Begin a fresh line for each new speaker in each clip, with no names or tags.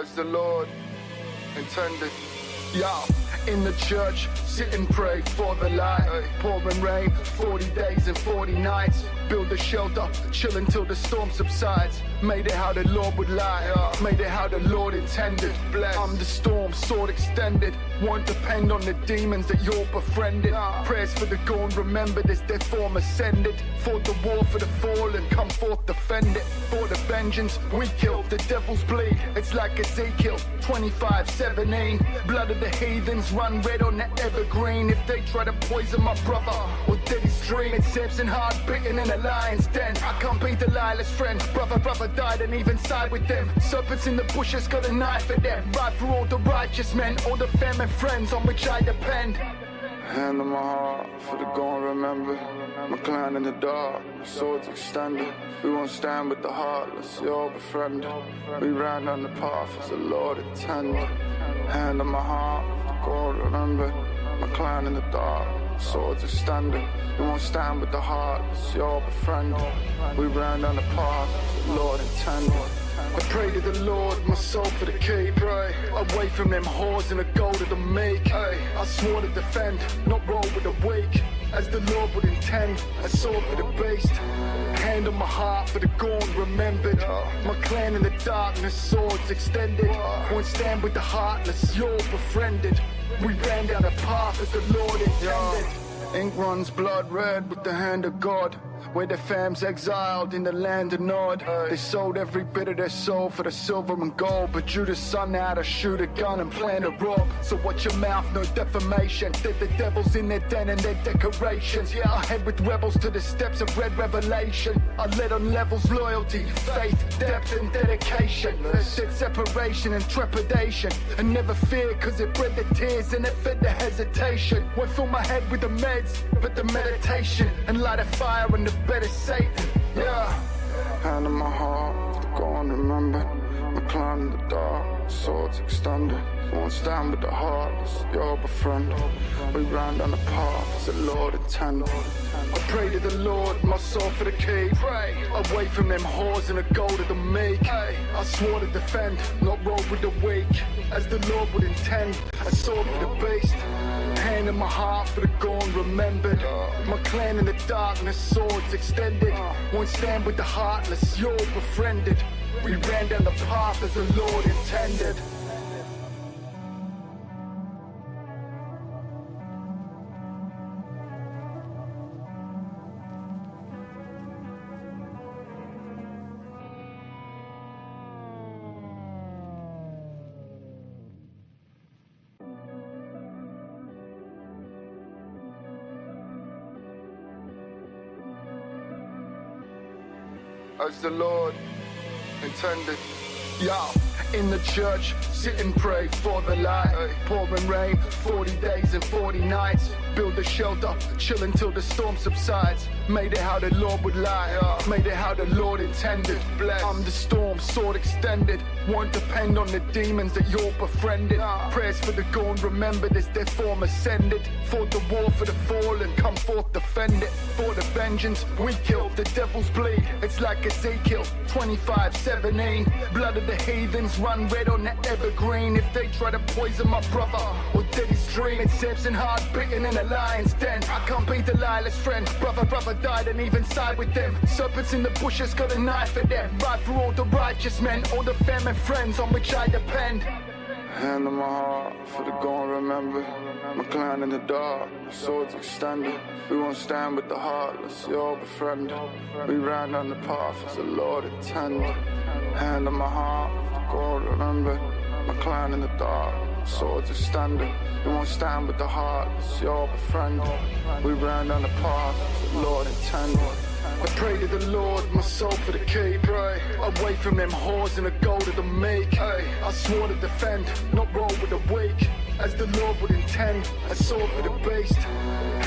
as the Lord intended. Yeah, in the church, sit and pray for the light. Pouring rain, 40 days and 40 nights. Build a shelter, chill until the storm subsides. Made it how the Lord would lie, made it how the Lord intended. Bless. I'm the storm, sword extended. Won't depend on the demons that you're befriended. Prayers for the gone, remembered as their form ascended. Fought the war for the fallen, come forth defend it. For the vengeance, we kill, the devils bleed. It's like Ezekiel 25:17. Blood of the heathens run red on the evergreen. If they try to poison my brother or dead his dream, it's Samson hard bitten in a lion's den. I can't be Delilah's friend. Brother died and even side with them. Serpents in the bushes got a knife for them. Right for all the righteous men, all the family friends on which I depend. Hand on my heart for the gone, remember. My clan in the dark, swords extended. We won't stand with the heartless, you're befriended. We ran down the path as the Lord intended. Hand on my heart for the gone, remember. My clan in the dark, swords extended. We won't stand with the heartless, you're befriended. We ran down the path as the Lord intended. I pray to the Lord, my soul for the keep. Pray away from them whores and the gold of the meek. I swore to defend, not roll with the weak. As the Lord would intend, a sword for the beast. Hand on my heart for the gone, remembered. My clan in the darkness, swords extended. Won't stand with the heartless, you're befriended. We ran down the path as the Lord intended. Ink runs blood red with the hand of God. Where the fam's exiled in the land of Nod. They sold every bit of their soul for the silver and gold. But Judas' son had to shoot a gun and plan to rob. So watch your mouth, no defamation. They're the devils in their den and their decorations. Yeah, I head with rebels to the steps of red revelation. I led on levels, loyalty, faith, depth and dedication. Said separation and trepidation. And never fear cause it bred the tears and it fed the hesitation. Won't fill my head with the meds, but the meditation. And light a fire in the bed of Satan, yeah. Hand on my heart, gone, remember. My clan in the dark, swords extended. Won't stand with the heartless, you're befriended. We ran down the path as the Lord intended. I pray to the Lord, my soul for the keep. Pray away from them whores and the gold of the meek. I swore to defend, not roll with the weak. As the Lord would intend, a sword for the beast. Hand in my heart for the gone, remembered. My clan in the darkness, swords extended. Won't stand with the heartless, you're befriended. We ran down the path as the Lord intended. As the Lord intended. Yeah, in the church, sit and pray for the light. Pouring rain, 40 days and 40 nights. Build a shelter, chill until the storm subsides. Made it how the Lord would lie, made it how the Lord intended. Bless. I'm the storm, sword extended. Won't depend on the demons that you're befriended. Prayers for the gone, remembered as their form ascended. Fought the war for the fallen, come forth defend it. For the vengeance, we kill, the devils bleed. It's like Ezekiel 25:17. Blood of the heathens run red on the evergreen. If they try to poison my brother or dead his dream, it's Samson hard bitten in a lion's den. I can't be Delilah's friend. Brother died and even side with them. Serpents in the bushes got a knife for them. Right for all the righteous men, all the family friends on which I depend. Hand on my heart for the gone, remember. My clan in the dark, swords extended. We won't stand with the heartless, you're befriended. We ran down the path as the Lord intended. Hand on my heart for the gone, remember. My clan in the dark, swords extended. We won't stand with the heartless, you're befriended. We ran down the path as the Lord intended. I pray to the Lord, my soul for the keep. Pray away from them whores and the gold of the meek. I swore to defend, not roll with the weak. As the Lord would intend, a sword for the beast.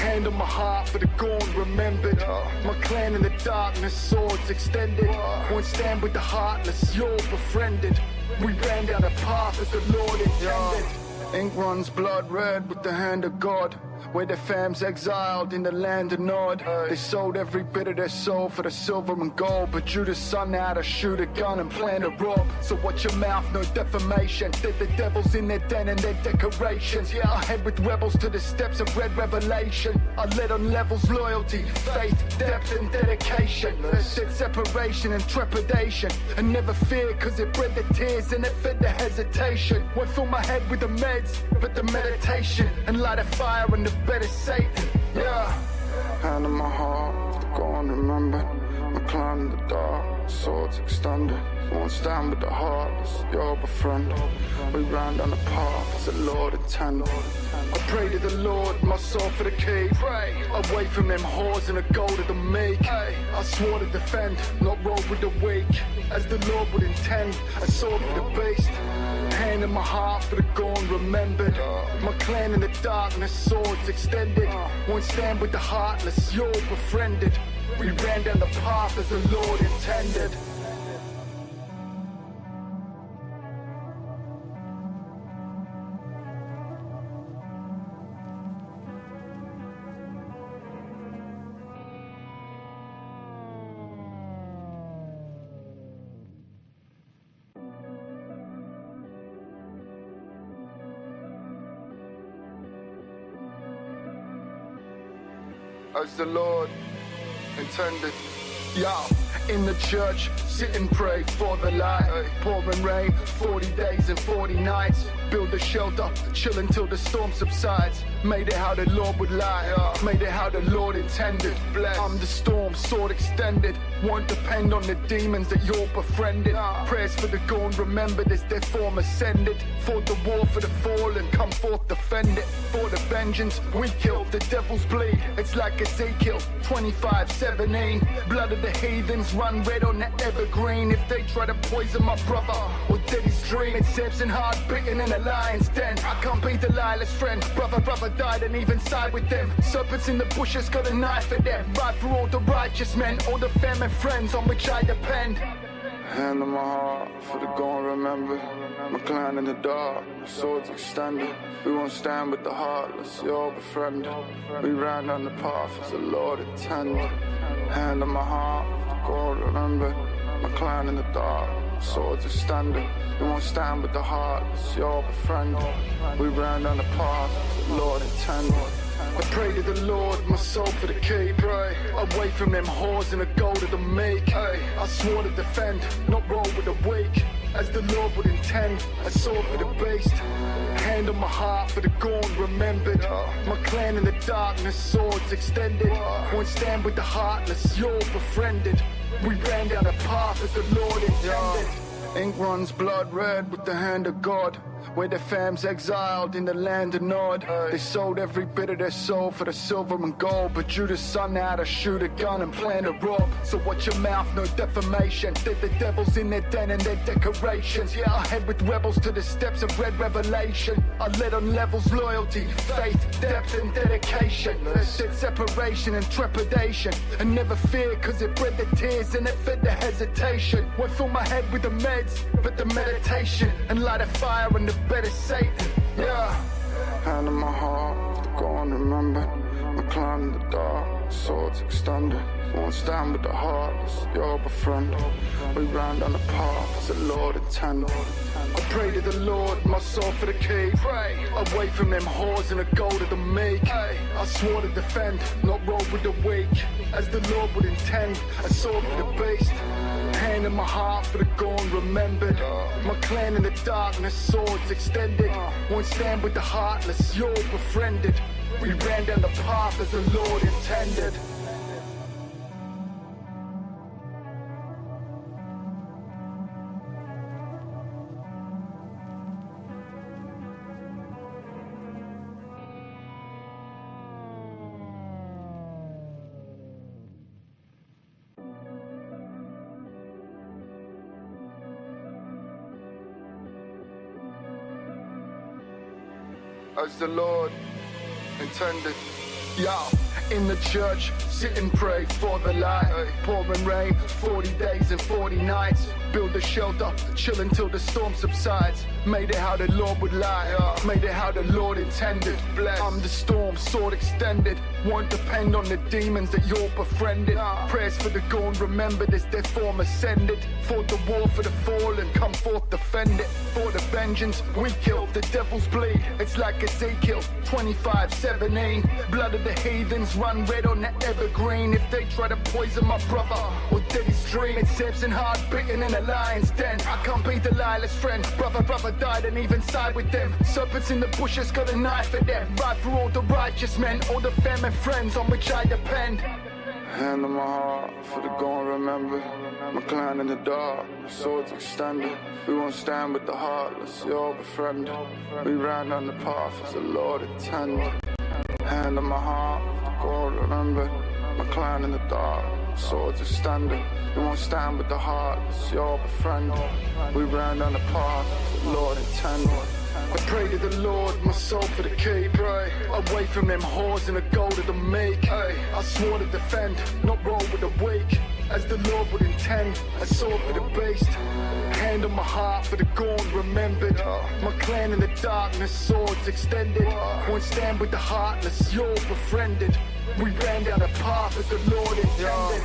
Hand on my heart for the gone, remembered. My clan in the darkness, swords extended. Won't stand with the heartless, you're befriended. We ran down the path as the Lord intended. Ink runs blood red with the hand of God. Where their fam's exiled in the land of Nod. They sold every bit of their soul for the silver and gold. But Judas' son had to shoot a gun and plan to rob. So watch your mouth, no defamation. They're the devils in their den and their decorations. Yeah, I head with rebels to the steps of red revelation. I led on levels, loyalty, faith, depth and dedication. Said separation and trepidation. And never fear, cause it bred the tears and it fed the hesitation. Won't fill my head with the meds, but the meditation. And light a fire and the better Satan, yeah. Hand in my heart, go on, remember. My clan in the dark, swords extended. Won't stand with the heartless, you're befriend. We ran down the path as the Lord intended. I pray to the Lord, my soul for the cave. Pray away from them whores and the gold of the make. I swore to defend, not roll with the weak. As the Lord would intend, a sword for the beast. Hand in my heart for the gone remembered. My clan in the darkness, swords extended. Won't stand with the heartless, you're befriended. We ran down the path as the Lord intended. As the Lord intended. Yeah, in the church, sit and pray for the light. Pouring rain, 40 days and 40 nights. Build a shelter, chill until the storm subsides. Made it how the Lord would lie. Made it how the Lord intended. Bless. I'm the storm, sword extended. Won't depend on the demons that you're befriended. Prayers for the gone remembered as their form ascended. Fought the war for the fallen, come forth defend it. For the vengeance, we kill, the devils bleed. It's like Ezekiel 25:17. Blood of the heathens run red on the evergreen. If they try to poison my brother or Daddy's dream, it's Samson hard bitten in a lion's den. I can't be Delilah's friend. Brother died and even side with them. Serpents in the bushes got a knife for them. Right for all the righteous men, all the family friends on which I depend. Hand in my heart for the gone remember. My clan in the dark, swords extended. We won't stand with the heartless, you're befriended. We ran down the path as the Lord intended. Hand in my heart, God remember. My clan in the dark, swords extended. We won't stand with the heartless, you're befriended. We ran down the path as the Lord intended. I pray to the Lord, my soul for the keep. Pray away from them whores and the gold of the make. I swore to defend, not roll with the weak. As the Lord would intend, a sword for the beast. Hand on my heart for the gone remembered. My clan in the darkness, swords extended. Won't stand with the heartless, you're befriended. We ran down the path as the Lord intended. Ink runs blood red with the hand of God. Where their fam's exiled in the land of Nod. They sold every bit of their soul for the silver and gold. But Judas' son had to shoot a gun and plan to rob. So watch your mouth, no defamation. They're the devils in their den and their decorations. Yeah, I head with rebels to the steps of red revelation. I led on levels, loyalty, faith, depth and dedication. Said separation and trepidation. And never fear, cause it bred the tears and it fed the hesitation. Won't fill my head with the meds, but the meditation. And light a fire and the better Satan, yeah. Hand in my heart, go on, remember. My clan in the dark, swords extended. Won't stand with the heartless, you're befriended. We ran down the path as the Lord intended. I pray to the Lord, my soul for the keep. Pray away from them whores and the gold of the make. I swore to defend, not roll with the weak. As the Lord would intend, a sword for the beast. Hand in my heart for the gone remembered. My clan in the darkness, swords extended. Won't stand with the heartless, you're befriended. We ran down the path as the Lord intended. As the Lord intended. Yeah, in the church, sit and pray for the light. Pouring rain, 40 days and 40 nights. Build a shelter, chill until the storm subsides. Made it how the Lord would lie, made it how the Lord intended. I'm the storm, sword extended. Won't depend on the demons that you're befriended. Prayers for the gone, remembered as their form ascended. Fought the war for the fallen, come forth defend it. For the vengeance, we kill, the devils bleed. It's like Ezekiel 25:17. Blood of the heathens run red on the evergreen. If they try to poison my brother or dead his dream, it's Samson hard bitten in a lion's den. I can't be Delilah's friend. Brother died and even side with them. Serpents in the bushes got a knife for them. Right for all the righteous men, all the family friends on which I depend.
Hand on my heart for the gone, remember. My clan in the dark, swords extended. We won't stand with the heartless, you're befriended. We ran down the path as the Lord intended. Hand on my heart for the gone, remember. My clan in the dark, swords extended. We won't stand with the heartless, you're befriended. We ran down the path as the Lord intended.
I pray to the Lord, my soul for the keep. Pray away from them whores and the gold of the meek. I swore to defend, not roll with the weak. As the Lord would intend, a sword for the beast. Hand on my heart for the gone, remembered. My clan in the darkness, swords extended. Won't stand with the heartless, you're befriended. We ran down the path as the Lord intended.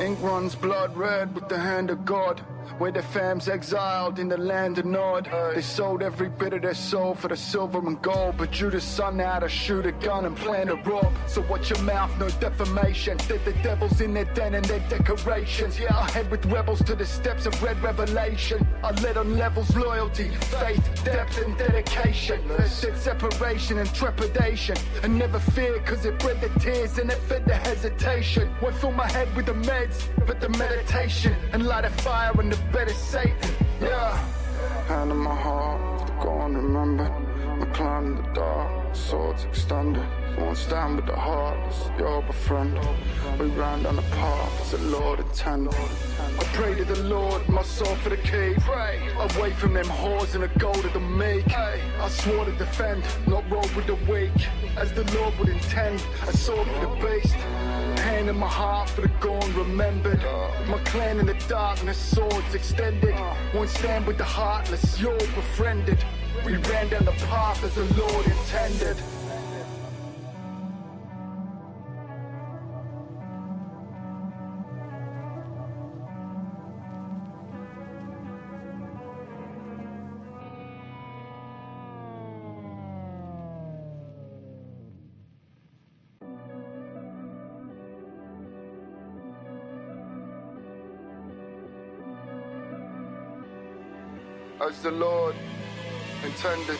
Ink runs blood red with the hand of God. Where the fam's exiled in the land of Nod. They sold every bit of their soul for the silver and gold. But Judas' son had to shoot a gun and plan to rob. So watch your mouth, no defamation. They're the devils in their den and their decorations. Yeah, I head with rebels to the steps of red revelation. I led on levels, loyalty, faith, depth and dedication. Said separation and trepidation. And never fear cause it bred the tears and it fed the hesitation. Won't fill my head with the meds, but the meditation. And light a fire in the bed of Satan, yeah. Hand on my heart, the gone, remember. My clan in the dark, swords extended. Won't stand with the heartless, you're befriended. We ran down the path as the Lord intended.
I pray to the Lord, my soul for the key. Pray away from them whores and the gold of the meek. I swore to defend, not roll with the weak. As the Lord would intend, a sword for the beast. Hand in my heart for the gone, remembered. My clan in the darkness, swords extended. Won't stand with the heartless, you're befriended. We ran down the path as the Lord intended.
As the Lord intended.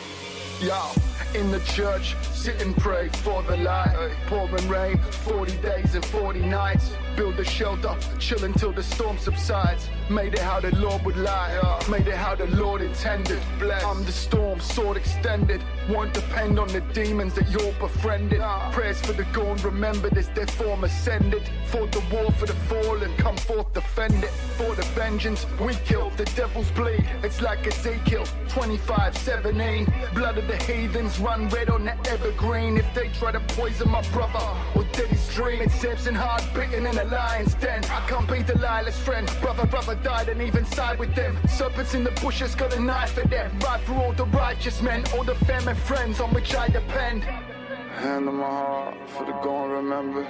Yeah, in the church, sit and pray for the light. Pouring rain, 40 days and 40 nights. Build a shelter, chill until the storm subsides. Made it how the Lord would lie, made it how the Lord intended. I'm the storm, sword extended. Won't depend on the demons that you're befriended. Prayers for the gone, remembered as their form ascended. Fought the war for the fallen, come forth defend it. For the vengeance, we kill, the devils bleed. It's like Ezekiel 25:17. Blood of the heathens run red on the evergreen. If they try to poison my brother or dead his dream, it's Samson hard bitten in a lion's den. I can't be Delilah's friend. Brother died and even side with them. Serpents in the bushes got a knife for them. Right for all the righteous men, all the family friends on which I depend.
Hand on my heart for the gone, remember.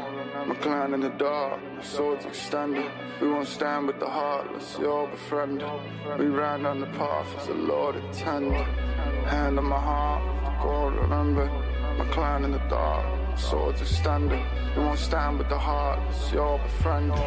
My clan in the dark, swords extended. We won't stand with the heartless, you're befriended. We ran down the path as the Lord intended. Hand on my heart for the gone, remember. My clan in the dark, swords extended. We won't stand with the heartless, you're befriended.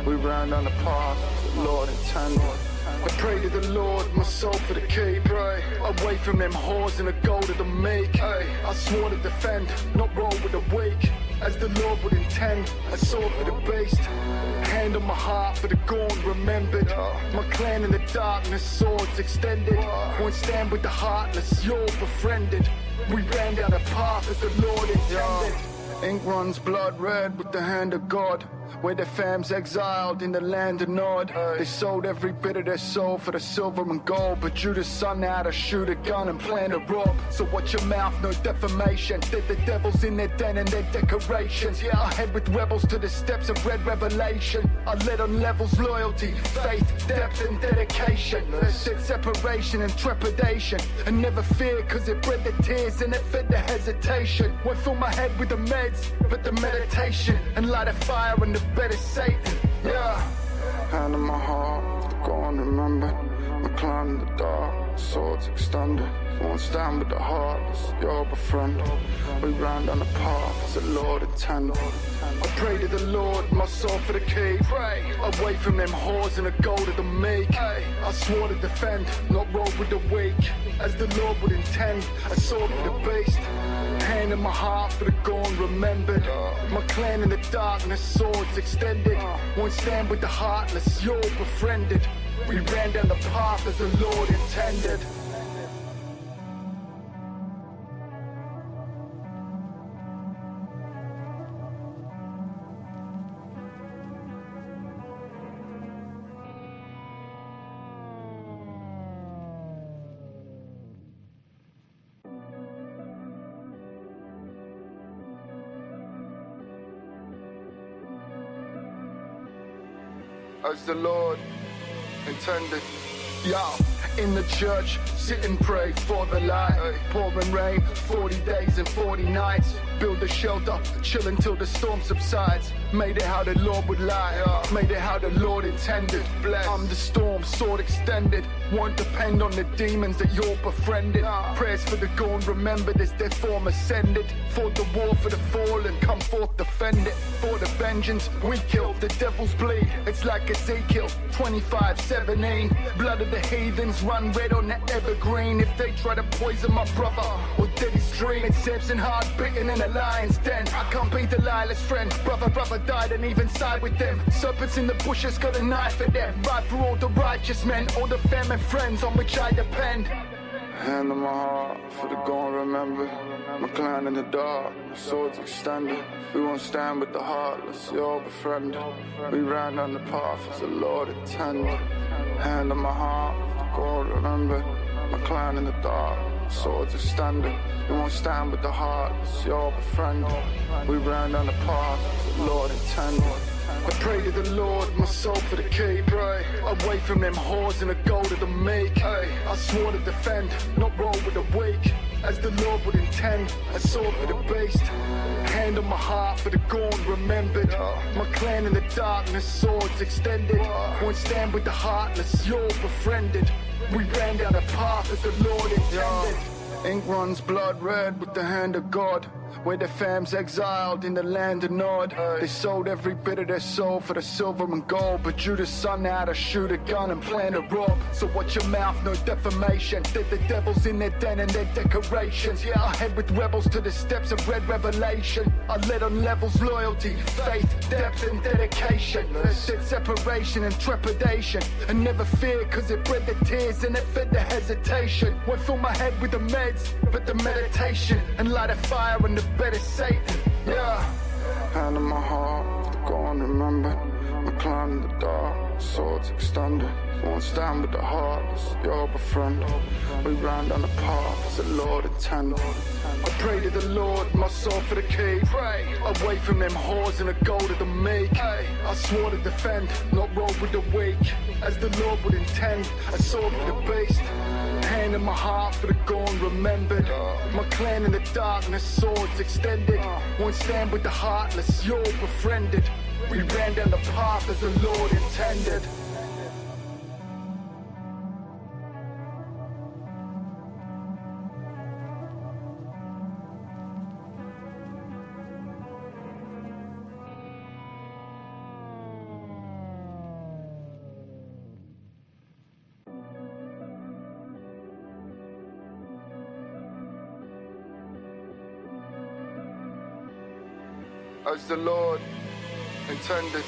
We ran down the path as the Lord intended.
I pray to the Lord, my soul for the keep. Pray away from them whores and the gold of the meek. I swore to defend, not roll with the weak. As the Lord would intend, a sword for the beast. Hand on my heart for the gone, remembered. My clan in the darkness, swords extended. Won't stand with the heartless, you're befriended. We ran down the path as the Lord intended. Ink runs blood red with the hand of God. Where their fam's exiled in the land of Nod. They sold every bit of their soul for the silver and gold. But Judas' son had to shoot a gun and plan to rob. So watch your mouth, no defamation. They're the devils in their den and their decorations. Yeah, I head with rebels to the steps of red revelation. I led on levels, loyalty, faith, depth and dedication. Said separation and trepidation. And never fear, cause it bred the tears and it fed the hesitation. Won't fill my head with the meds, but the meditation. And light a fire and the better Satan, yeah. Hand in my heart, go on, remember. My clan in the dark, swords extended. Won't stand with the heartless, you're a friend. We ran down the path as the Lord intended. I pray to the Lord, my soul for the cave. Pray away from them whores and the gold of the make. I swore to defend, not roll with the weak. As the Lord would intend, a sword for the beast. Hand in my heart for the gone remembered. My clan in the darkness, swords extended. Won't stand with the heartless, you're befriended. We ran down the path as the Lord intended. As the Lord intended. Yo, in the church, sit and pray for the light. Pouring rain, 40 days and 40 nights. Build a shelter, chill until the storm subsides. Made it how the Lord would lie. Made it how the Lord intended. Bless. I'm the storm, sword extended. Won't depend on the demons that you're befriended. Prayers for the gone remembered as their form ascended. Fought the war for the fallen, come forth defend it. For the vengeance, we kill, the devils bleed. It's like Ezekiel 25:17. Blood of the heathens run red on the evergreen. If they try to poison my brother or dead his dream, it's Samson hard bitten in a lion's den. I can't be Delilah's friend. Brother died and even side with them. Serpents in the bushes got a knife for them. Right for all the righteous men, all the family friends on which I depend. Hand in my heart for the gone remember. My clan in the dark, swords extended. We won't stand with the heartless, you're befriended. We ran down the path as the Lord intended. Hand in my heart, God remember. My clan in the dark, swords extended. We won't stand with the heartless, you're befriended. We ran down the path as the Lord intended. I pray to the Lord, my soul for the keep. Pray away from them whores and the gold of the make. I swore to defend, not roll with the weak. As the Lord would intend, a sword for the beast. Hand on my heart for the gone remembered. My clan in the darkness, swords extended. Won't stand with the heartless, you're befriended. We ran down the path as the Lord intended. Ink runs blood red with the hand of God. Where their fam's exiled in the land of Nod. They sold every bit of their soul for the silver and gold. But Judas' son had to shoot a gun and plan to rob. So watch your mouth, no defamation. They're the devils in their den and their decorations. Yeah, I head with rebels to the steps of red revelation. I led on levels, loyalty, faith, depth and dedication. Said separation and trepidation. And never fear, cause it bred the tears and it fed the hesitation. Won't fill my head with the meds, but the meditation. And light a fire and the better Satan, yeah. Hand in my heart, go on, remember. My clan in the dark, swords extended. Won't stand with the heartless, you're befriended. We ran down the path as the Lord intended. I pray to the Lord, my soul for the keep. Pray away from them whores and the gold of the make. I swore to defend, not roll with the weak. As the Lord would intend, a sword for the beast. Hand in my heart for the gone remembered. My clan in the darkness, swords extended. Won't stand with the heartless, you're befriended. We ran down the path as the Lord intended. As the Lord intended.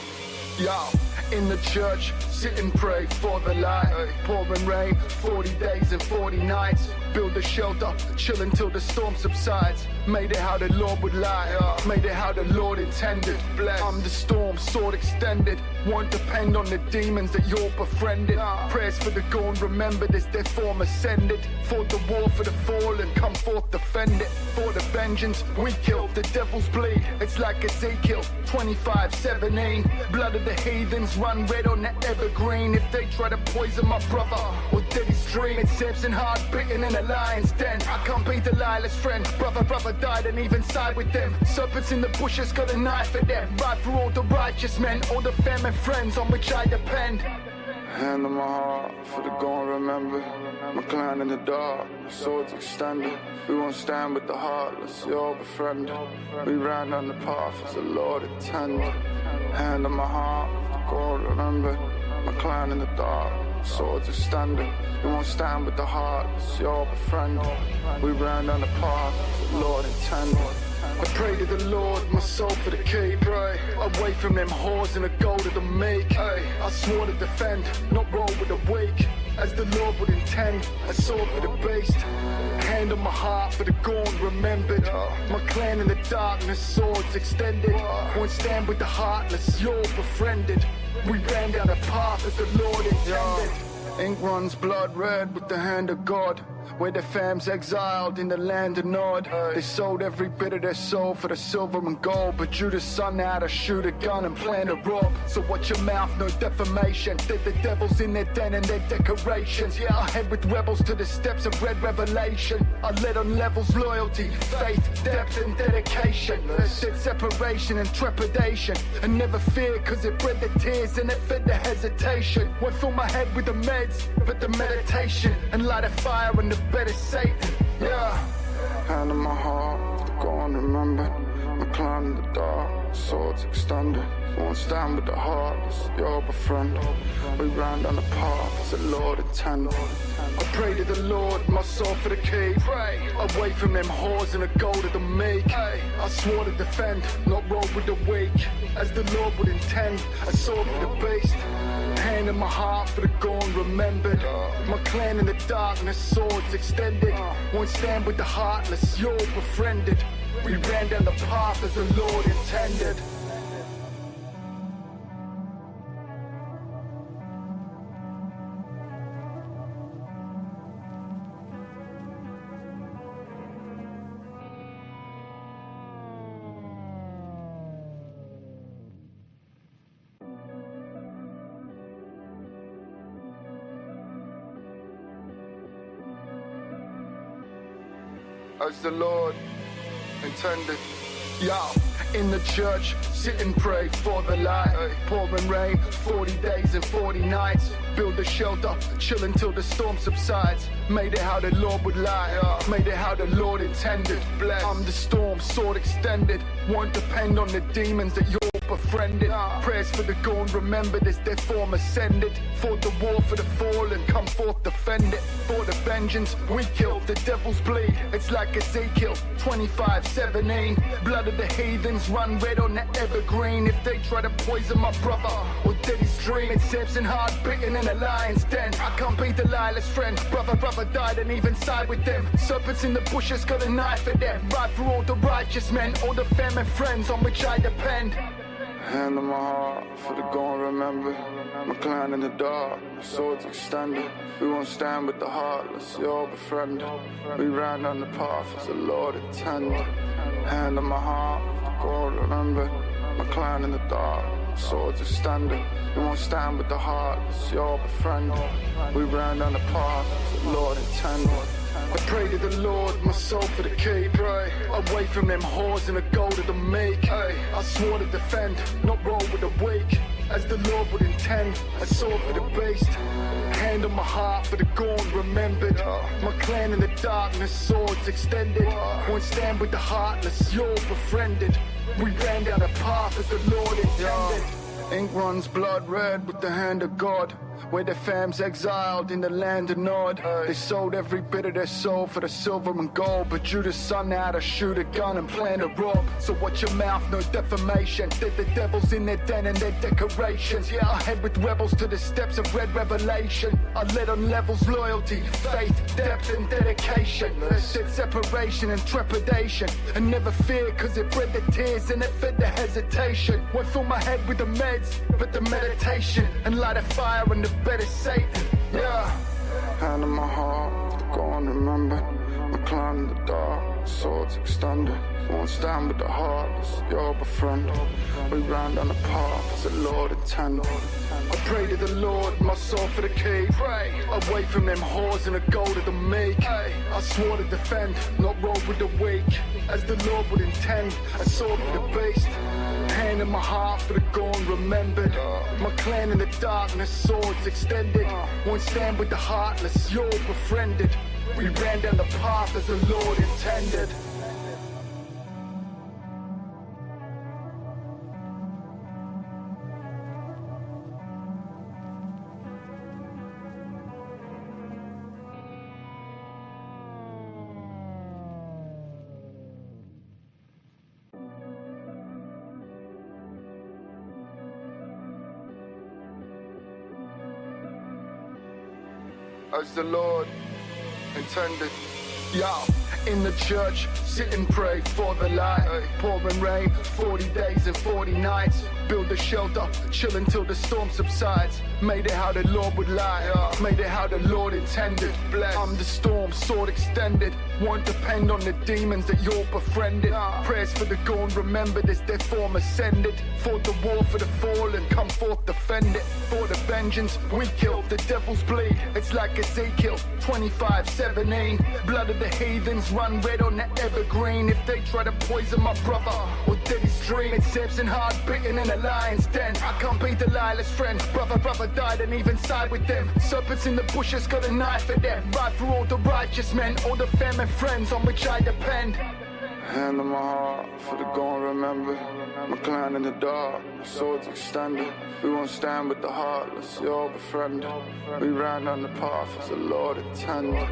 Yo, in the church, sit and pray for the light. Pouring rain, 40 days and 40 nights. Build a shelter, chill until the storm subsides. Made it how the Lord would like, made it how the Lord intended. Bless. I'm the storm, sword extended. Won't depend on the demons that you're befriended. Prayers for the gone, remembered as their form ascended. Fought the war for the fallen, come forth defend it. For the vengeance, we kill, the devils bleed. It's like Ezekiel 25:17. Blood of the heathens run red on the evergreen. If they try to poison my brother or dead his dream, it's Samson hard bitten in a lion's den. I can't be Delilah's friend. Brother died and even side with them. Serpents in the bushes got a knife for them. Right for all the righteous men, all the family friends on which I depend.
Hand on my heart for the gone, remember. My clan in the dark, swords extended. We won't stand with the heartless, you're befriended. We ran down the path as the Lord intended. Hand on my heart for the gone, remember. My clan in the dark, swords extended. We won't stand with the heartless, you're befriended. We ran down the path as the Lord intended.
I pray to the Lord, my soul for the keep. Pray away from them whores and the gold of the meek. I swore to defend, not roll with the weak. As the Lord would intend, a sword for the beast. Hand on my heart for the gone, remembered. My clan in the darkness, swords extended. Won't stand with the heartless, you're befriended. We ran down the path as the Lord intended.
Ink runs blood red with the hand of God. Where the fam's exiled in the land of Nod. They sold every bit of their soul for the silver and gold. But Judas' son had to shoot a gun and plan to rob. So watch your mouth, no defamation. They're the devils in their den and their decorations. Yeah, I head with rebels to the steps of red revelation. I led on levels, loyalty, faith, depth and dedication. Said separation and trepidation. And never fear cause it bred the tears and it fed the hesitation. Won't fill my head with the meds, but the meditation. And light a fire in the bed of Satan, yeah. Hand on my heart, gone, remember. My clan in the dark, swords extended. Won't stand with the heartless, you're befriended. We ran down the path as the Lord intended.
I pray to the Lord, my soul for the keep. Pray away from them whores and the gold of the meek. I swore to defend, not roll with the weak. As the Lord would intend, a sword for the beast. Hand in my heart for the gone, remembered. My clan in the darkness, swords extended. Won't stand with the heartless, you're befriended. We ran down the path as the Lord intended.
As the Lord intended.
Yo, in the church, sit and pray for the light. Pouring rain, 40 days and 40 nights. Build a shelter, chill until the storm subsides. Made it how the Lord would like, made it how the Lord intended. Bless. I'm the storm, sword extended. Won't depend on the demons that you're befriended. Prayers for the gone, remembered as their form ascended. Fought the war for the fallen, come forth defend it. For the vengeance, we kill, the devils bleed. It's like Ezekiel 25:17. Blood of the heathens run red on the evergreen. If they try to poison my brother or dead his dream, it's Samson hard bitten in a lion's den. I can't be Delilah's friend. Brother died and even side with them. Serpents in the bushes got a knife for them. Right for all the righteous men, all the family friends on which I depend.
Hand on my heart for the gone, remember. My clan in the dark, swords extended. We won't stand with the heartless, you're befriended. We ran down the path as the Lord intended. Hand on my heart for the gone, remember. My clan in the dark, swords extended. We won't stand with the heartless, you're befriended. We ran down the path as the Lord intended.
I pray to the Lord, my soul for the keep. Pray away from them whores and the gold of the meek. I swore to defend, not roll with the weak. As the Lord would intend, a sword for the beast. Hand on my heart for the gone, remembered. My clan in the darkness, swords extended. Won't stand with the heartless, you're befriended. We ran down the path as the Lord intended.
Ink runs blood red with the hand of God.
where their fams exiled in the land of Nod. They sold every bit of their soul for the silver and gold, but Judah's son had to shoot a gun and plan to rob. So watch your mouth, no defamation. They're the devils in their den and their decorations. Yeah, I head with rebels to the steps of red revelation. I led on levels, loyalty, faith, depth and dedication. Said separation and trepidation, and never fear, cause it bred the tears and it fed the hesitation. Went fill my head with the meds, but the meditation, and light a fire in the bed of Satan. Yeah.
Hand in my heart, go and remember. My clan in the dark, swords extended. Won't stand with the heartless, you're befriended. We ran down the path as the Lord intended.
I pray to the Lord, my soul for the cave. Pray away from them whores and the gold of the make. I swore to defend, not roll with the weak, as the Lord would intend. A sword for the beast, hand in my heart for the gone remembered. My clan in the darkness, swords extended. Won't stand with the heartless, you're befriended. We ran down the path as the Lord intended.
As the Lord intended.
Yo, in the church, sit and pray for the light. Pouring rain, 40 days and 40 nights. Build a shelter, chill until the storm subsides. Made it how the Lord would lie, made it how the Lord intended. I'm the storm, sword extended. Won't depend on the demons that you're befriended. Prayers for the gone remembered as their form ascended. Fought the war for the fallen, come forth defend it. For the vengeance, we kill, the devils bleed. It's like Ezekiel 25:17. Blood of the heathens run red on the evergreen. If they try to poison my brother or Daddy's dream, it's Samson hard bitten in a lion's den. I can't be Delilah's friend. Brother died and even side with them. Serpents in the bushes got a knife at them. Right for all the righteous men, all the family friends on which I depend.
Hand in my heart for the gone remember. My clan in the dark, swords extended. We won't stand with the heartless, you're befriended. We ran down the path as the Lord intended.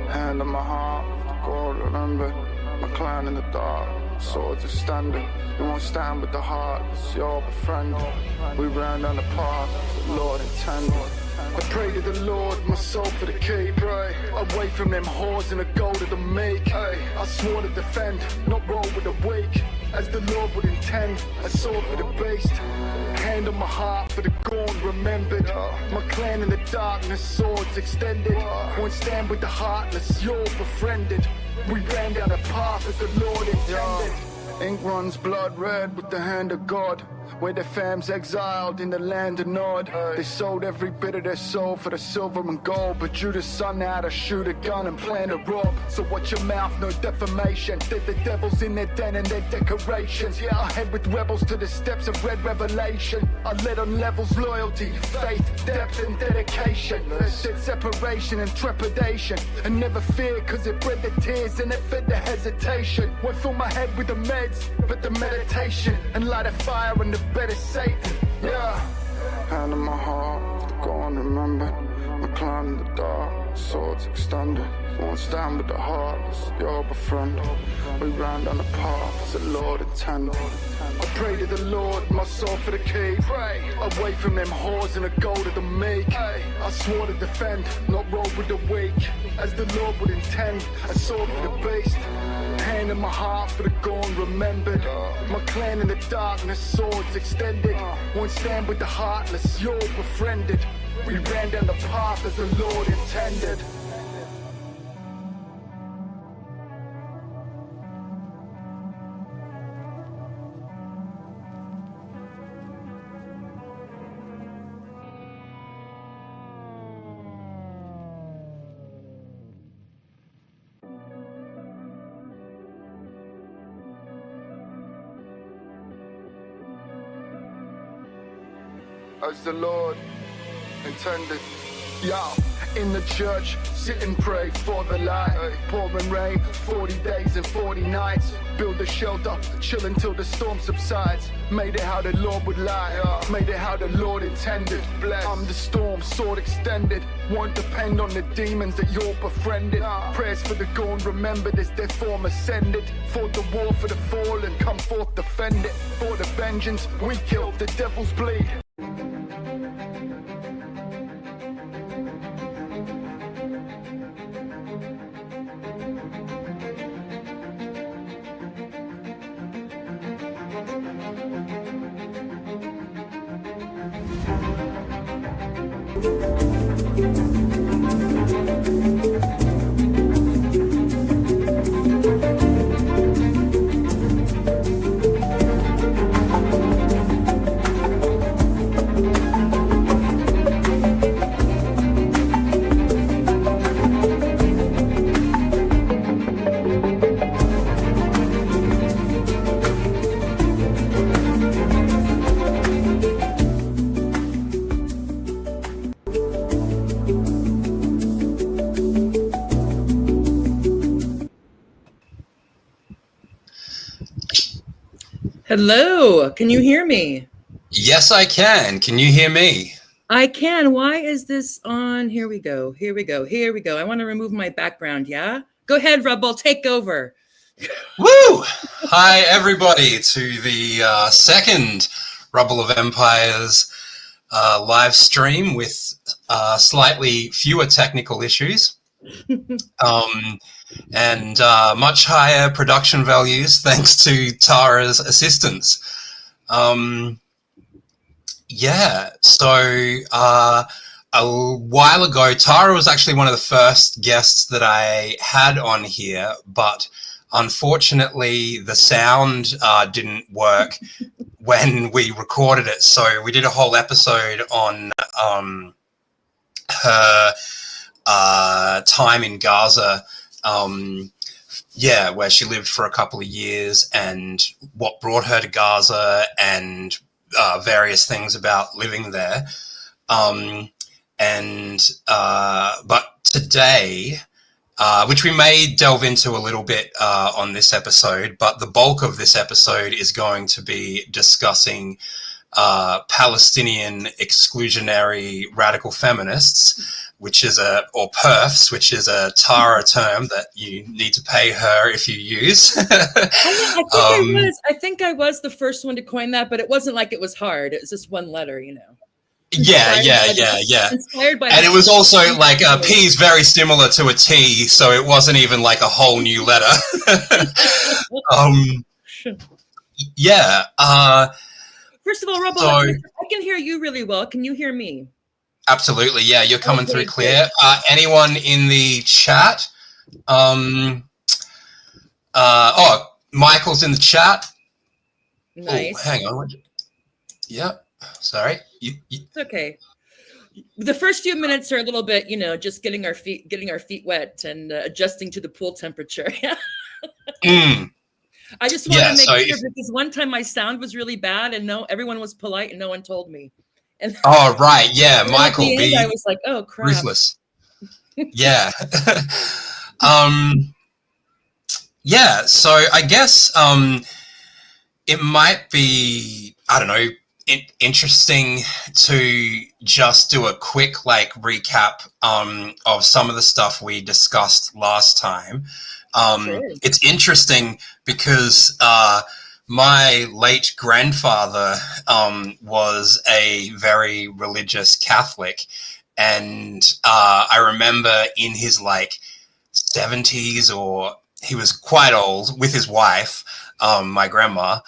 Hand in my heart for the gone remember. My clan in the dark, swords extended. We won't stand with the heartless, you're befriended. We ran down the path as the Lord intended.
I pray to the Lord, my soul for the key. Pray away from them whores and the gold of the make. I swore to defend, not roll with the weak, as the Lord would intend. A sword for the beast, hand on my heart for the gone remembered. My clan in the darkness, swords extended. Won't stand with the heartless, you're befriended. We ran down the path as the Lord intended.
Ink runs blood red with the hand of God, where their fams exiled in the land of Nod. They sold every bit of their soul for the silver and gold, but Judah's son had to shoot a gun and plan to rob. So watch your mouth, no defamation. They're the devils in their den and their decorations. Yeah, I head with rebels to the steps of red revelation. I led on levels, loyalty, faith, depth and dedication. Said separation and trepidation, and never fear, cause it bred the tears and it fed the hesitation. Went fill my head with the meds, but the meditation, and light a fire in the bed of Satan. Yeah. Hand in my heart, go and remember. My clan in the dark, swords extended. Won't stand with the heartless, you're befriended. We ran down the path as the Lord intended.
I pray to the Lord, my soul for the key. Pray away from them whores and the gold of the make. I swore to defend, not roll with the weak, as the Lord would intend. A sword for the beast, hand in my heart for the gone remembered. My clan in the darkness, swords extended. Won't stand with the heartless, you're befriended. We ran down the path as the Lord intended.
As the Lord intended.
Yeah, in the church, sit and pray for the light. Pouring rain, 40 days and 40 nights. Build a shelter, chill until the storm subsides. Made it how the Lord would lie, made it how the Lord intended. I'm the storm, sword extended. Won't depend on the demons that you're befriended. Prayers for the gone, remembered as their form ascended. Fought the war for the fallen, come forth defend it. For the vengeance, we kill, the devil's bleed.
Hello, can you hear me?
Yes, I can. Can you hear me?
I can. Why is this on? Here we go. Here we go. Here we go. I want to remove my background. Yeah. Go ahead, Rubble. Take over.
Woo! Hi, everybody, to the second Rubble of Empires live stream with slightly fewer technical issues and much higher production values thanks to Tara's assistance. Yeah, so a while ago, Tara was actually one of the first guests that I had on here, but unfortunately the sound didn't work when we recorded it. So we did a whole episode on her time in Gaza, yeah, where she lived for a couple of years and what brought her to Gaza and various things about living there. But today, which we may delve into a little bit on this episode, but the bulk of this episode is going to be discussing Palestinian exclusionary radical feminists, which is or PERFs, which is a Tara term that you need to pay her if you use.
I think I was the first one to coin that, but it wasn't like it was hard. It was just one letter, you know.
Yeah.
Inspired by,
and it was also like P is very similar to a T, so it wasn't even like a whole new letter. Yeah.
First of all, Rubble,
so,
I can hear you really well. Can you hear me?
Absolutely, yeah. You're coming through clear. Anyone in the chat? Oh, Michael's in the chat.
Nice.
Oh, hang on. Yeah. Sorry.
It's okay. The first few minutes are a little bit, you know, just getting our feet wet and adjusting to the pool temperature. I just wanted to make sure because one time my sound was really bad and everyone was polite and no one told me. And
oh right, yeah, Michael B.
I was like, oh crap.
Ruthless. Yeah. Yeah. So I guess it might be, I don't know, interesting to just do a quick recap of some of the stuff we discussed last time. Sure. It's interesting because my late grandfather was a very religious Catholic, and I remember in his 70s, or he was quite old, with his wife, my grandma,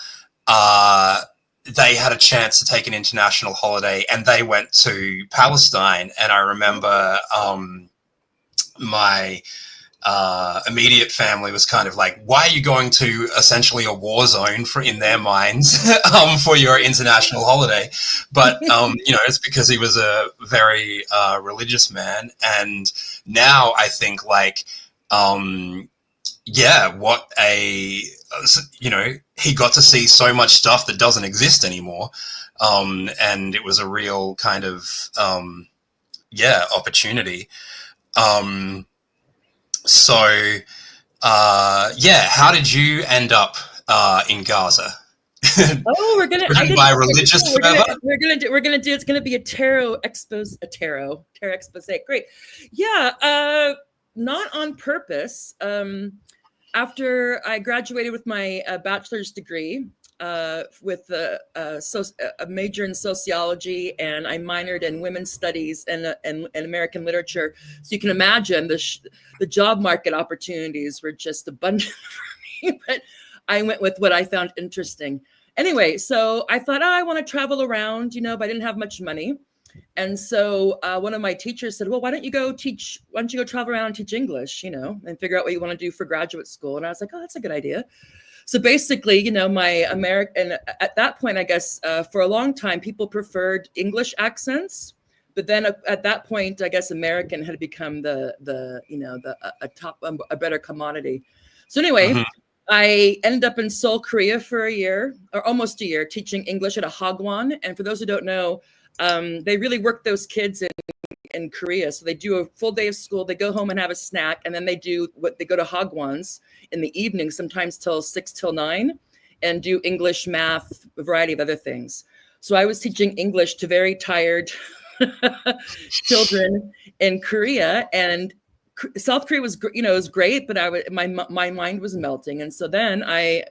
they had a chance to take an international holiday and they went to Palestine. And I remember my immediate family was kind of like, why are you going to essentially a war zone in their minds for your international holiday? But, it's because he was a very religious man. And now I think he got to see so much stuff that doesn't exist anymore. And it was a real kind of opportunity. How did you end up in Gaza?
Oh, we're gonna.
Driven by religious fervor.
We're gonna do. It's gonna be a tarot expose. Tarot expose. Great. Yeah. Not on purpose. After I graduated with my bachelor's degree, with a major in sociology, and I minored in women's studies and American literature. So you can imagine the job market opportunities were just abundant for me. But I went with what I found interesting. Anyway, so I thought, I want to travel around, but I didn't have much money. And so one of my teachers said, well, why don't you go travel around and teach English, and figure out what you want to do for graduate school. And I was like, oh, that's a good idea. So basically, my American, at that point, I guess, for a long time, people preferred English accents. But then at that point, I guess American had become a better commodity. So anyway, I ended up in Seoul, Korea for a year, or almost a year, teaching English at a hagwon. And for those who don't know, they really work those kids in Korea. So they do a full day of school, they go home and have a snack, and then they go to hagwons in the evening, sometimes till 6 till 9, and do English, math, a variety of other things. So I was teaching English to very tired children in Korea, and South Korea was, was great, but my mind was melting. And so then I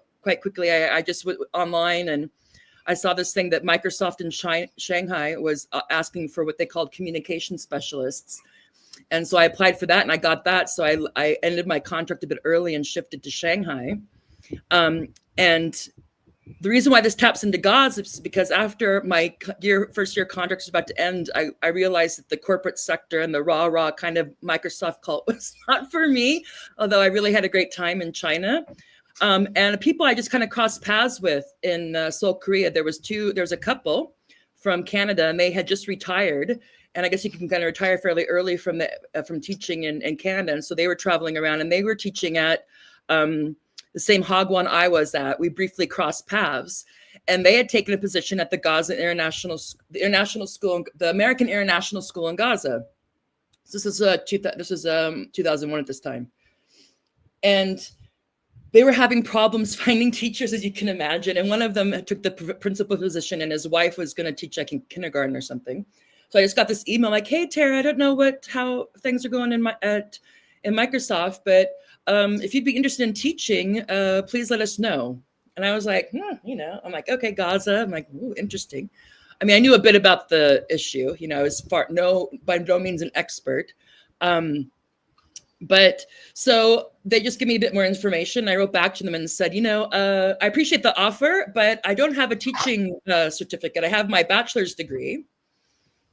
just went online, and I saw this thing that Microsoft in Shanghai was asking for what they called communication specialists. And so I applied for that, and I got that. So I ended my contract a bit early and shifted to Shanghai. And the reason why this taps into Gaza is because after my first year contract was about to end, I realized that the corporate sector and the rah kind of Microsoft cult was not for me, although I really had a great time in China. And people I just kind of crossed paths with in Seoul, Korea. There was a couple from Canada, and they had just retired. And I guess you can kind of retire fairly early from teaching in Canada. And so they were traveling around, and they were teaching at the same hagwon I was at. We briefly crossed paths, and they had taken a position at the Gaza International School, the American International School in Gaza. So this is 2001 at this time, and they were having problems finding teachers, as you can imagine. And one of them took the principal position, and his wife was going to teach like in kindergarten or something. So I just got this email like, "Hey Tara, I don't know how things are going in Microsoft, but if you'd be interested in teaching, please let us know." And I was like, I'm like, okay, Gaza. I'm like, ooh, interesting. I mean, I knew a bit about the issue, by no means an expert. But so they just give me a bit more information. I wrote back to them and said, I appreciate the offer, but I don't have a teaching certificate. I have my bachelor's degree,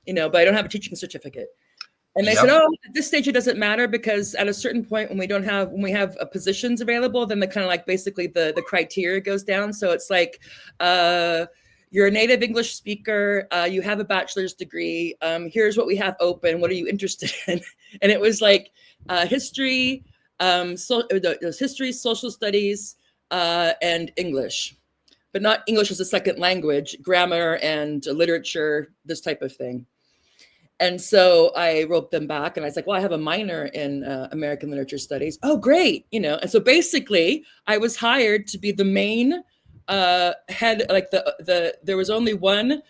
but I don't have a teaching certificate. And they said, "Oh, at this stage, it doesn't matter, because at a certain point when we have positions available, then the kind of like basically the criteria goes down. So it's like, you're a native English speaker, you have a bachelor's degree. Here's what we have open. What are you interested in?" And it was like history, history, social studies, and English, but not English as a second language, grammar and literature, this type of thing. And so I wrote them back, and I was like, well, I have a minor in American literature studies. Oh, great. And so basically I was hired to be the main head, like there was only one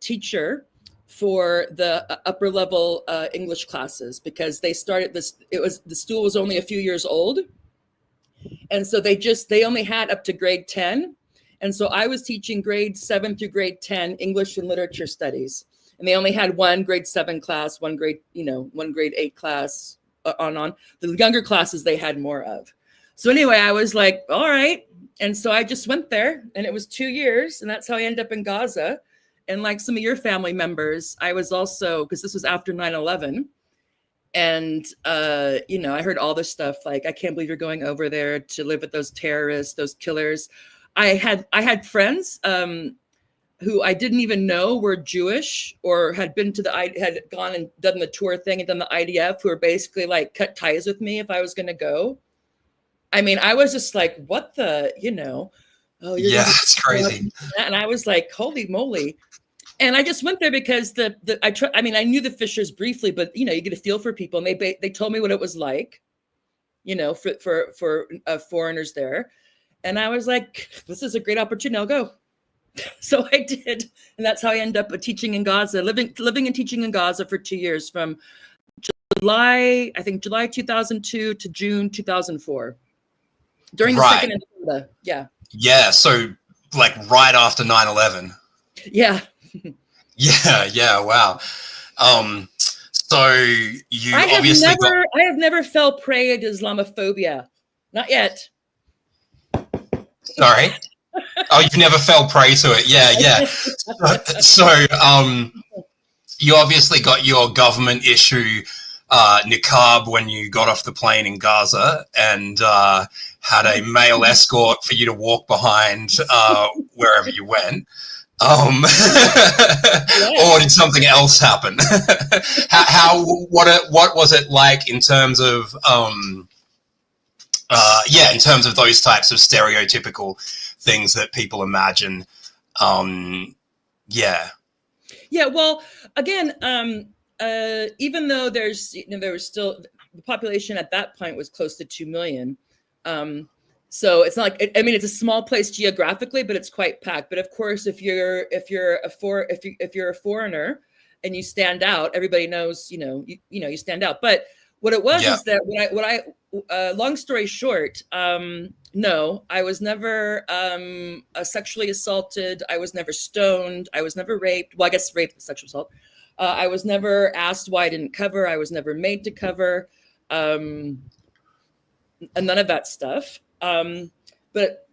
teacher for the upper level English classes, because they started the school was only a few years old. And so they only had up to grade 10. And so I was teaching grade 7 through grade 10 English and literature studies. And they only had one grade 7 class, one grade 8 class on. The younger classes they had more of. So anyway, I was like, all right. And so I just went there, and it was 2 years, and that's how I ended up in Gaza. And like some of your family members, I was also, because this was after 9/11. And, I heard all this stuff like, I can't believe you're going over there to live with those terrorists, those killers. I had friends who I didn't even know were Jewish or had gone and done the tour thing and done the IDF, who were basically like cut ties with me if I was going to go. I mean, I was just like, what the,
it's crazy.
And I was like, holy moly. And I just went there because I mean, I knew the Fishers briefly, but you get a feel for people, and they told me what it was like, for foreigners there, and I was like, this is a great opportunity. I'll go. So I did, and that's how I ended up teaching in Gaza, living and teaching in Gaza for 2 years, from July 2002 to June 2004, during the second intifada. Yeah.
Yeah. So like right after 9/11.
Yeah.
Yeah. Wow. So you
I have never fell prey to Islamophobia. Not yet.
Sorry. Oh, you've never fell prey to it. Yeah. So you obviously got your government issue niqab when you got off the plane in Gaza, and had a male escort for you to walk behind wherever you went. Or did something else happen? What was it like in terms of in terms of those types of stereotypical things that people imagine?
Well, again, even though there was still, the population at that point was close to 2 million. So it's not like, I mean, it's a small place geographically, but it's quite packed. But of course, if you're a foreigner and you stand out, everybody knows, you stand out. But what it was is that long story short, no, I was never sexually assaulted. I was never stoned. I was never raped. Well, I guess rape is sexual assault. I was never asked why I didn't cover. I was never made to cover. And none of that stuff. But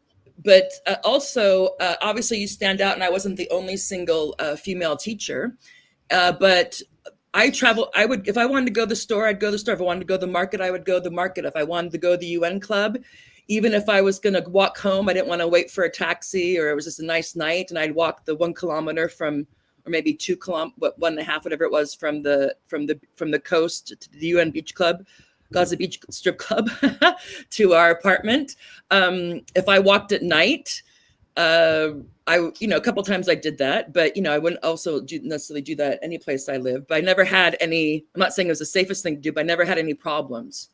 also, obviously you stand out, and I wasn't the only single female teacher. But if I wanted to go to the store, I'd go to the store. If I wanted to go to the market, I would go to the market. If I wanted to go to the UN club, even if I was going to walk home, I didn't want to wait for a taxi, or it was just a nice night, and I'd walk the 1 kilometer from, or maybe 2 kilometers, 1.5, whatever it was, from the coast to the UN beach club, Gaza Beach Strip Club, to our apartment. If I walked at night, a couple of times I did that, but I wouldn't also necessarily do that any place I live. But I never had any. I'm not saying it was the safest thing to do, but I never had any problems.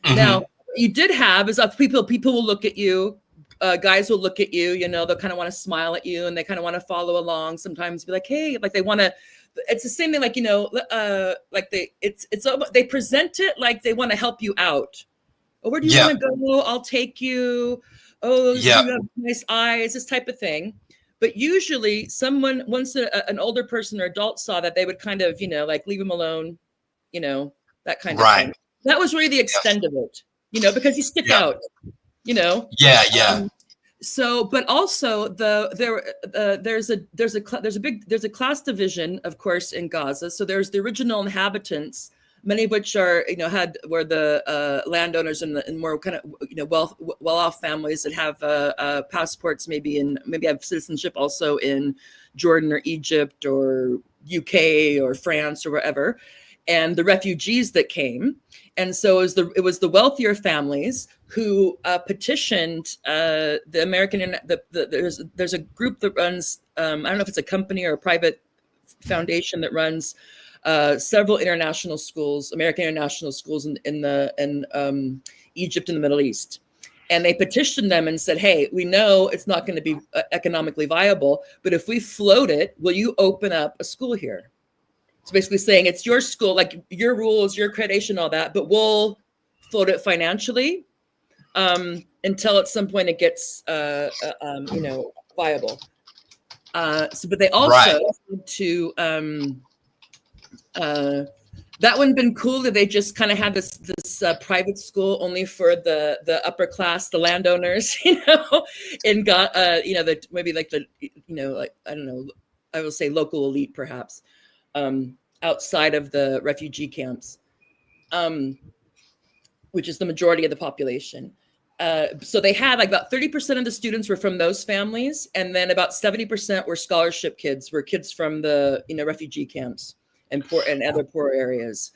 Mm-hmm. Now, what you did have is people will look at you. Guys will look at you. They'll kind of want to smile at you, and they kind of want to follow along. Sometimes be like, hey, like they want to. It's the same thing, like like they present it like they want to help you out. Oh, where do you want to go? I'll take you. Oh, you have nice eyes, this type of thing. But usually, once an older person or adult saw that, they would kind of like leave them alone, that kind of thing. That was really the extent of it, because you stick out, So, but also there's a class division, of course, in Gaza. So there's the original inhabitants, many of which are were the landowners and more kind of well-off families that have passports, maybe have citizenship also in Jordan or Egypt or UK or France or wherever, and the refugees that came. And so it was the wealthier families who petitioned the American. There's a group that runs. I don't know if it's a company or a private foundation that runs several international schools, American international schools in Egypt and the Middle East. And they petitioned them and said, hey, we know it's not going to be economically viable, but if we float it, will you open up a school here? So basically saying it's your school, like your rules, your accreditation, all that, but we'll float it financially until at some point it gets, viable. But they also to that wouldn't been cool if they just kind of had this private school only for the upper class, the landowners, and got maybe like like I don't know, I will say local elite perhaps. Outside of the refugee camps, which is the majority of the population. So they had like about 30% of the students were from those families, and then about 70% were scholarship kids, were kids from the refugee camps and other poor areas.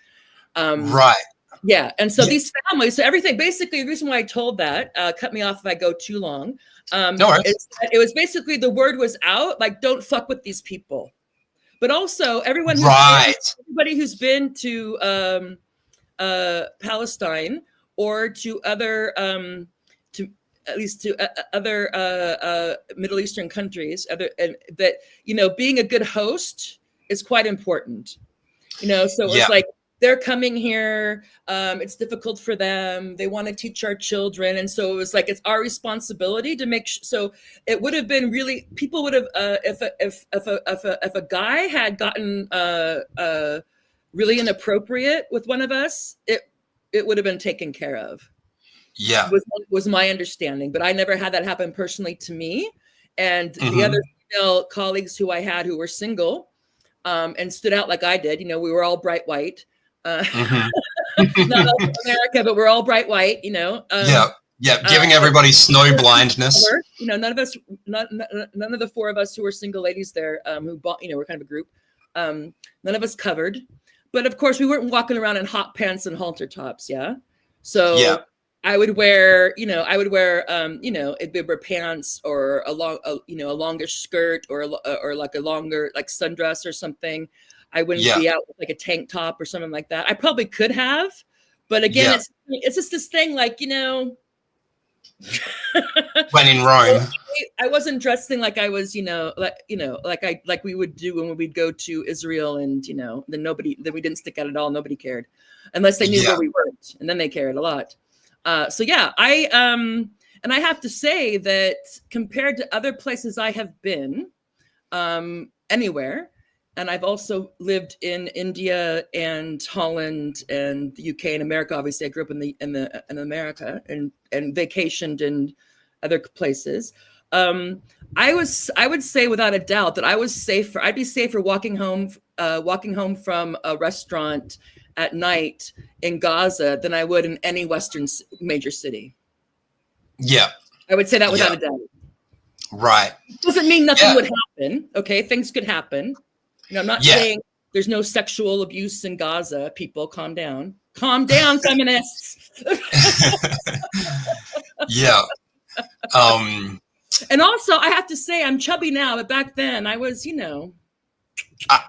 Yeah, and so these families, so everything, basically the reason why I told that, cut me off if I go too long, it was basically the word was out, like don't fuck with these people. but also everybody who's been to Palestine or to other other Middle Eastern countries, that, you know, being a good host is quite important. You know, so it's like they're coming here. It's difficult for them. They want to teach our children, and so it was like it's our responsibility to make. So it would have been really, people would have if a guy had gotten really inappropriate with one of us, it would have been taken care of.
Yeah,
was my understanding, but I never had that happen personally to me. And the other female colleagues who I had who were single and stood out like I did, you know, we were all bright white. Not all from America, but we're all bright white, you know.
Giving everybody snow blindness.
You know, none of the four of us who were single ladies there, who bought, you know, we're kind of a group. None of us covered, but of course we weren't walking around in hot pants and halter tops. Yeah, so I would wear, you know, it'd be pants or a longish skirt or like a longer like sundress or something. I wouldn't be out with like a tank top or something like that. I probably could have, but again, it's just this thing, like, you know,
when in Rome,
I wasn't dressing like I was, like we would do when we'd go to Israel, and, you know, then we didn't stick out at all. Nobody cared unless they knew where we weren't, and then they cared a lot. And I have to say that compared to other places I have been, anywhere, and I've also lived in India and Holland and the UK and America. Obviously, I grew up in America and vacationed in other places. I would say without a doubt that I'd be safer walking home from a restaurant at night in Gaza than I would in any Western major city. Yeah, I would say that without a doubt.
Right.
Doesn't mean nothing would happen. Okay, things could happen. You know, I'm not saying there's no sexual abuse in Gaza. People, calm down. Calm down, feminists. And also, I have to say, I'm chubby now, but back then I was, you know.
I've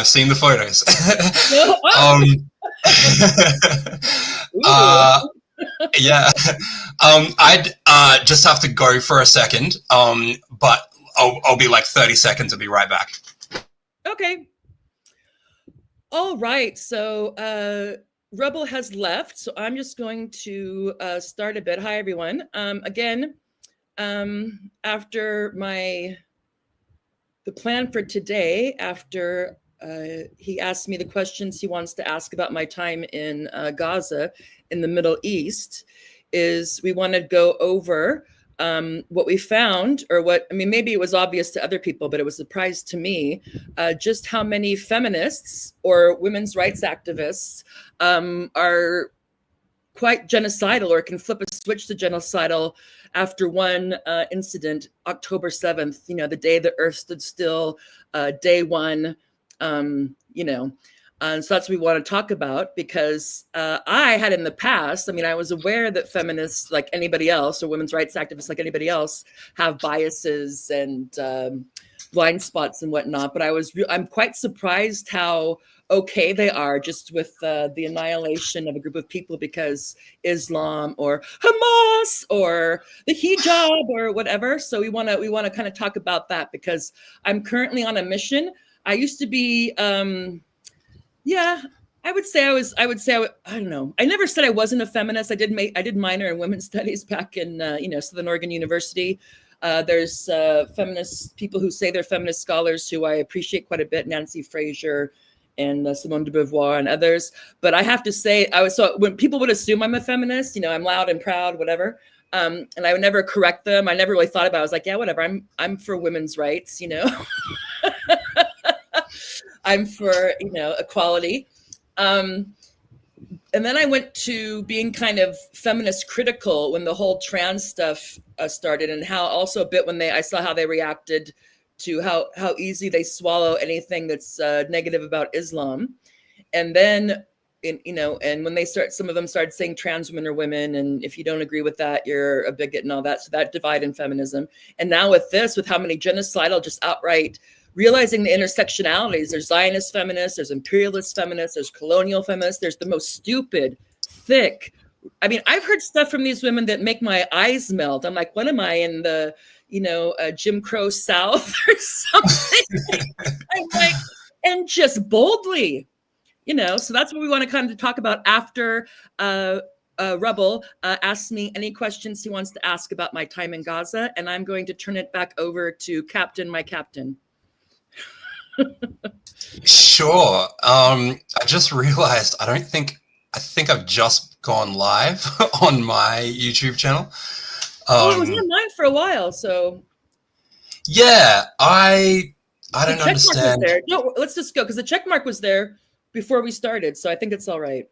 seen the photos. I'd just have to go for a second, but I'll be like 30 seconds. I'll be right back.
Okay. All right. So Rubble has left, so I'm just going to start a bit. Hi, everyone. Again, after the plan for today, after he asked me the questions he wants to ask about my time in Gaza in the Middle East, is we want to go over what we found, or maybe it was obvious to other people, but it was a surprise to me, just how many feminists or women's rights activists are quite genocidal, or can flip a switch to genocidal after one incident, October 7th, you know, the day the earth stood still, day one, you know. And so that's what we want to talk about, because I had in the past, I was aware that feminists, like anybody else, or women's rights activists like anybody else, have biases and blind spots and whatnot. But I'm quite surprised how okay they are just with the annihilation of a group of people because Islam or Hamas or the hijab or whatever. So we want to kind of talk about that, because I'm currently on a mission. I used to be. I would say I don't know. I never said I wasn't a feminist. I did minor in women's studies back in Southern Oregon University. There's feminist people who say they're feminist scholars who I appreciate quite a bit, Nancy Fraser and Simone de Beauvoir and others. But I have to say, when people would assume I'm a feminist, you know, I'm loud and proud, whatever. And I would never correct them. I never really thought about it. I was like, yeah, whatever. I'm for women's rights, you know. I'm for, equality. And then I went to being kind of feminist critical when the whole trans stuff started, and how also a bit when I saw how they reacted to how easy they swallow anything that's negative about Islam. And then and when some of them started saying trans women are women, and if you don't agree with that, you're a bigot and all that. So that divide in feminism. And now with how many genocidal, just outright realizing the intersectionalities, there's Zionist feminists, there's imperialist feminists, there's colonial feminists, there's the most stupid, thick. I mean, I've heard stuff from these women that make my eyes melt. I'm like, what am I in the, Jim Crow South or something? I'm like, and just boldly, so that's what we want to kind of talk about after Rubble asks me any questions he wants to ask about my time in Gaza. And I'm going to turn it back over to my captain.
Sure. I just realized I think I've just gone live on my YouTube channel.
It was on mine for a while, so.
Yeah, I don't understand.
There. No, let's just go, because the check mark was there before we started, so I think it's all right.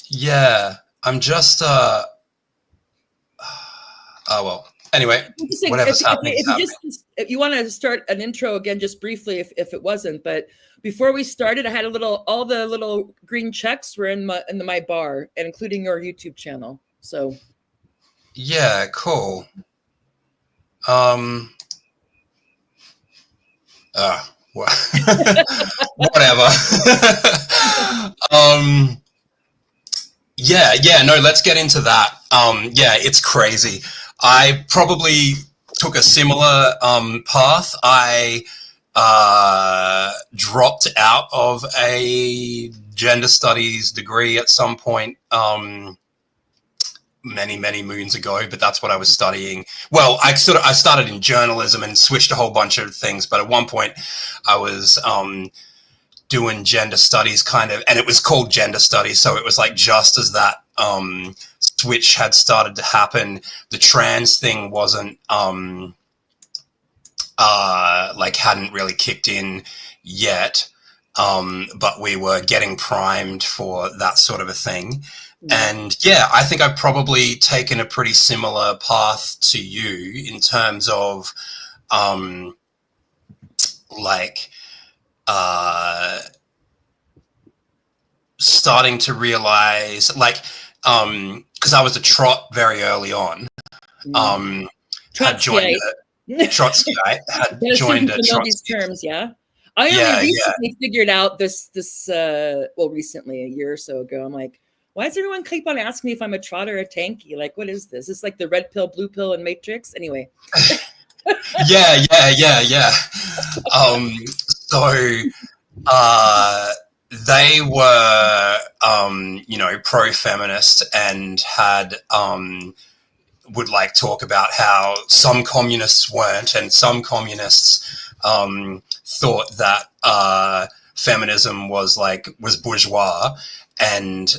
Yeah, I'm just oh well. Anyway, whatever's happening.
If you want to start an intro again, just briefly, if it wasn't, but before we started, I had all the little green checks were in my bar, and including your YouTube channel. So.
Yeah, cool. Whatever. Yeah, no, let's get into that. Yeah, it's crazy. I probably took a similar path. I dropped out of a gender studies degree at some point many moons ago, but that's what I was studying. Well, I started in journalism and switched a whole bunch of things, but at one point I was doing gender studies kind of, and it was called gender studies, so it was like just as that switch had started to happen, the trans thing wasn't like hadn't really kicked in yet, but we were getting primed for that sort of a thing. And yeah, I think I've probably taken a pretty similar path to you in terms of starting to realize, because I was a trot very early on, had joined Trotskyite, had joined a Trotskyite. These
terms, yeah. I only recently figured out this recently, a year or so ago. I'm like, why does everyone keep on asking me if I'm a trot or a tanky? Like, what is this? It's like the red pill, blue pill, and Matrix. Anyway.
Yeah. So they were, pro-feminist and had would talk about how some communists weren't, and some communists thought that feminism was bourgeois. And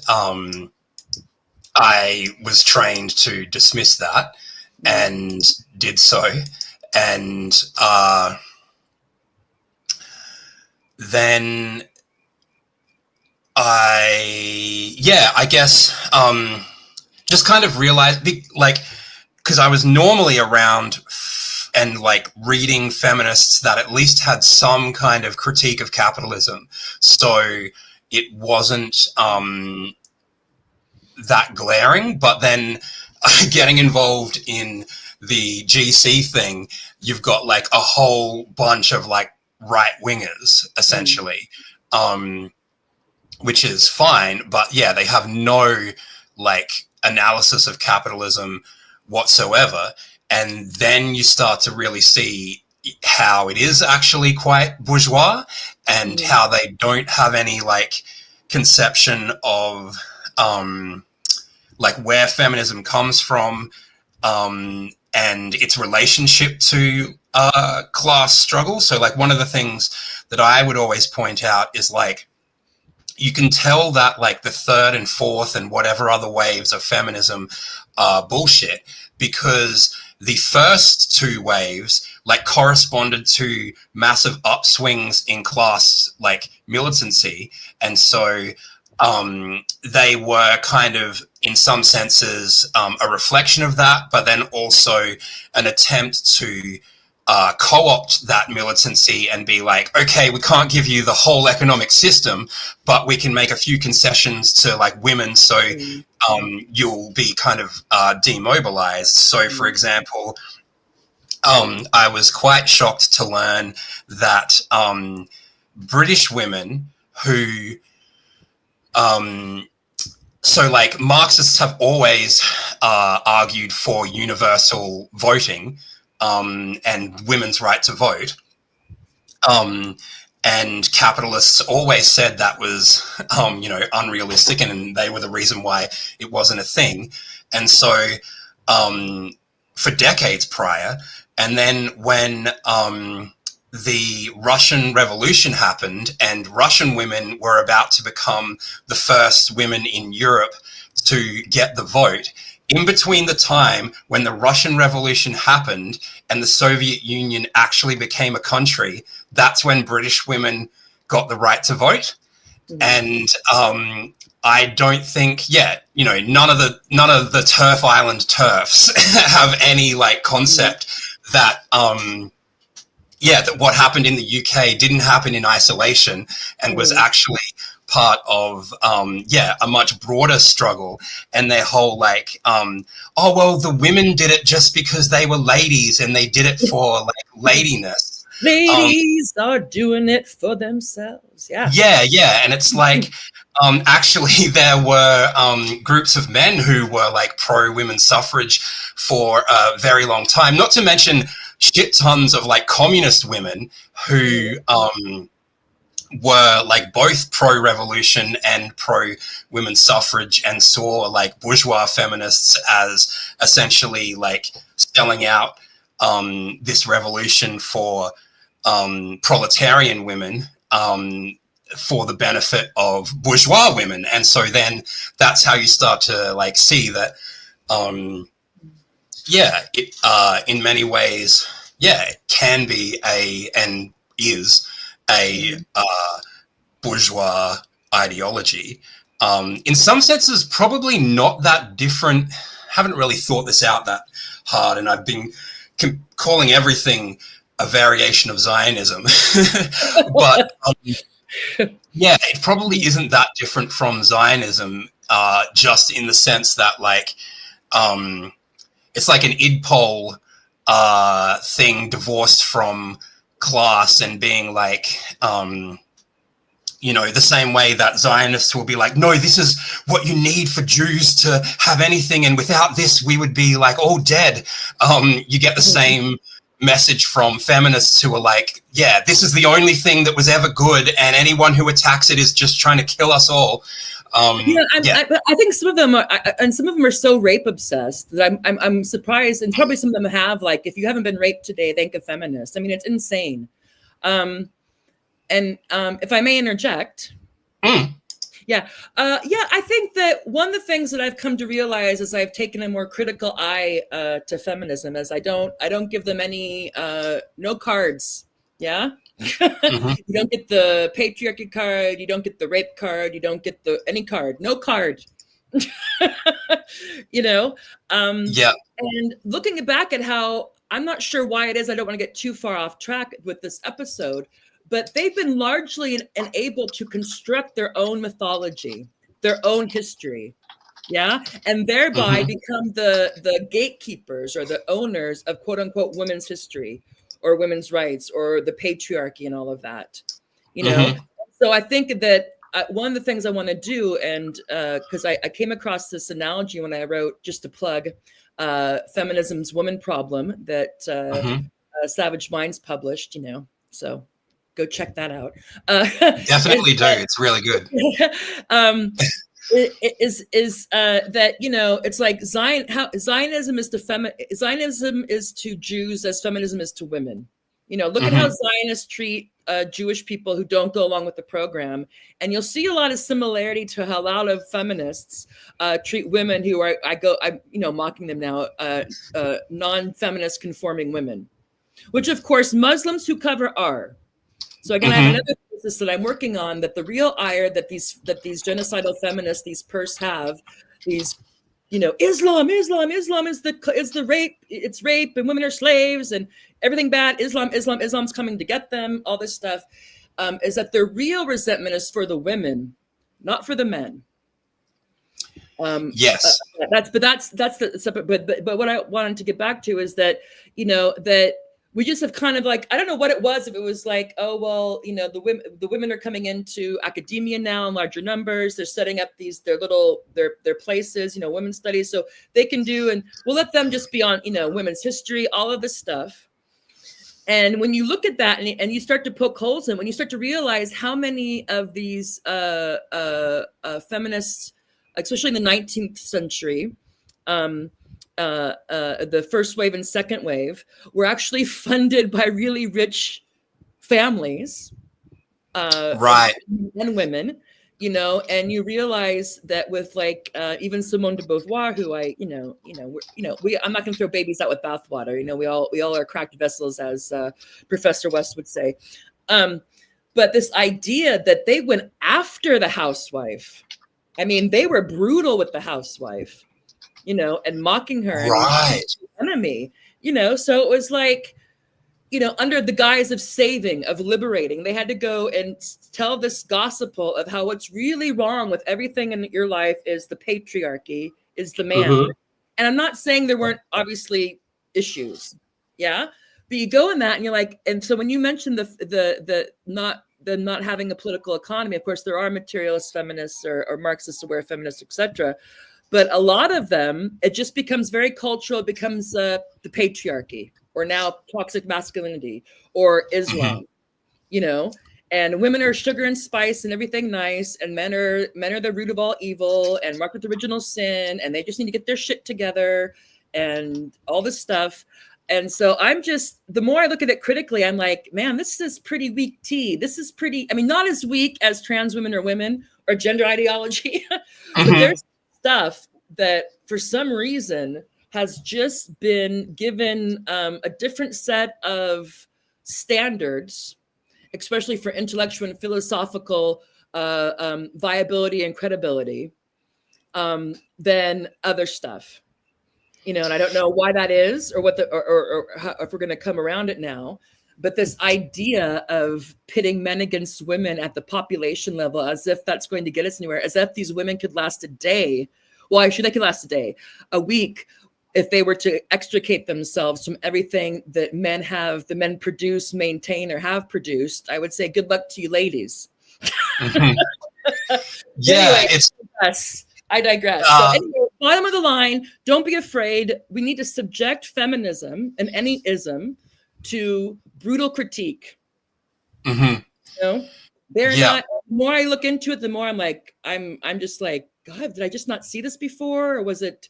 I was trained to dismiss that and did so. And then I guess just kind of realized, because I was normally around and reading feminists that at least had some kind of critique of capitalism. So it wasn't that glaring, but then getting involved in the GC thing, you've got a whole bunch of right wingers essentially, which is fine, but yeah, they have no analysis of capitalism whatsoever. And then you start to really see how it is actually quite bourgeois, and how they don't have any conception of where feminism comes from, and its relationship to class struggle. So one of the things that I would always point out is you can tell that the third and fourth and whatever other waves of feminism are bullshit, because the first two waves corresponded to massive upswings in class militancy, and so they were kind of in some senses a reflection of that, but then also an attempt to co-opt that militancy and be like, okay, we can't give you the whole economic system, but we can make a few concessions to like women, so you'll be kind of demobilized. So, for example, I was quite shocked to learn that British women who, so like Marxists have always argued for universal voting and women's right to vote. And capitalists always said that was, unrealistic, and they were the reason why it wasn't a thing. And so for decades prior, and then when the Russian Revolution happened and Russian women were about to become the first women in Europe to get the vote, in between the time when the Russian Revolution happened and the Soviet Union actually became a country, that's when British women got the right to vote. And I don't think, none of the Turf Island TERFs have any like concept that that what happened in the UK didn't happen in isolation and was actually part of a much broader struggle. And their whole like the women did it just because they were ladies and they did it for like ladiness.
Ladies are doing it for themselves. And
it's like actually there were groups of men who were like pro women's suffrage for a very long time, not to mention shit tons of like communist women who were like both pro-revolution and pro-women's suffrage, and saw like bourgeois feminists as essentially like selling out this revolution for proletarian women for the benefit of bourgeois women. And so then that's how you start to like see that in many ways, it can be and is a bourgeois ideology. In some senses, probably not that different. Haven't really thought this out that hard, and I've been calling everything a variation of Zionism. But it probably isn't that different from Zionism, just in the sense that like it's like an id pol thing divorced from class, and being like the same way that Zionists will be like, no, this is what you need for Jews to have anything, and without this we would be like all dead. You get the same message from feminists who are like, this is the only thing that was ever good, and anyone who attacks it is just trying to kill us all.
I think some of them are so rape obsessed that I'm surprised, and probably some of them have like, if you haven't been raped today, thank a feminist. I mean, it's insane. And if I may interject, I think that one of the things that I've come to realize as I've taken a more critical eye to feminism is I don't give them any no cards. Yeah. You don't get the patriarchy card, you don't get the rape card, you don't get any card, no card. And looking back at how, I'm not sure why it is, I don't want to get too far off track with this episode, but they've been largely able to construct their own mythology, their own history, and thereby become the gatekeepers or the owners of quote unquote women's history or women's rights or the patriarchy and all of that, So I think that one of the things I want to do, and because I came across this analogy when I wrote, just to plug, Feminism's Woman Problem that Savage Minds published, so go check that out.
Definitely do. It's really good.
Is that it's like Zionism is to Jews as feminism is to women. Look at how Zionists treat Jewish people who don't go along with the program, and you'll see a lot of similarity to how a lot of feminists treat women who are I'm mocking them now, non-feminist conforming women, which of course Muslims who cover are. So again, I have another thesis that I'm working on, that the real ire that these genocidal feminists, these PERFs have, these Islam is the rape, it's rape, and women are slaves, and everything bad. Islam's coming to get them. All this stuff is that the real resentment is for the women, not for the men.
Yes,
that's the separate. But what I wanted to get back to is that that we just have kind of like, I don't know what it was. If it was like, oh well, the women are coming into academia now in larger numbers. They're setting up their places, women's studies, so they can do, and we'll let them just be on women's history, all of this stuff. And when you look at that and you start to poke holes in, when you start to realize how many of these feminists, especially in the 19th century, the first wave and second wave, were actually funded by really rich families,
right,
and women, and you realize that with like even Simone de Beauvoir, who I'm not going to throw babies out with bathwater. We all are cracked vessels, as Professor West would say. But this idea that they went after the housewife, I mean, they were brutal with the housewife, and mocking her,
right,
and enemy, so it was like, under the guise of saving, of liberating, they had to go and tell this gospel of how what's really wrong with everything in your life is the patriarchy, is the man. Mm-hmm. And I'm not saying there weren't obviously issues, yeah, but you go in that and you're like, and so when you mentioned the not having a political economy, of course there are materialist feminists or Marxist aware feminists, etc. But a lot of them, it just becomes very cultural. It becomes the patriarchy, or now toxic masculinity, or Islam, and women are sugar and spice and everything nice, and men are the root of all evil and marked with original sin, and they just need to get their shit together and all this stuff. And so the more I look at it critically, I'm like, man, this is pretty weak tea. This is pretty, I mean, not as weak as trans women or women or gender ideology, but there's stuff that for some reason has just been given a different set of standards, especially for intellectual and philosophical viability and credibility, than other stuff. And I don't know why that is, or or how, if we're going to come around it now. But this idea of pitting men against women at the population level, as if that's going to get us anywhere, as if these women could last a day. Well, actually, they could last a day, a week, if they were to extricate themselves from everything that the men produce, maintain, or have produced. I would say good luck to you ladies.
Mm-hmm. Yeah,
anyway, I digress. So anyway, bottom of the line, don't be afraid. We need to subject feminism and any ism to brutal critique.
Mm-hmm.
They're not. The more I look into it, the more I'm like, I'm just like, God, did I just not see this before, or was it,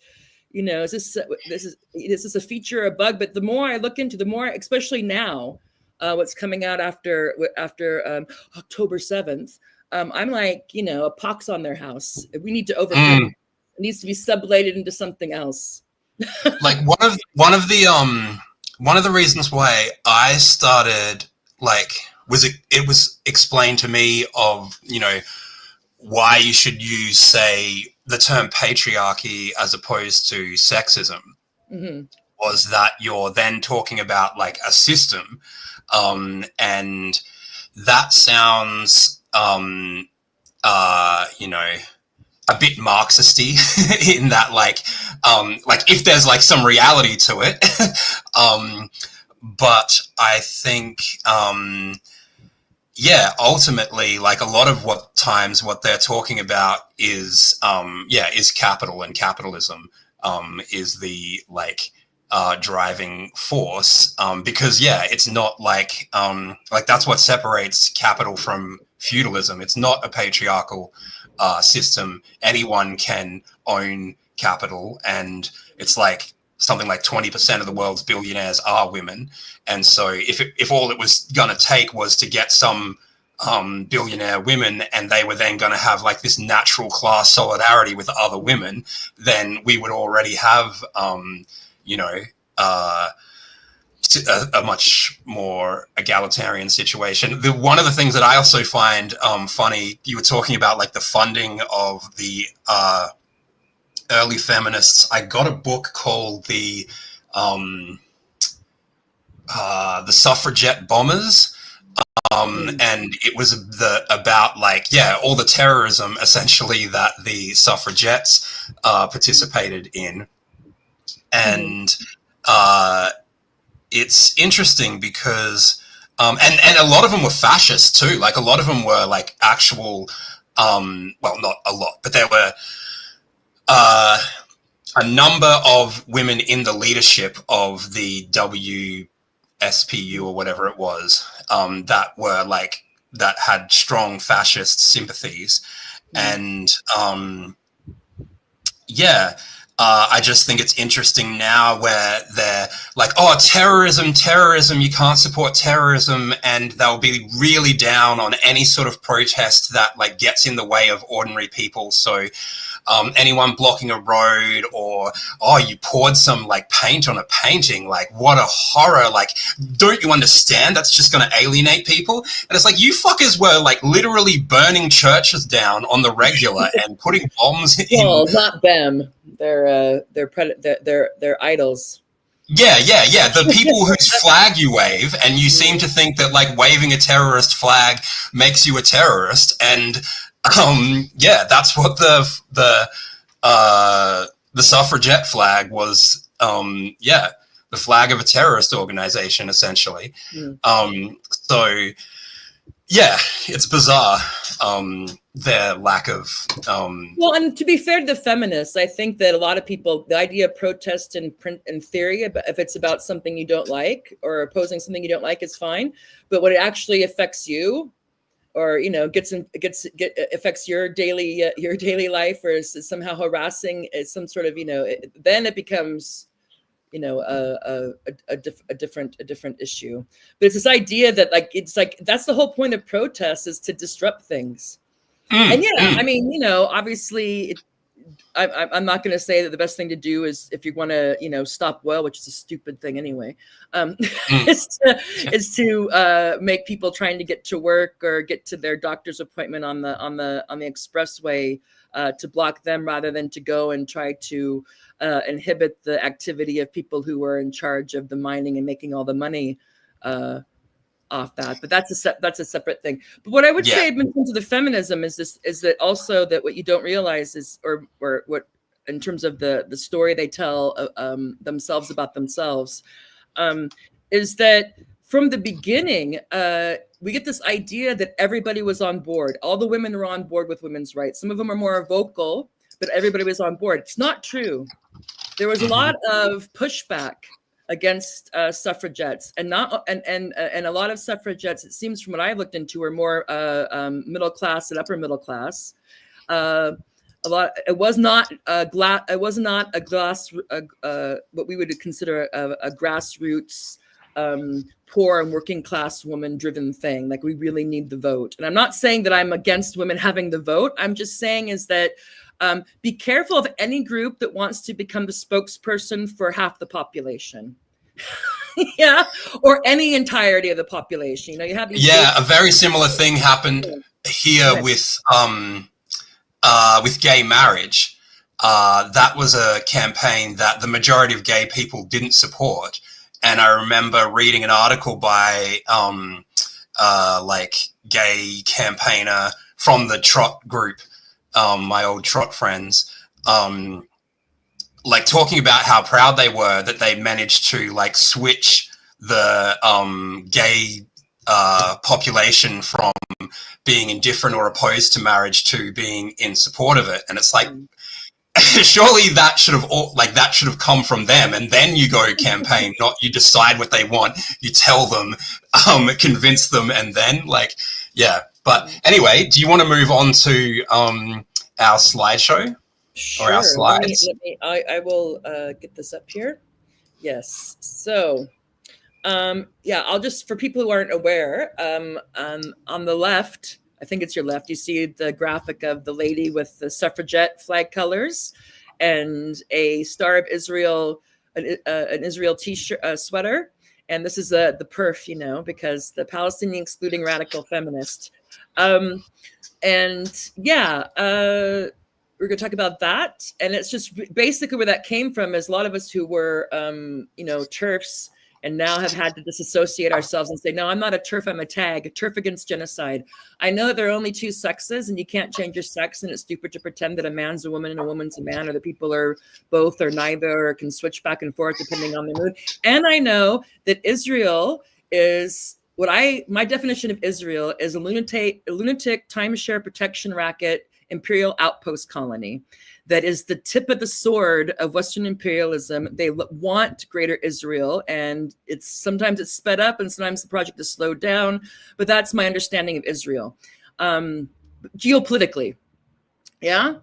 is this a feature or a bug? But the more I look into, the more, especially now, what's coming out after October 7th, I'm like, a pox on their house. We need to overcome it. It needs to be sublated into something else.
Like one of the reasons why I started, like, it was explained to me of, why you should use, say, the term patriarchy as opposed to sexism, was that you're then talking about like a system, and that sounds a bit Marxisty in that like if there's like some reality to it, but I think ultimately, like a lot of what they're talking about is capital, and capitalism is the driving force, because it's not like that's what separates capital from feudalism. It's not a patriarchal system. Anyone can own capital, and it's like something like 20% of the world's billionaires are women. And so if all it was going to take was to get some billionaire women, and they were then going to have like this natural class solidarity with other women, then we would already have, a much more egalitarian situation. One of the things that I also find funny, you were talking about like the funding of the early feminists, I got a book called the Suffragette Bombers. And it was about all the terrorism essentially that the suffragettes participated in. And it's interesting because and a lot of them were fascist too. Like a lot of them were like actual well, not a lot, but there were a number of women in the leadership of the WSPU or whatever it was that were that had strong fascist sympathies. And I just think it's interesting now where they're like, oh, terrorism, you can't support terrorism, and they'll be really down on any sort of protest that gets in the way of ordinary people. So anyone blocking a road, or you poured some paint on a painting, what a horror, don't you understand that's just going to alienate people? And it's you fuckers were literally burning churches down on the regular and putting bombs in.
Well, not them. They're idols.
Yeah. The people whose flag you wave, and you seem to think that waving a terrorist flag makes you a terrorist. And that's what the suffragette flag was. The flag of a terrorist organization, essentially. So yeah, it's bizarre. Their lack of
well, and to be fair to the feminists, I think that a lot of people, the idea of protest in theory, if it's about something you don't like or opposing something you don't like, is fine. But when it actually affects you, or affects your daily life, or is somehow harassing, is some sort of then it becomes a different issue. But it's this idea that that's the whole point of protests, is to disrupt things. And I mean, obviously I'm not going to say that the best thing to do is, if you want to stop oil, which is a stupid thing anyway, is to make people trying to get to work or get to their doctor's appointment on the expressway to block them, rather than to go and try to inhibit the activity of people who are in charge of the mining and making all the money off that. But that's a separate thing. But what I would say in terms of the feminism is that also that what you don't realize is, or what in terms of the story they tell themselves about themselves, is that from the beginning we get this idea that everybody was on board. All the women were on board with women's rights. Some of them are more vocal, but everybody was on board. It's not true. There was a lot of pushback against suffragettes, and a lot of suffragettes, it seems from what I've looked into, are more middle class and upper middle class. It was not what we would consider a grassroots, poor and working class woman driven thing. We really need the vote. And I'm not saying that I'm against women having the vote. I'm just saying is that be careful of any group that wants to become the spokesperson for half the population. Or any entirety of the population. You have these
a very similar thing happened here with gay marriage. That was a campaign that the majority of gay people didn't support. And I remember reading an article by gay campaigner from the Trot group, my old Trot friends, talking about how proud they were that they managed to switch the gay population from being indifferent or opposed to marriage to being in support of it. And it's surely that should have come from them, and then you go campaign, not you decide what they want, you tell them, convince them, and then But anyway, do you want to move on to our slideshow?
Sure.
Or our slides?
I will get this up here. Yes. So, I'll just, for people who aren't aware, on the left, I think it's your left, you see the graphic of the lady with the suffragette flag colors and a Star of Israel, an Israel t-shirt, sweater. And this is the PERF, because the Palestinian Excluding Radical Feminist. we're going to talk about that. And it's just basically where that came from is a lot of us who were, TERFs and now have had to disassociate ourselves and say, no, I'm not a TERF, I'm a TAG, TERF against genocide. I know that there are only two sexes and you can't change your sex, and it's stupid to pretend that a man's a woman and a woman's a man, or that people are both or neither, or can switch back and forth depending on their mood. And I know that Israel is my definition of Israel is a lunatic timeshare protection racket imperial outpost colony that is the tip of the sword of Western imperialism. They want greater Israel, and sometimes it's sped up and sometimes the project is slowed down, but that's my understanding of Israel geopolitically. Yeah.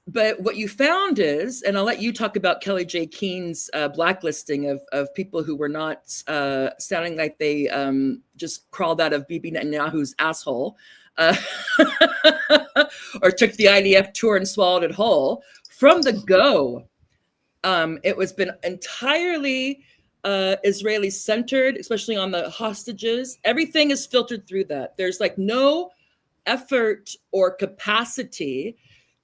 But what you found is, and I'll let you talk about Kelly J. Keene's blacklisting of people who were not sounding like they just crawled out of Bibi Netanyahu's asshole, or took the IDF tour and swallowed it whole. From the go, it was been entirely Israeli centered, especially on the hostages. Everything is filtered through that. There's like no effort or capacity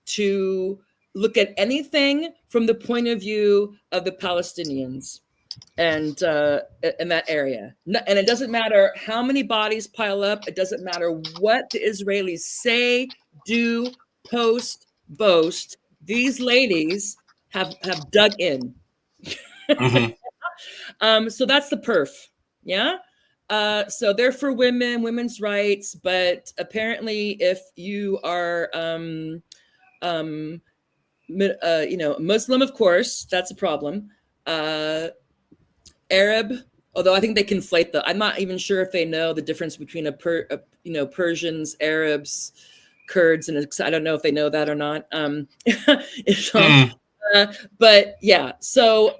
to look at anything from the point of view of the Palestinians and in that area. And it doesn't matter how many bodies pile up. It doesn't matter what the Israelis say, do, post, boast. These ladies have dug in.
Mm-hmm.
So that's the perf. Yeah. So they're for women, women's rights. But apparently if you are, Muslim, of course, that's a problem. Arab, although I think they conflate I'm not even sure if they know the difference between Persians, Arabs, Kurds, and I don't know if they know that or not. But yeah, so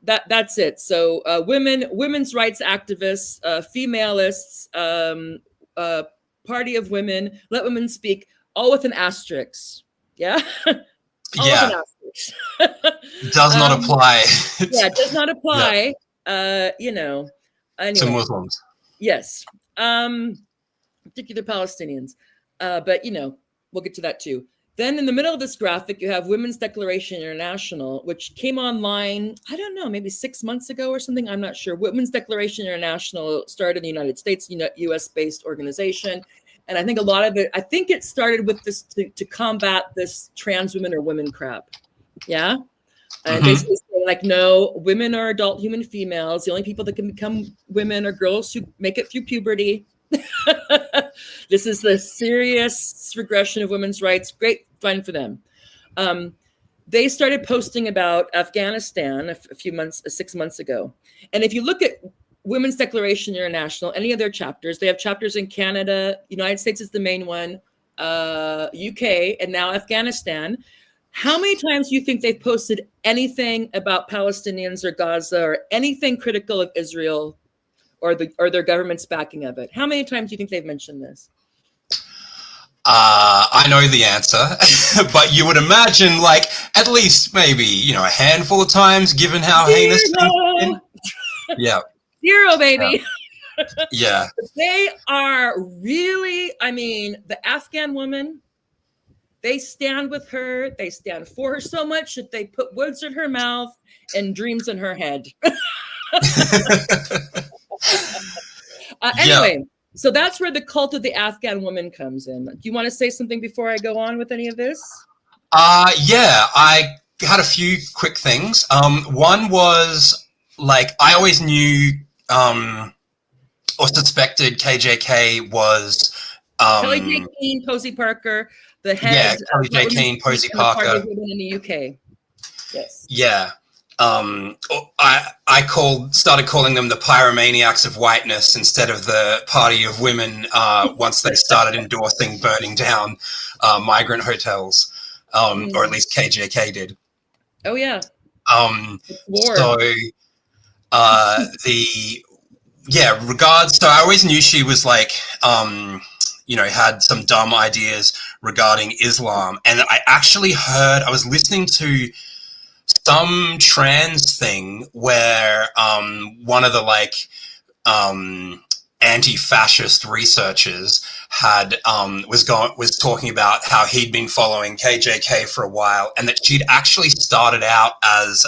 that's it. So women's rights activists, femalists, party of women, let women speak, all with an asterisk. Yeah.
Yeah. Does not apply.
Yeah, it does not apply.
Yeah.
Anyway.
To Muslims.
Yes. Particular Palestinians. But we'll get to that too. Then in the middle of this graphic, you have Women's Declaration International, which came online, I don't know, maybe 6 months ago or something. I'm not sure. Women's Declaration International started in the United States, US-based organization. And I think a lot of it, it started with this to combat this trans women or women crap. Yeah. And basically saying like, no, women are adult human females. The only people that can become women are girls who make it through puberty. This is the serious regression of women's rights. Great, fun for them. They started posting about Afghanistan 6 months ago. And if you look at Women's Declaration International, any of their chapters, they have chapters in Canada, United States is the main one, UK, and now Afghanistan. How many times do you think they've posted anything about Palestinians or Gaza or anything critical of Israel or their government's backing of it? How many times do you think they've mentioned this?
I know the answer, but you would imagine like at least maybe, a handful of times given how heinous things have been. Yeah.
0, baby.
Yeah.
They are really, the Afghan woman, they stand with her. They stand for her so much that they put words in her mouth and dreams in her head. Anyway, so that's where the cult of the Afghan woman comes in. Do you want to say something before I go on with any of this?
Yeah, I had a few quick things. One was like I always knew or suspected KJK was
Kelly J. Keene, Posey Parker, the head.
Yeah, Kelly J. Keene, Posey Parker.
In the UK. Yes.
Yeah. I started calling them the pyromaniacs of whiteness instead of the party of women once they started endorsing burning down migrant hotels, or at least KJK did.
Oh yeah.
Regards. So I always knew she was like, had some dumb ideas regarding Islam, and I actually heard. I was listening to some trans thing where one of the anti-fascist researchers had was talking about how he'd been following KJK for a while, and that she'd actually started out as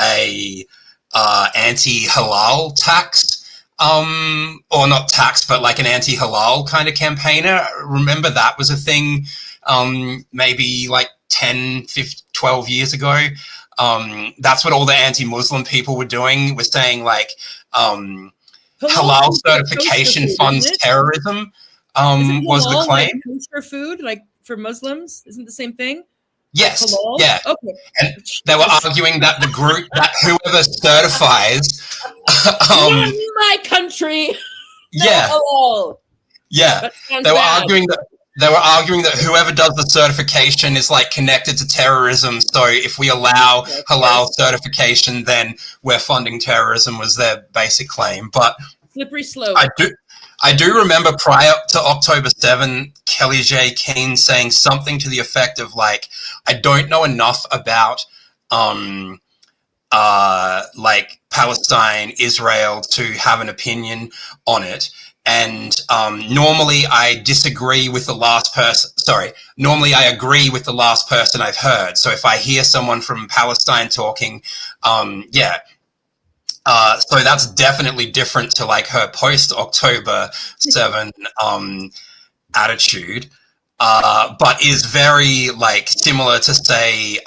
a anti-halal tax, or not tax, but like an anti-halal kind of campaigner. Remember that was a thing maybe like 10, 15, 12 years ago. That's what all the anti-Muslim people were doing, was saying like halal certification funds terrorism, was the claim.
Like kosher food, like for Muslims, isn't the same thing?
Yes,
halal?
yeah.
Okay.
And they were arguing that the group, that whoever certifies...
not in my country!
Yeah.
Halal.
Yeah. They were arguing that whoever does the certification is like connected to terrorism. So if we allow halal certification, then we're funding terrorism, was their basic claim. But
slippery slope.
I do remember prior to October 7, Kelly J. Keane saying something to the effect of like, I don't know enough about like Palestine, Israel to have an opinion on it. And normally I disagree with the last person. Sorry, normally I agree with the last person I've heard. So if I hear someone from Palestine talking, so that's definitely different to like her post-October 7 attitude, but is very like similar to say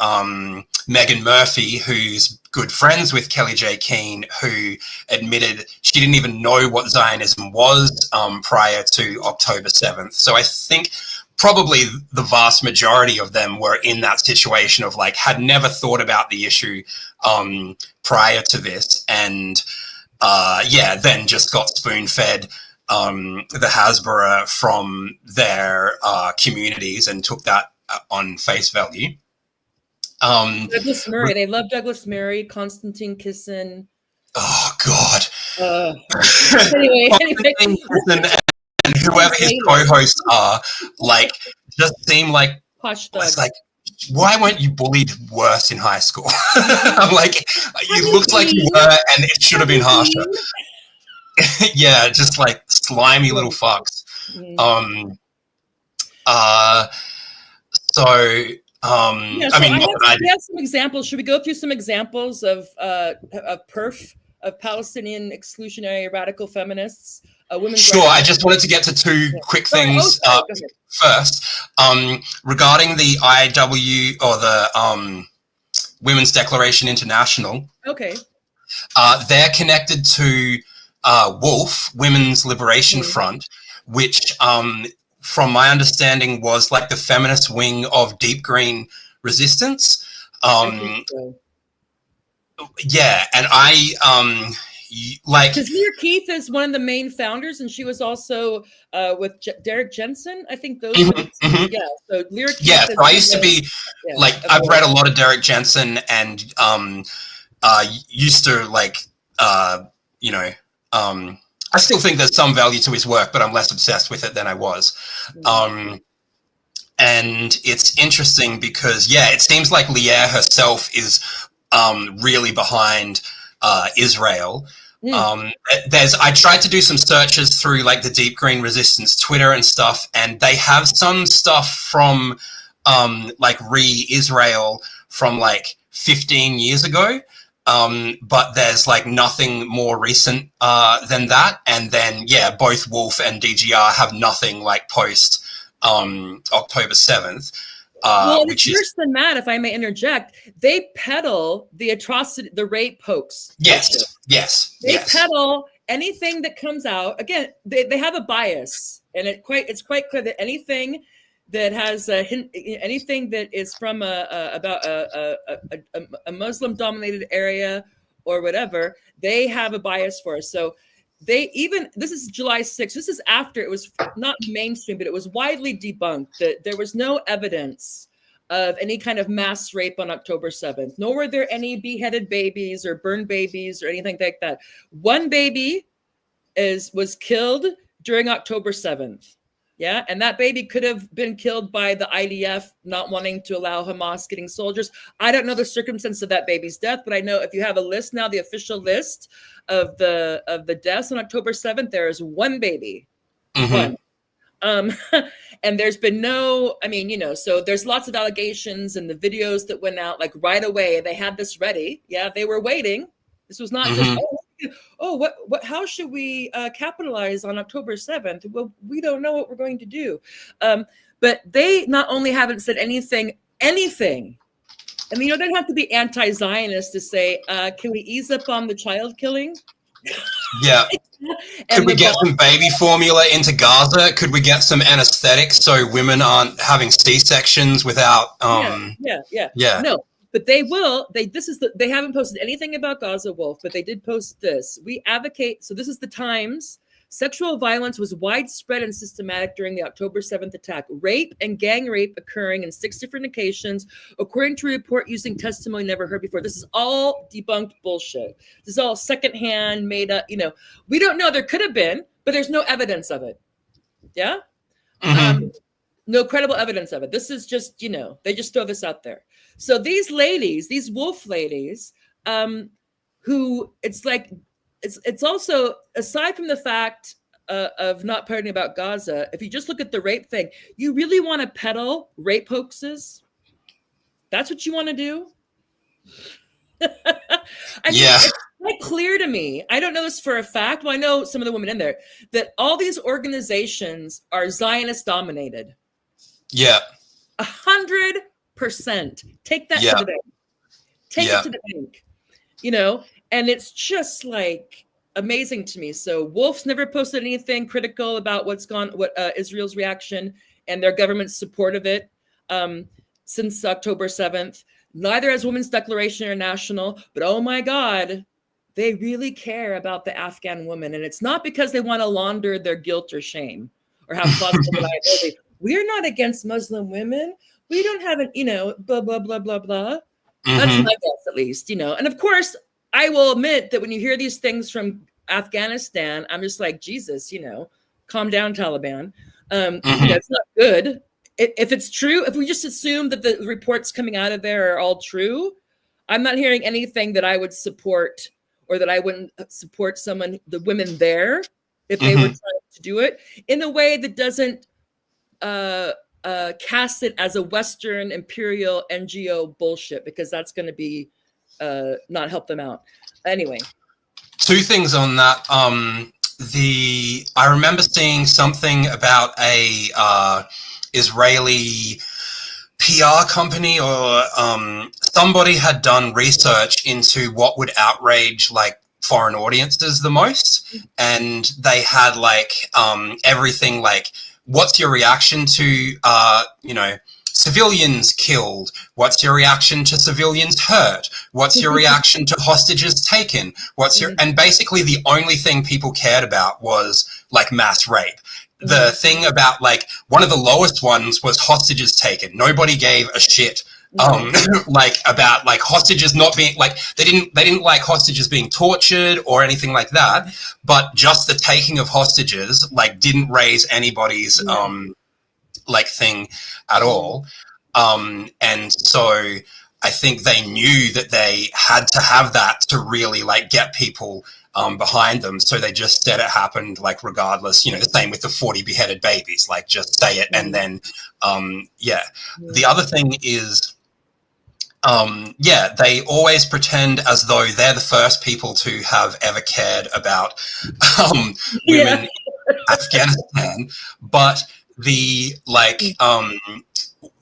Megan Murphy, who's good friends with Kelly J. Keane, who admitted she didn't even know what Zionism was prior to October 7th. So I think probably the vast majority of them were in that situation of like, had never thought about the issue prior to this, and then just got spoon-fed the Hasbara from their communities and took that on face value.
Douglas Murray, they love Douglas Murray, Konstantin Kisin.
Oh God.
Anyway.
And whoever his co-hosts are, like, just seem like, it's like, why weren't you bullied worse in high school? I'm like, it looks like you were, and it should have been harsher. Yeah, just like slimy little fucks.
We have some examples. Should we go through some examples of PERF, of Palestinian exclusionary radical feminists?
Sure. I just wanted to get to two quick things first. Regarding the IW, or the Women's Declaration International.
Okay.
They're connected to WOLF, Women's Liberation Front, which, from my understanding, was like the feminist wing of Deep Green Resistance. Yeah, and like,
because Leah Keith is one of the main founders, and she was also with Derek Jensen. I think those. Yeah. So Leah Keith.
Yeah. So I used to be like, I've read a lot of Derek Jensen, and used to like, I still think there's some value to his work, but I'm less obsessed with it than I was. And it's interesting because, it seems like Leah herself is really behind Israel. I tried to do some searches through like the Deep Green Resistance Twitter and stuff, and they have some stuff from like re-Israel from like 15 years ago. But there's like nothing more recent than that. And then, both Wolf and DGR have nothing like post October 7th.
Well, it's worse than that, if I may interject. They peddle the atrocity, the rape hoax.
Yes.
They peddle anything that comes out. Again, they have a bias, and it's quite clear that anything that has anything that is from about a Muslim-dominated area or whatever, they have a bias for us. So this is July 6th. This is after it was not mainstream, but it was widely debunked that there was no evidence of any kind of mass rape on October 7th, nor were there any beheaded babies or burned babies or anything like that. One baby was killed during October 7th. Yeah, and that baby could have been killed by the IDF not wanting to allow Hamas getting soldiers. I don't know the circumstance of that baby's death, but I know if you have a list now, the official list of the deaths on October 7th, there is one baby, one. And there's been no, I mean, you know, so there's lots of allegations and the videos that went out like right away. They had this ready. Yeah, they were waiting. This was not just, what, how should we capitalize on October 7th? Well, we don't know what we're going to do. But they not only haven't said anything, and you know, they don't have to be anti-Zionist to say, can we ease up on the child killing?
Yeah. Could we get some baby formula into Gaza? Could we get some anesthetics so women aren't having C-sections without
yeah. No, but they will. They haven't posted anything about Gaza, Wolf, but they did post this. We advocate, so this is the Times. Sexual violence was widespread and systematic during the October 7th attack. Rape and gang rape occurring in 6 different occasions, according to a report using testimony never heard before. This is all debunked bullshit. This is all secondhand, made up. You know, we don't know. There could have been, but there's no evidence of it. Yeah? No credible evidence of it. This is just, you know, they just throw this out there. So these ladies, these wolf ladies, who it's like, it's also, aside from the fact of not parting about Gaza, if you just look at the rape thing, you really want to peddle rape hoaxes? That's what you want to do? I mean, it's quite clear to me. I don't know this for a fact. Well, I know some of the women in there, that all these organizations are Zionist dominated.
Yeah.
100%. Take that to the bank. Take it to the bank. You know? And it's just like amazing to me. So Wolf's never posted anything critical about what Israel's reaction and their government's support of it since October 7th. Neither has Women's Declaration International, but oh my God, they really care about the Afghan woman. And it's not because they want to launder their guilt or shame or have plausible liability. We're not against Muslim women. We don't have an, you know, blah, blah, blah, blah, blah. That's my guess, at least, you know. And of course, I will admit that when you hear these things from Afghanistan, I'm just like, Jesus, you know, calm down, Taliban. You know, it's not good. If it's true, if we just assume that the reports coming out of there are all true, I'm not hearing anything that I would support or that I wouldn't support the women there, if they were trying to do it in a way that doesn't cast it as a Western imperial NGO bullshit, because that's going to be not help them out. Anyway.
2 things on that. I remember seeing something about a Israeli PR company or somebody had done research into what would outrage like foreign audiences the most, and they had like everything like, what's your reaction to you know, civilians killed? What's your reaction to civilians hurt? What's your reaction to hostages taken? And basically the only thing people cared about was like mass rape. The thing about like, one of the lowest ones was hostages taken. Nobody gave a shit like about like hostages not being like, they didn't like hostages being tortured or anything like that, but just the taking of hostages like didn't raise anybody's like thing at all. And so I think they knew that they had to have that to really like get people behind them. So they just said it happened like regardless, you know, the same with the 40 beheaded babies, like just say it. And then, the other thing is, they always pretend as though they're the first people to have ever cared about women in Afghanistan. But the like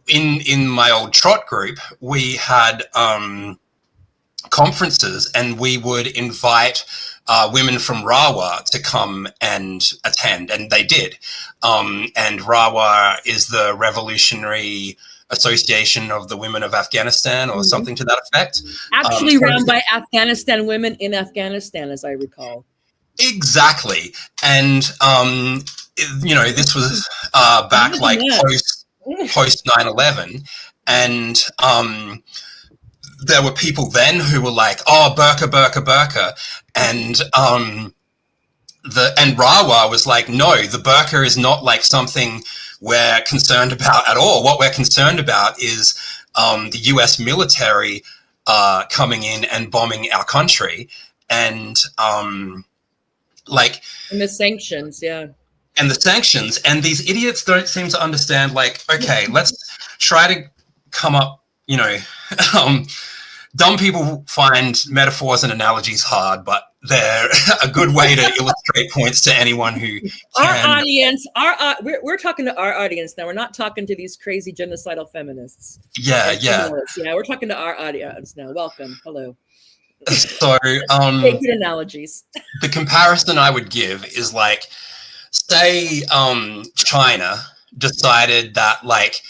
in my old trot group, we had conferences, and we would invite women from Rawa to come and attend, and they did. And Rawa is the Revolutionary Association of the Women of Afghanistan, or something to that effect.
Actually run by Afghanistan women in Afghanistan, as I recall.
Exactly. And you know, this was back like post 9/11, and there were people then who were like, oh, burqa, burqa, burqa. And and Rawa was like, no, the burqa is not like something we're concerned about at all. What we're concerned about is the US military coming in and bombing our country, and like,
and the sanctions, yeah.
And the sanctions, and these idiots don't seem to understand, like, okay, let's try to come up, you know, dumb people find metaphors and analogies hard, but they're a good way to illustrate points to anyone who can.
Our audience, we're talking to our audience now. We're not talking to these crazy genocidal feminists.
Yeah.
Yeah, we're talking to our audience now. Welcome. Hello.
So,
take good analogies.
The comparison I would give is like, say China decided that like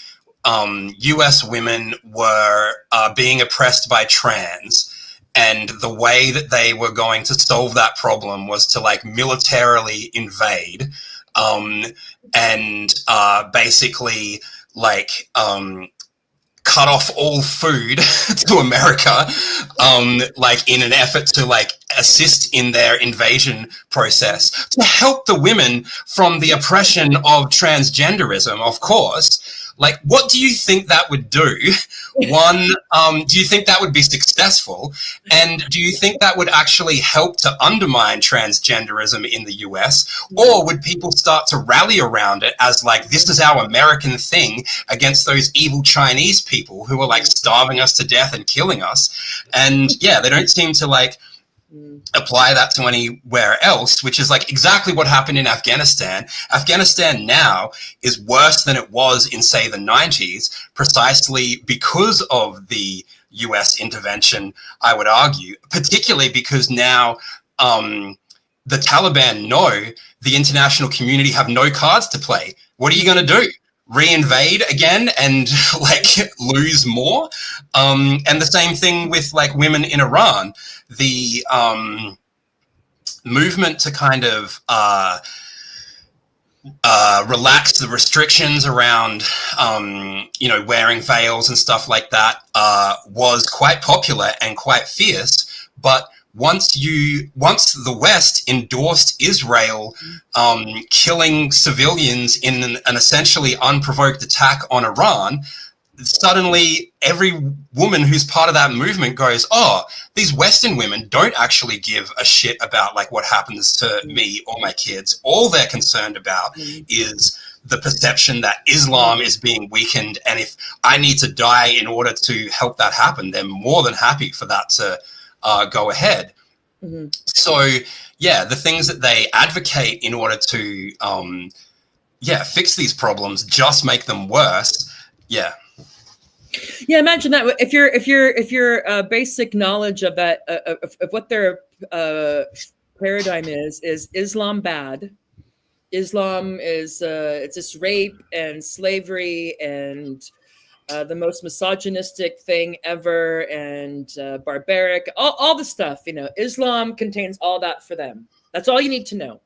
US women were being oppressed by trans, and the way that they were going to solve that problem was to like militarily invade and basically like cut off all food to America, like in an effort to like assist in their invasion process to help the women from the oppression of transgenderism, of course. Like, what do you think that would do? One, do you think that would be successful? And do you think that would actually help to undermine transgenderism in the US? Or would people start to rally around it as like, this is our American thing against those evil Chinese people who are like starving us to death and killing us? And yeah, they don't seem to like apply that to anywhere else, which is like exactly what happened in Afghanistan. Afghanistan now is worse than it was in, say, the 90s, precisely because of the US intervention, I would argue, particularly because now the Taliban know the international community have no cards to play. What are you going to do? Reinvade again and like lose more? And the same thing with like women in Iran. The movement to kind of relax the restrictions around, you know, wearing veils and stuff like that was quite popular and quite fierce. But once the West endorsed Israel killing civilians in an essentially unprovoked attack on Iran, suddenly every woman who's part of that movement goes, oh, these Western women don't actually give a shit about like what happens to me or my kids. All they're concerned about is the perception that Islam is being weakened, and if I need to die in order to help that happen, they're more than happy for that to go ahead. So yeah, the things that they advocate in order to fix these problems just make them worse. Yeah,
imagine that if your basic knowledge of that of what their paradigm is Islam bad. Islam is it's just rape and slavery and the most misogynistic thing ever, and barbaric, all the stuff, you know. Islam contains all that for them. That's all you need to know,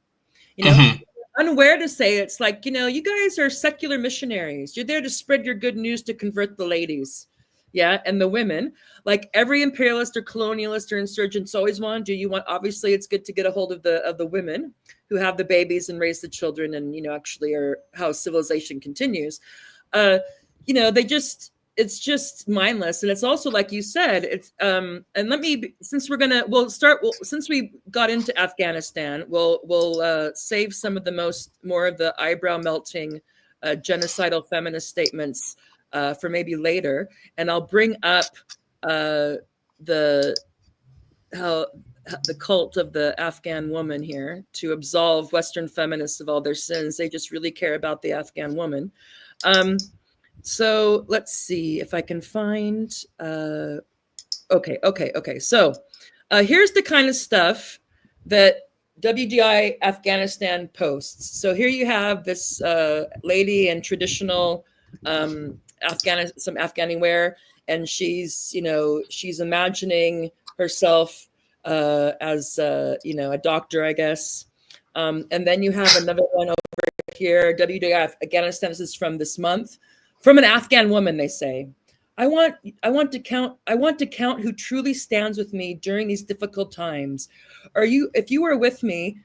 you know. Unaware to say, it's like, you know, you guys are secular missionaries. You're there to spread your good news to convert the ladies, yeah, and the women. Like every imperialist or colonialist or insurgents always want to do. You want, obviously, it's good to get a hold of the women who have the babies and raise the children, and, you know, actually are how civilization continues. You know, it's just mindless. And it's also, like you said, it's and let me, since since we got into Afghanistan, we'll save some of the more of the eyebrow melting genocidal feminist statements for maybe later, and I'll bring up the cult of the Afghan woman here to absolve Western feminists of all their sins. They just really care about the Afghan woman. So let's see if I can find, okay. So here's the kind of stuff that WDI Afghanistan posts. So here you have this lady in traditional some Afghani wear, and she's imagining herself as you know, a doctor, I guess. And then you have another one over here, WDI Afghanistan. This is from this month. From an Afghan woman, they say, I want to count who truly stands with me during these difficult times. If you were with me,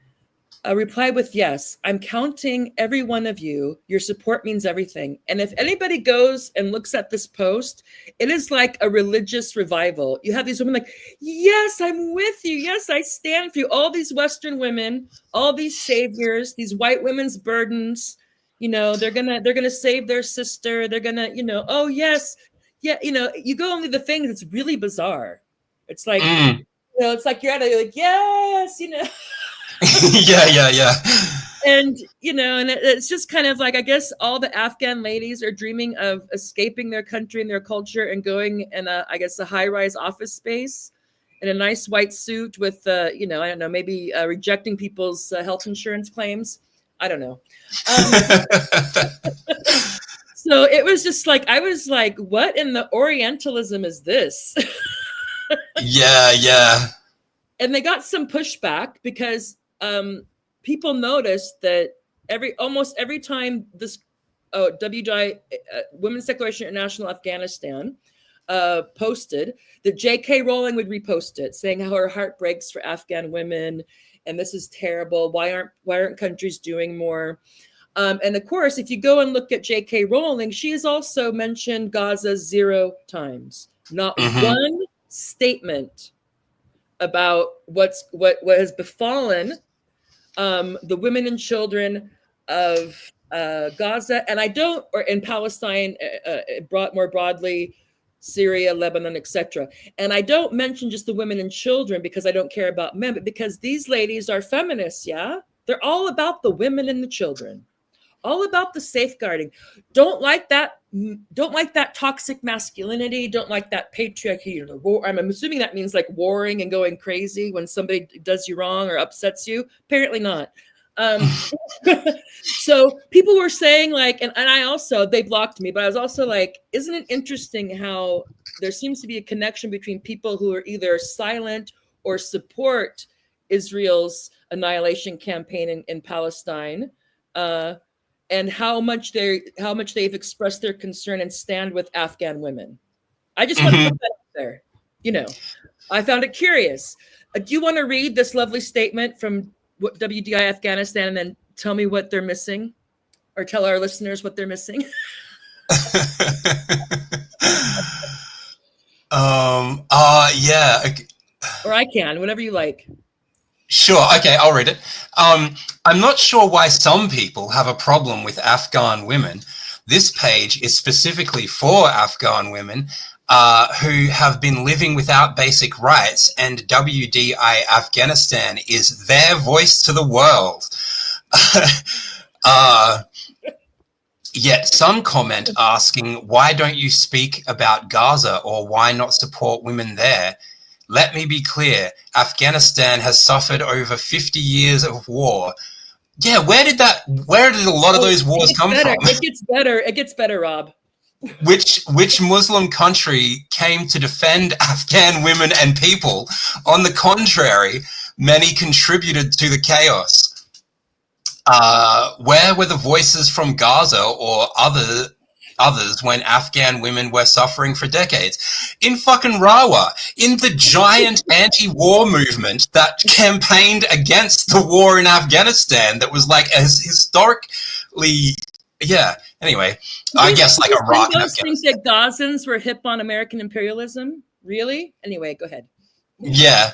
Reply with yes. I'm counting every one of you. Your support means everything. And if anybody goes and looks at this post, it is like a religious revival. You have these women like, yes, I'm with you. Yes, I stand for you. All these Western women, all these saviors, these white women's burdens, they're gonna save their sister. They're gonna, oh yes, yeah, you go only the things that's really bizarre. It's like, it's like you're like, yes,
yeah.
And, and it's just kind of like, I guess all the Afghan ladies are dreaming of escaping their country and their culture and going in a high-rise office space in a nice white suit with, I don't know, maybe rejecting people's health insurance claims. I don't know. So it was just like, I was like, what in the Orientalism is this?
Yeah.
And they got some pushback because people noticed that almost every time this WDI, Women's Declaration International Afghanistan, posted, that J.K. Rowling would repost it, saying how her heart breaks for Afghan women, and this is terrible. Why aren't countries doing more? And of course, if you go and look at J.K. Rowling, she has also mentioned Gaza 0 times, not one statement about what has befallen the women and children of Gaza, and or in Palestine, more broadly, Syria, Lebanon, etc. And I don't mention just the women and children because I don't care about men, but because these ladies are feminists. Yeah, they're all about the women and the children, all about the safeguarding. Don't like that toxic masculinity. Don't like that patriarchy. I'm assuming that means like warring and going crazy when somebody does you wrong or upsets you. Apparently not. So people were saying like, and I also, they blocked me, but I was also like, isn't it interesting how there seems to be a connection between people who are either silent or support Israel's annihilation campaign in Palestine, and how much they've expressed their concern and stand with Afghan women. I just want to put that out there. I found it curious. Do you want to read this lovely statement from WDI Afghanistan and then tell me what they're missing, or tell our listeners what they're missing?
Yeah.
Or I can, whatever you like.
Sure. Okay, I'll read it. I'm not sure why some people have a problem with Afghan women. This page is specifically for Afghan women who have been living without basic rights, and WDI Afghanistan is their voice to the world. Yet some comment asking, why don't you speak about Gaza, or why not support women there? Let me be clear, Afghanistan has suffered over 50 years of war. Yeah, where did a lot of those wars come from?
It gets better, Rob.
Which Muslim country came to defend Afghan women and people? On the contrary, many contributed to the chaos. Where were the voices from Gaza or others when Afghan women were suffering for decades? In fucking Rawa, in the giant anti-war movement that campaigned against the war in Afghanistan, that was like as historically, yeah. Anyway, I guess like Iraq and Afghanistan.
Think that Gazans were hip on American imperialism? Really? Anyway, go ahead.
Yeah,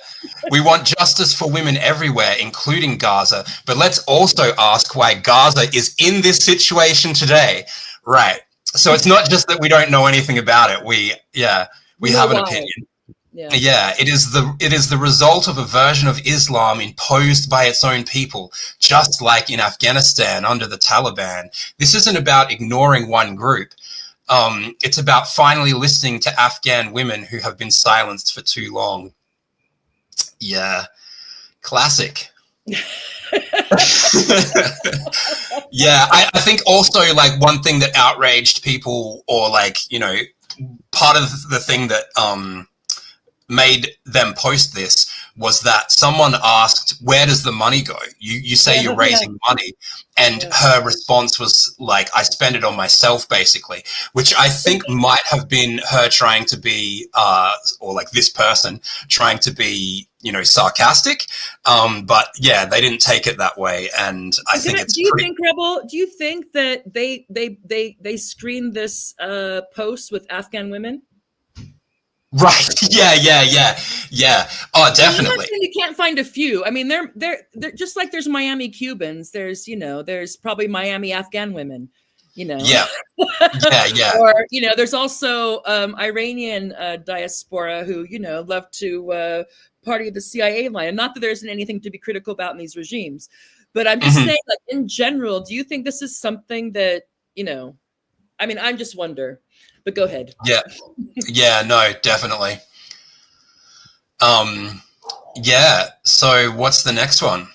we want justice for women everywhere, including Gaza. But let's also ask why Gaza is in this situation today. Right. So it's not just that we don't know anything about it. We have an opinion. Yeah, it is the result of a version of Islam imposed by its own people, just like in Afghanistan under the Taliban. This isn't about ignoring one group. It's about finally listening to Afghan women who have been silenced for too long. Yeah, classic. Yeah, I think also like one thing that outraged people, or like, part of the thing that made them post this was that someone asked, where does the money go? You say you're raising money, and her response was like, I spend it on myself, basically, which I think might have been her trying to be or like this person trying to be sarcastic. But yeah, they didn't take it that way, and I think it's.
Do you think, Rebel? Do you think that they screened this post with Afghan women?
Right. Yeah. Oh, definitely.
You can't find a few. I mean, they're just like there's Miami Cubans. There's probably Miami Afghan women.
Yeah.
Or there's also Iranian diaspora who love to party the CIA line. And not that there isn't anything to be critical about in these regimes, but I'm just saying, like, in general, do you think this is something that I mean, I just wonder. But go ahead.
Yeah, no, definitely. Yeah. So what's the next one?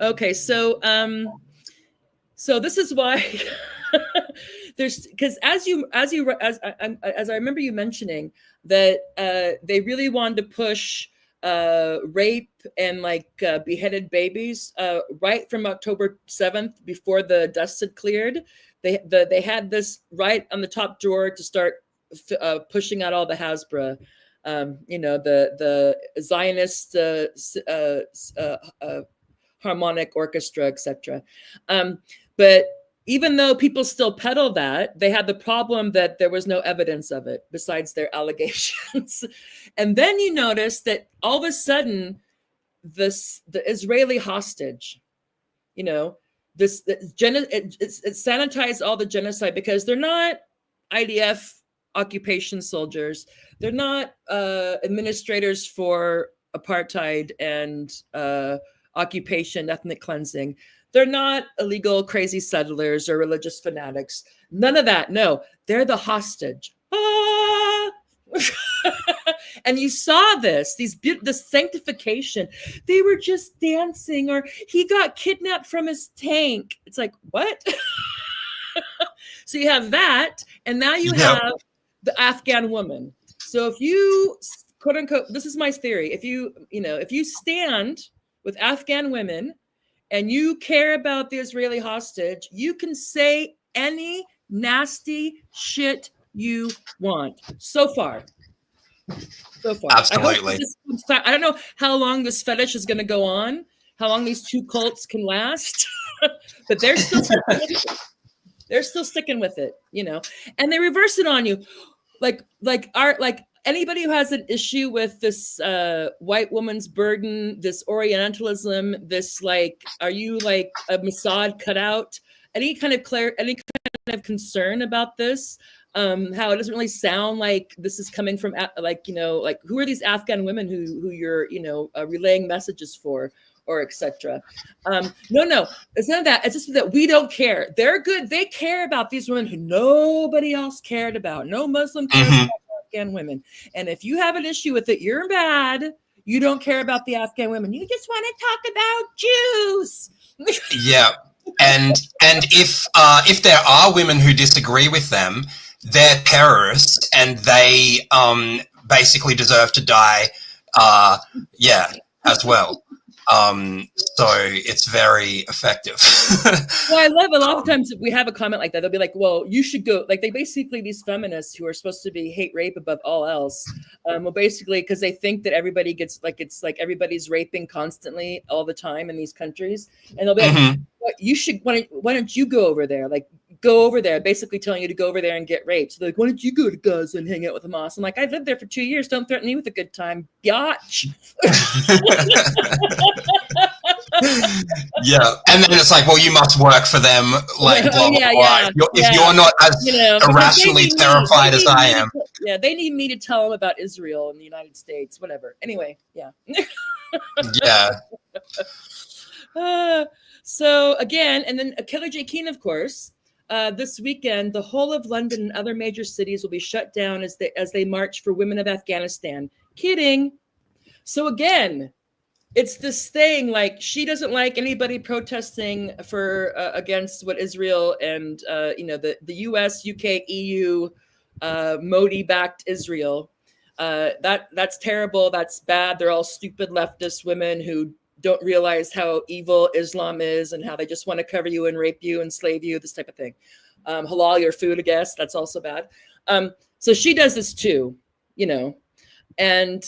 Okay, so this is why because as I remember you mentioning that they really wanted to push rape and beheaded babies right from October 7th before the dust had cleared. They had this right on the top drawer to start pushing out all the Hasbra, the Zionist harmonic orchestra, etc. But even though people still peddle that, they had the problem that there was no evidence of it besides their allegations. And then you notice that all of a sudden, the Israeli hostage, it sanitized all the genocide because they're not IDF occupation soldiers. They're not administrators for apartheid and occupation, ethnic cleansing. They're not illegal, crazy settlers or religious fanatics. None of that. No, they're the hostage. Ah! And you saw this sanctification. They were just dancing, or he got kidnapped from his tank. It's like, what? So you have that, and now you have the Afghan woman. So if you, quote unquote, this is my theory. If you stand with Afghan women and you care about the Israeli hostage, you can say any nasty shit you want. So far.
Absolutely.
I don't know how long this fetish is going to go on, how long these two cults can last, but they're still sticking with it, and they reverse it on you. Like anybody who has an issue with this white woman's burden, this Orientalism, this are you like a Mossad cutout? Any kind of concern about this? How it doesn't really sound like this is coming from who are these Afghan women who you're relaying messages for, or etc. No, it's none of that. It's just that we don't care. They're good. They care about these women who nobody else cared about. No Muslim cares about Afghan women. And if you have an issue with it, you're bad. You don't care about the Afghan women. You just want to talk about Jews.
Yeah, and if there are women who disagree with them, they're terrorists, and they basically deserve to die. As well. So it's very effective.
Well, I love a lot of times we have a comment like that. They'll be like, well, you should go. Like, they basically, these feminists who are supposed to be hate rape above all else, well, basically, because they think that everybody gets it's like everybody's raping constantly all the time in these countries. And they'll be like, well, you should, why don't you go over there? Like, go over there, basically telling you to go over there and get raped. So they're like, why don't you go to Gaza and hang out with Hamas? I'm like, I lived there for 2 years. Don't threaten me with a good time, biatch.
Yeah, and then it's like, well, you must work for them, like blah blah blah. If you're not as irrationally terrified as I am,
they need me to tell them about Israel and the United States, whatever. Anyway, so again, and then Kelly J. Keane, of course. This weekend, the whole of London and other major cities will be shut down as they march for women of Afghanistan. Kidding. So again, it's this thing, like, she doesn't like anybody protesting for against what Israel and the US, UK, EU, Modi-backed Israel. That's terrible. That's bad. They're all stupid leftist women who don't realize how evil Islam is and how they just want to cover you and rape you and slave you, this type of thing. Halal your food, I guess. That's also bad. So she does this too, and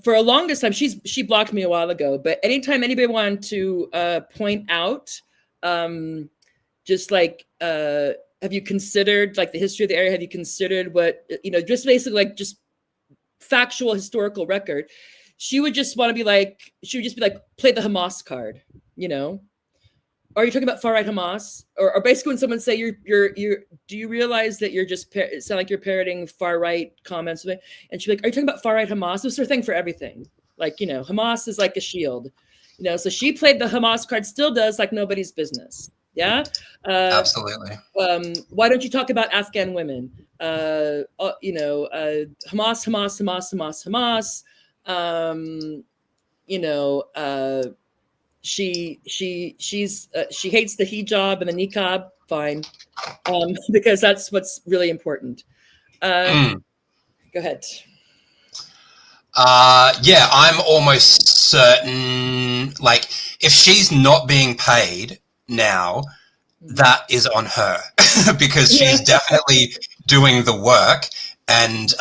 for a longest time, she blocked me a while ago, but anytime anybody wanted to point out, just like, have you considered like the history of the area? Have you considered what, just basically like just factual historical record? She would just want to be like, play the Hamas card, Are you talking about far right Hamas? Or basically when someone say do you realize that you're just it sound like you're parroting far right comments? And she'd be like, are you talking about far right Hamas? This sort of thing for everything. Like, Hamas is like a shield. So she played the Hamas card, still does, like nobody's business. Yeah.
Absolutely.
Why don't you talk about Afghan women? Hamas. She hates the hijab and the niqab. Fine, because that's what's really important. Go ahead.
Yeah, I'm almost certain, like, if she's not being paid now, that is on her because she's definitely doing the work. And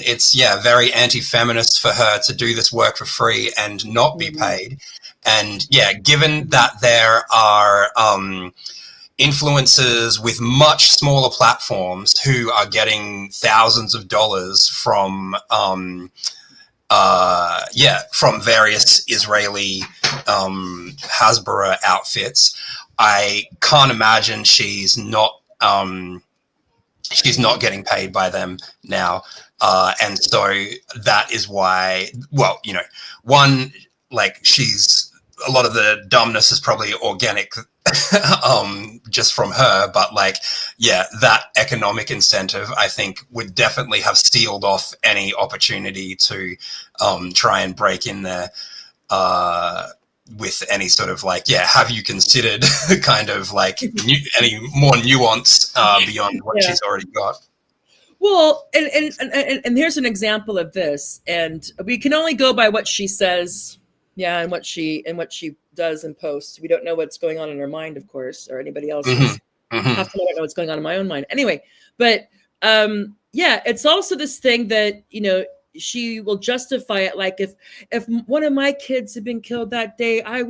it's, very anti-feminist for her to do this work for free and not be paid. And given that there are influencers with much smaller platforms who are getting thousands of dollars from various Israeli Hasbara outfits, I can't imagine she's not getting paid by them now. And so that is why, one, like, a lot of the dumbness is probably organic just from her, but that economic incentive, I think, would definitely have sealed off any opportunity to try and break in there with any sort of have you considered kind of any more nuance beyond what she's already got.
Well, and here's an example of this, and we can only go by what she says, and what she does and posts. We don't know what's going on in her mind, of course, or anybody else's. I don't know what's going on in my own mind. Anyway, but it's also this thing that she will justify it, like if one of my kids had been killed that day, I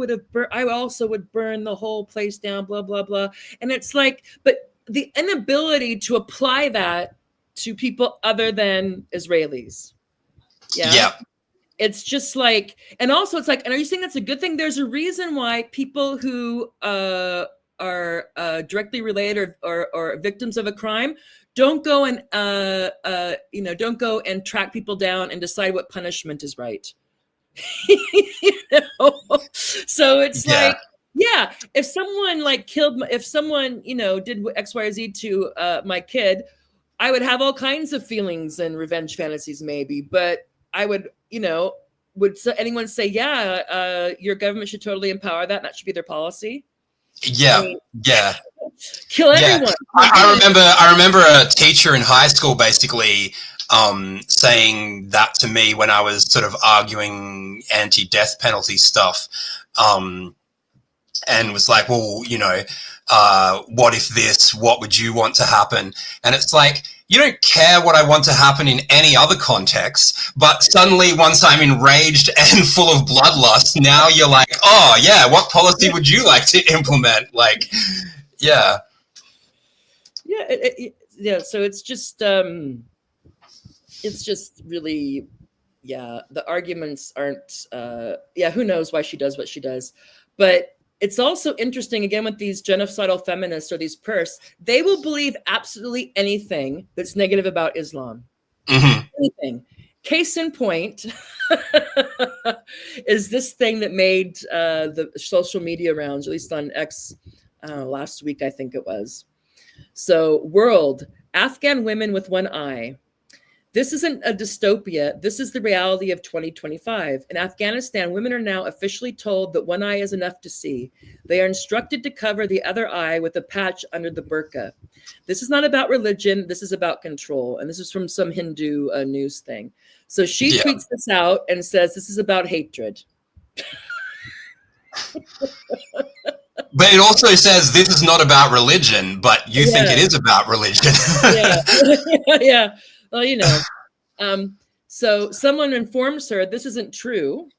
also would burn the whole place down, blah blah blah. And it's like, but the inability to apply that to people other than Israelis. Yeah. It's just like, and also it's like, and are you saying that's a good thing? There's a reason why people who are directly related or victims of a crime don't go and track people down and decide what punishment is right. So it's like, if someone if someone did X, Y, or Z to my kid, I would have all kinds of feelings and revenge fantasies, maybe, but I would, would anyone say, your government should totally empower that, and that should be their policy?
Kill
everyone.
I remember a teacher in high school basically saying that to me when I was sort of arguing anti-death penalty stuff, and was like, well, what if this? What would you want to happen? And it's like, you don't care what I want to happen in any other context, but suddenly once I'm enraged and full of bloodlust, now you're like, oh yeah, what policy would you like to implement?
So it's just really, the arguments aren't, who knows why she does what she does, but it's also interesting, again, with these genocidal feminists or these PERFs, they will believe absolutely anything that's negative about Islam. Anything. Case in point is this thing that made the social media rounds, at least on X last week, I think it was. So, world, Afghan women with one eye. This isn't a dystopia. This is the reality of 2025. In Afghanistan, women are now officially told that one eye is enough to see. They are instructed to cover the other eye with a patch under the burqa. This is not about religion. This is about control. And this is from some Hindu news thing. So she tweets this out and says, this is about hatred.
But it also says this is not about religion, but you think it is about religion.
Yeah. Well, So someone informs her this isn't true.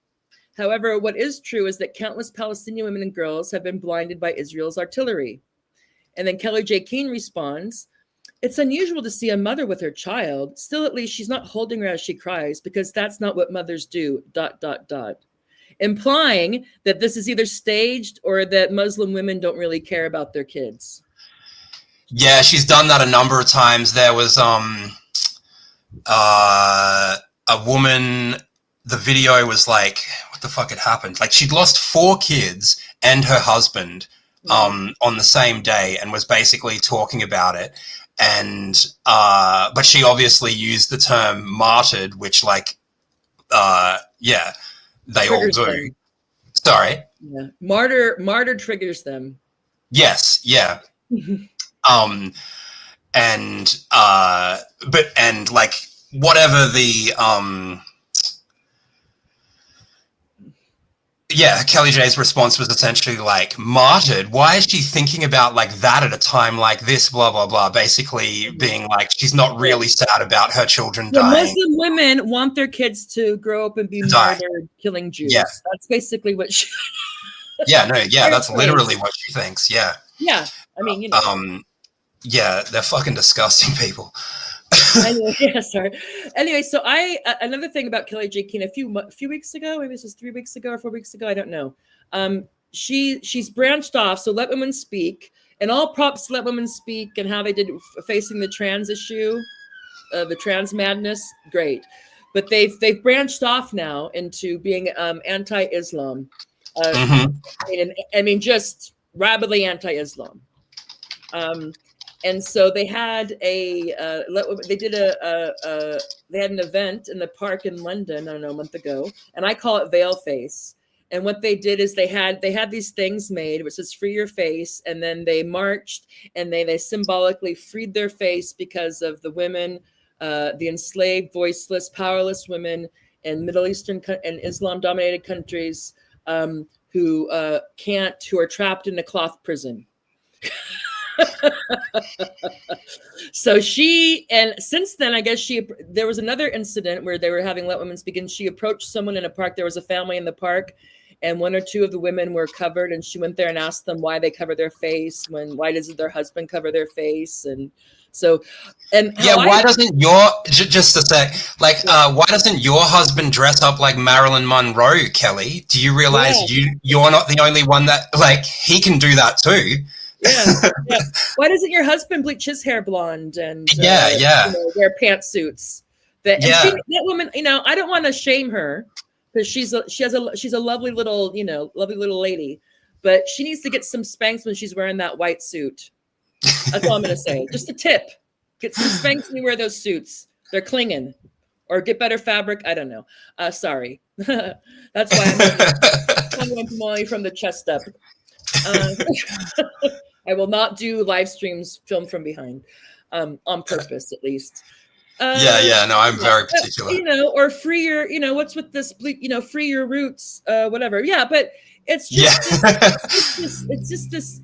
However, what is true is that countless Palestinian women and girls have been blinded by Israel's artillery. And then Kelly J. Keane responds, it's unusual to see a mother with her child. Still, at least she's not holding her as she cries, because that's not what mothers do, ... Implying that this is either staged or that Muslim women don't really care about their kids.
Yeah, she's done that a number of times. There was a woman, the video was like, what the fuck had happened? Like, she'd lost 4 kids and her husband on the same day, and was basically talking about it. And but she obviously used the term martyred, which, like, yeah, they triggers all do. Them. Sorry.
Yeah. Martyr triggers them.
Yes. Yeah. And like, whatever the yeah, Kelly J's response was essentially like, martyred? Why is she thinking about like that at a time like this? Blah, blah, blah. Basically being like, she's not really sad about her children dying.
Muslim women want their kids to grow up and be martyred, killing Jews. Yeah. That's basically what she...
Yeah, no, yeah, that's literally what she thinks. Yeah.
Yeah. I mean, you know.
Yeah, they're fucking disgusting people.
Anyway, yeah, sorry. Anyway, so another thing about Kelly J. Keane, a few weeks ago, maybe this was 3 weeks ago or 4 weeks ago, I don't know. She's branched off. So Let Women Speak, and all props to Let Women Speak and how they did facing the trans issue, the trans madness, great. But they've branched off now into being anti-Islam. I mean, just rabidly anti-Islam. And so they had they had an event in the park in London, I don't know, a month ago, and I call it Veil Face. And what they did is they had these things made, which says "Free Your Face," and then they marched and they symbolically freed their face because of the women, the enslaved, voiceless, powerless women in Middle Eastern and Islam-dominated countries who are trapped in a cloth prison. So since then, I guess there was another incident where they were having Let Women Speak, and she approached someone in a park. There was a family in the park, and 1 or 2 of the women were covered, and she went there and asked them why they cover their face, why doesn't their husband cover their face? And so,
why doesn't your, just a sec, like, why doesn't your husband dress up like Marilyn Monroe, Kelly? Do you realize you're not the only one that, like, he can do that too?
Yeah. Why doesn't your husband bleach his hair blonde and wear pantsuits? That woman, I don't want to shame her because she's a lovely little lady, but she needs to get some spanks when she's wearing that white suit. That's all I'm gonna say. Just a tip: get some spanks when you wear those suits. They're clinging, or get better fabric. I don't know. Sorry, that's why I'm going Molly from the chest up. I will not do live streams filmed from behind, on purpose, at least.
No, I'm very particular.
Or free your, what's with this, free your roots, whatever. Yeah, but it's just,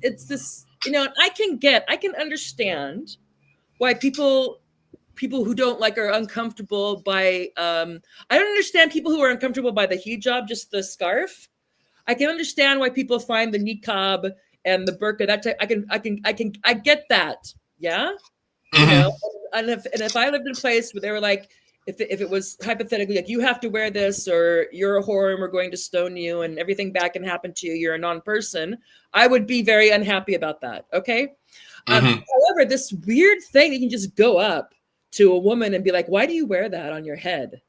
it's this, I can understand why people who don't like are uncomfortable by, I don't understand people who are uncomfortable by the hijab, just the scarf. I can understand why people find the niqab and the burqa, that type. I get that. Yeah.
Mm-hmm.
And if I lived in a place where they were like, if it was hypothetically like, you have to wear this or you're a whore and we're going to stone you and everything bad can happen to you, you're a non-person, I would be very unhappy about that. Okay. However, this weird thing, you can just go up to a woman and be like, why do you wear that on your head?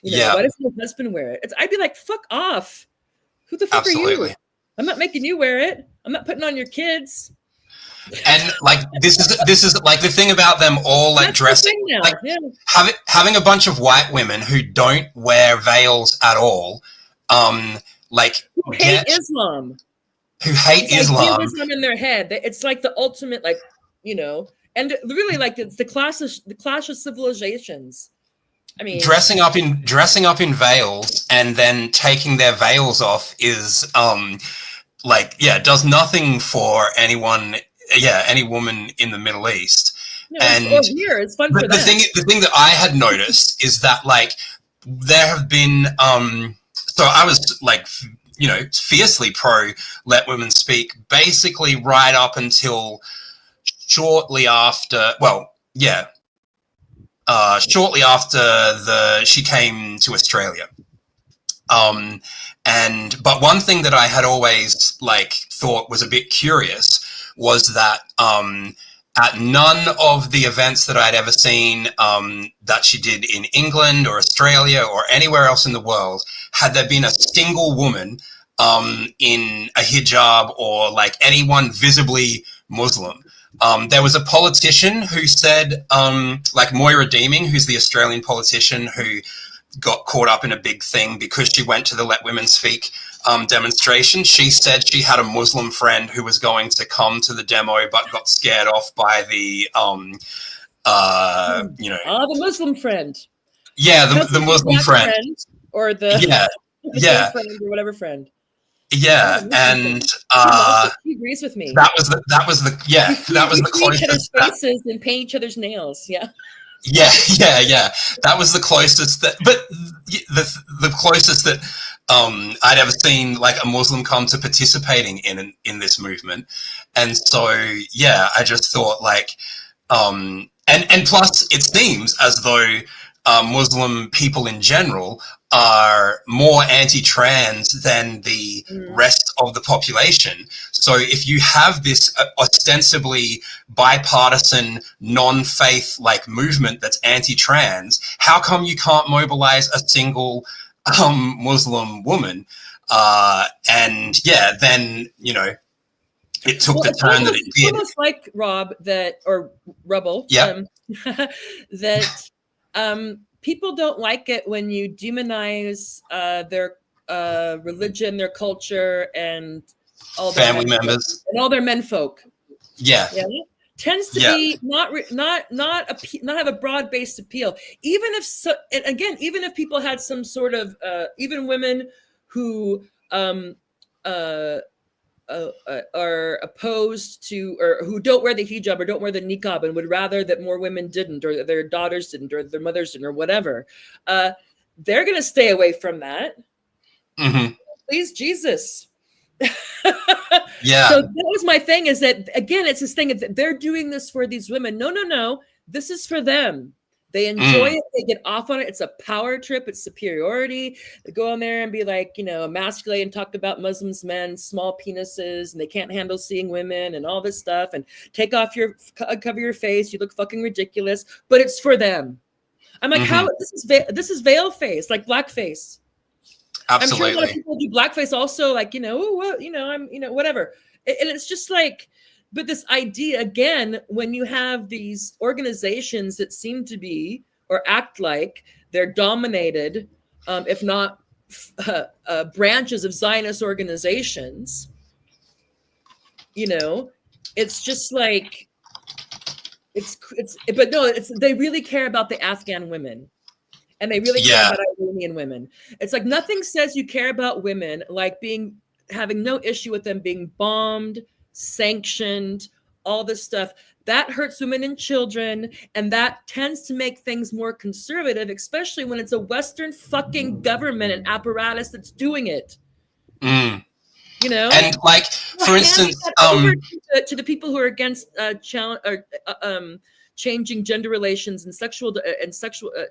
Why does your husband wear it? I'd be like, fuck off. Who the fuck are you? I'm not making you wear it. I'm not putting on your kids.
And like this is like the thing about them all like dressing, like having a bunch of white women who don't wear veils at all, like
who hate Islam.
Who hate Islam.
Islam in their head. It's like the ultimate, like, and really like it's the clash of civilizations. I mean,
dressing up in veils and then taking their veils off is does nothing for anyone. Yeah, any woman in the Middle East.
Or here, it's fun for them.
The thing that I had noticed is that, like, there have been, so I was, like, you know, fiercely pro let women speak, basically right up until shortly after, shortly after she came to Australia. But one thing that I had always, like, thought was a bit curious was that at none of the events that I'd ever seen that she did in England or Australia or anywhere else in the world had there been a single woman in a hijab or, like, anyone visibly Muslim. There was a politician who said, like Moira Deeming, who's the Australian politician who got caught up in a big thing because she went to the Let Women Speak demonstration. She said she had a Muslim friend who was going to come to the demo but got scared off by the, you know.
The Muslim friend.
Yeah, the Muslim friend.
Or the,
the
friend or whatever friend.
Yeah, and
he agrees with me.
That was the closest.
Each other's faces and paint each other's nails. Yeah.
Yeah. That was the closest but the closest that I'd ever seen, like, a Muslim come to participating in this movement. And so, yeah, I just thought, like, and plus it seems as though Muslim people in general are more anti-trans than the rest of the population. So if you have this ostensibly bipartisan, non-faith, like, movement that's anti-trans, how come you can't mobilize a single Muslim woman? And yeah, then, you know, it took the turn that it did.
It's almost like Rubble, that people don't like it when you demonize their religion, their culture, and all their
family members
and all their menfolk.
Yeah.
Tends to be not have a broad-based appeal. Even if people had some sort of even women who are opposed to, or who don't wear the hijab or don't wear the niqab and would rather that more women didn't, or their daughters didn't, or their mothers didn't, or whatever, they're going to stay away from that.
Mm-hmm.
Please, Jesus.
Yeah.
So that was my thing, is that, again, it's this thing that they're doing this for these women. No. This is for them. They enjoy it. They get off on it. It's a power trip. It's superiority. They go on there and be like, you know, emasculate and talk about Muslims, men, small penises, and they can't handle seeing women and all this stuff, and take off cover your face. You look fucking ridiculous, but it's for them. I'm like, how this is veil face, like blackface.
Absolutely.
I'm sure a lot of people do blackface also, like, whatever. And it's just like, but this idea, again, when you have these organizations that seem to be, or act like, they're dominated, if not branches of Zionist organizations, you know, it's just like, they really care about the Afghan women. And they really care about Iranian women. It's like, nothing says you care about women like having no issue with them being bombed, sanctioned, all this stuff. That hurts women and children, and that tends to make things more conservative, especially when it's a Western fucking government and apparatus that's doing it. You know?
And, like, for instance,
to the people who are against changing gender relations and sexual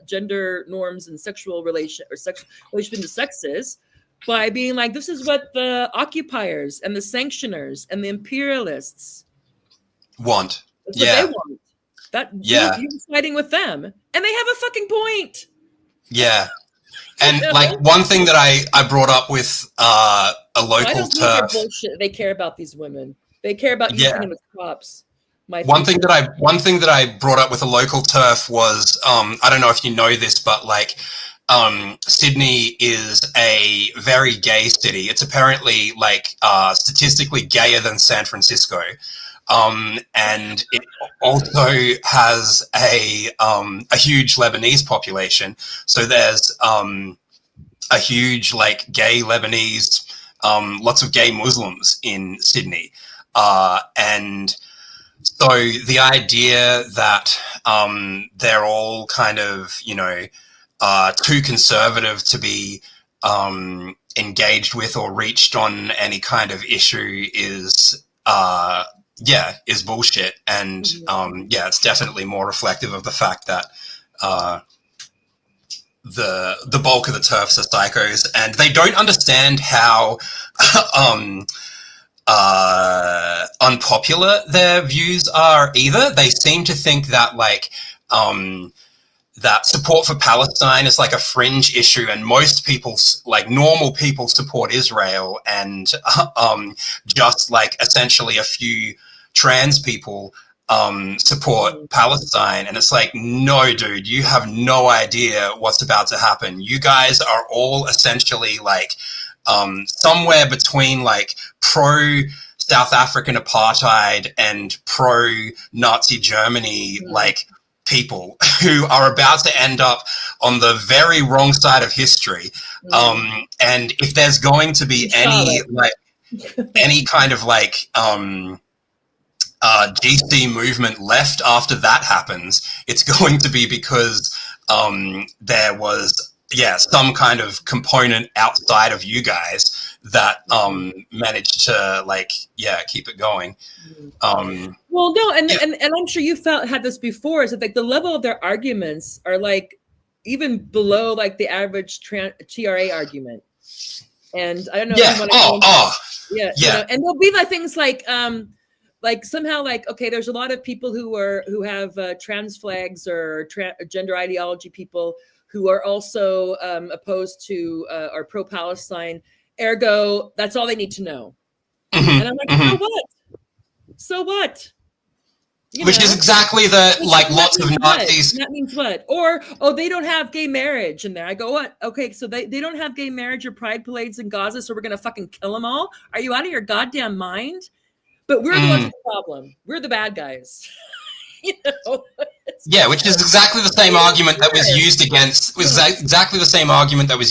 gender norms and sexual relation between the sexes, by being like, this is what the occupiers and the sanctioners and the imperialists
want.
That's what they want. You're siding with them, and they have a fucking point.
Yeah. And like, one thing that I brought up with a local TERF.
Bullshit. They care about these women. They care about using them as props.
One thing that I brought up with a local TERF was, I don't know if you know this, but like, Sydney is a very gay city. It's apparently like statistically gayer than San Francisco. And it also has a huge Lebanese population. So there's a huge like gay Lebanese, lots of gay Muslims in Sydney. And So the idea that they're all kind of, too conservative to be engaged with or reached on any kind of issue is bullshit. And it's definitely more reflective of the fact that the bulk of the TERFs are psychos, and they don't understand how unpopular their views are either. They seem to think that that support for Palestine is like a fringe issue, and most people, like normal people, support Israel, and just like essentially a few trans people support Palestine. And it's like, no, dude, you have no idea what's about to happen. You guys are all essentially like somewhere between like pro South African apartheid and pro Nazi Germany, like people who are about to end up on the very wrong side of history. And if there's going to be any kind of like GC movement left after that happens, it's going to be because there was some kind of component outside of you guys that managed to keep it going.
Well, no, and I'm sure you had this before, is that like the level of their arguments are like even below like the average TRA argument. And I don't know if you want to and there'll be like things like somehow like, okay, there's a lot of people who have trans flags or gender ideology people who are also opposed to or pro-Palestine. Ergo, that's all they need to know. And I'm like, so what?
Which is exactly lots of Nazis.
That means what? Or, they don't have gay marriage in there. I go, what? Okay, so they don't have gay marriage or pride parades in Gaza, so we're going to fucking kill them all? Are you out of your goddamn mind? But we're the ones with the problem. We're the bad guys.
Which is exactly the same argument that was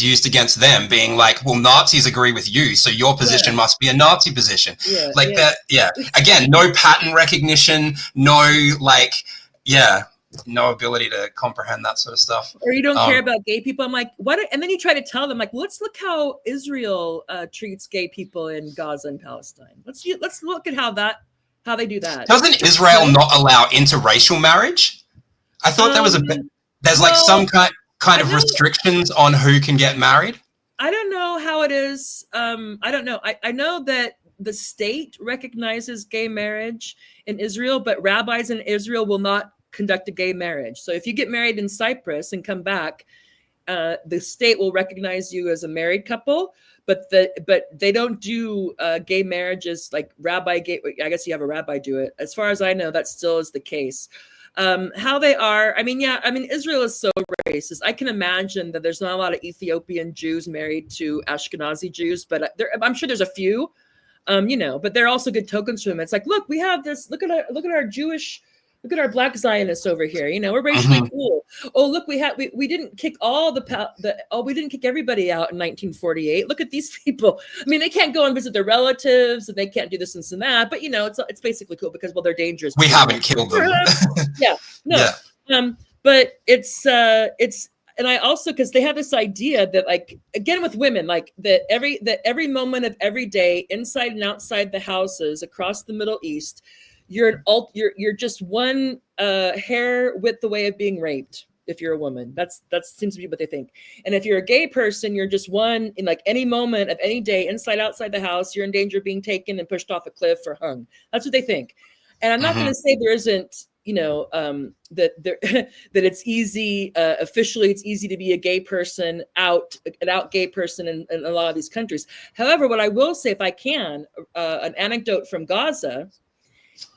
used against them, being like, well, Nazis agree with you, so your position must be a Nazi position. Again, no pattern recognition, no ability to comprehend that sort of stuff.
Or you don't care about gay people. I'm like, what? And then you try to tell them, like, let's look how Israel treats gay people in Gaza and Palestine. Let's look at how they do that.
Doesn't Israel not allow interracial marriage? I thought there was there's some kind of restrictions on who can get married.
I don't know how it is. I don't know. I know that the state recognizes gay marriage in Israel, but rabbis in Israel will not conduct a gay marriage. So if you get married in Cyprus and come back, the state will recognize you as a married couple, but they don't do gay marriages like rabbi gay. I guess you have a rabbi do it. As far as I know, that still is the case. How they are, Israel is so racist. I can imagine that there's not a lot of Ethiopian Jews married to Ashkenazi Jews, but I'm sure there's a few, but they're also good tokens for them. It's like, look, we have this, look at our Jewish, look at our Black Zionists over here. We're racially cool. Oh, look, we didn't kick we didn't kick everybody out in 1948. Look at these people. I mean, they can't go and visit their relatives, and they can't do this and that. But it's basically cool because they're dangerous.
We haven't killed them.
But it's and I also, because they have this idea that, like, again with women, like that every moment of every day, inside and outside the houses across the Middle East, you're just one hair width away of being raped. If you're a woman, that seems to be what they think. And if you're a gay person, you're just one in like any moment of any day, inside, outside the house, you're in danger of being taken and pushed off a cliff or hung. That's what they think. And I'm not going to say there isn't, that it's easy, officially it's easy to be a gay person, an out gay person in a lot of these countries. However, what I will say, if I can, an anecdote from Gaza,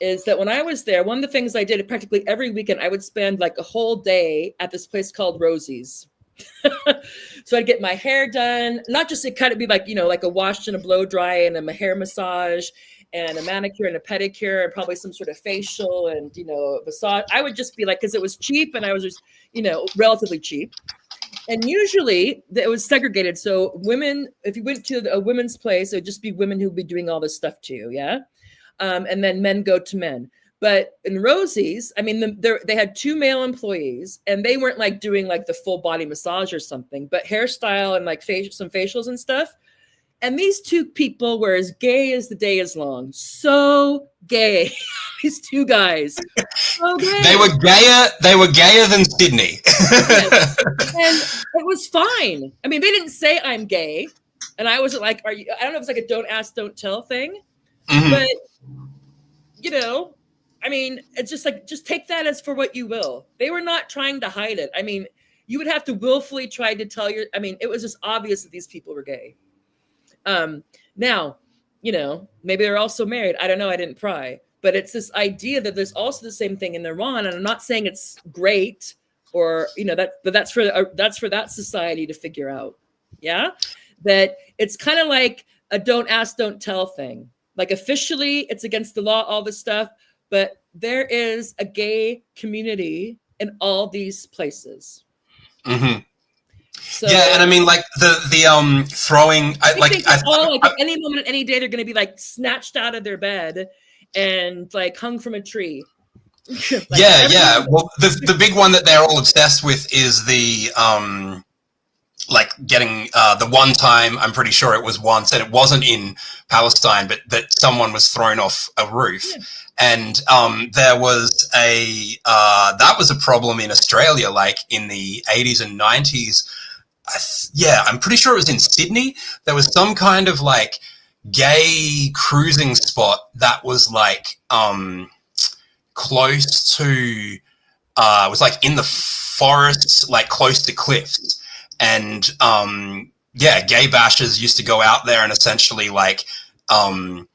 is that when I was there, one of the things I did practically every weekend, I would spend like a whole day at this place called Rosie's. So I'd get my hair done, not just to kind of be like, like a wash and a blow dry and a hair massage and a manicure and a pedicure and probably some sort of facial and, massage. I would just be like, because it was cheap and I was just, relatively cheap. And usually it was segregated. So women, if you went to a women's place, it would just be women who would be doing all this stuff to you. Yeah. And then men go to men. But in Rosie's, I mean, they had 2 male employees, and they weren't like doing like the full body massage or something, but hairstyle and like some facials and stuff. And these 2 people were as gay as the day is long. So gay. These 2 guys. So gay.
They were gayer than Sydney.
Yes. And it was fine. I mean, they didn't say I'm gay. And I wasn't like, are you? I don't know if it's like a don't ask, don't tell thing. Mm-hmm. But, you know, I mean, it's just like, just take that as for what you will. They were not trying to hide it. I mean, you would have to willfully try to tell I mean, it was just obvious that these people were gay. Now, you know, maybe they're also married. I don't know. I didn't pry. But it's this idea that there's also the same thing in Iran. And I'm not saying it's great or, you know, but that's for that society to figure out. Yeah. That it's kind of like a don't ask, don't tell thing. Like officially it's against the law, all this stuff, but there is a gay community in all these places. Mm-hmm. So, yeah,
and I mean, like the throwing, like
at any moment, any day, they're going to be like snatched out of their bed and like hung from a tree.
Like, yeah. Well, the big one that they're all obsessed with is the like getting the one time, I'm pretty sure it was once, and it wasn't in Palestine, but that someone was thrown off a roof. Yeah. And there was that was a problem in Australia, like in the 80s and 90s. I'm pretty sure it was in Sydney. There was some kind of like gay cruising spot that was like close to, it was like in the forests, like close to cliffs. And gay bashers used to go out there and essentially like, herd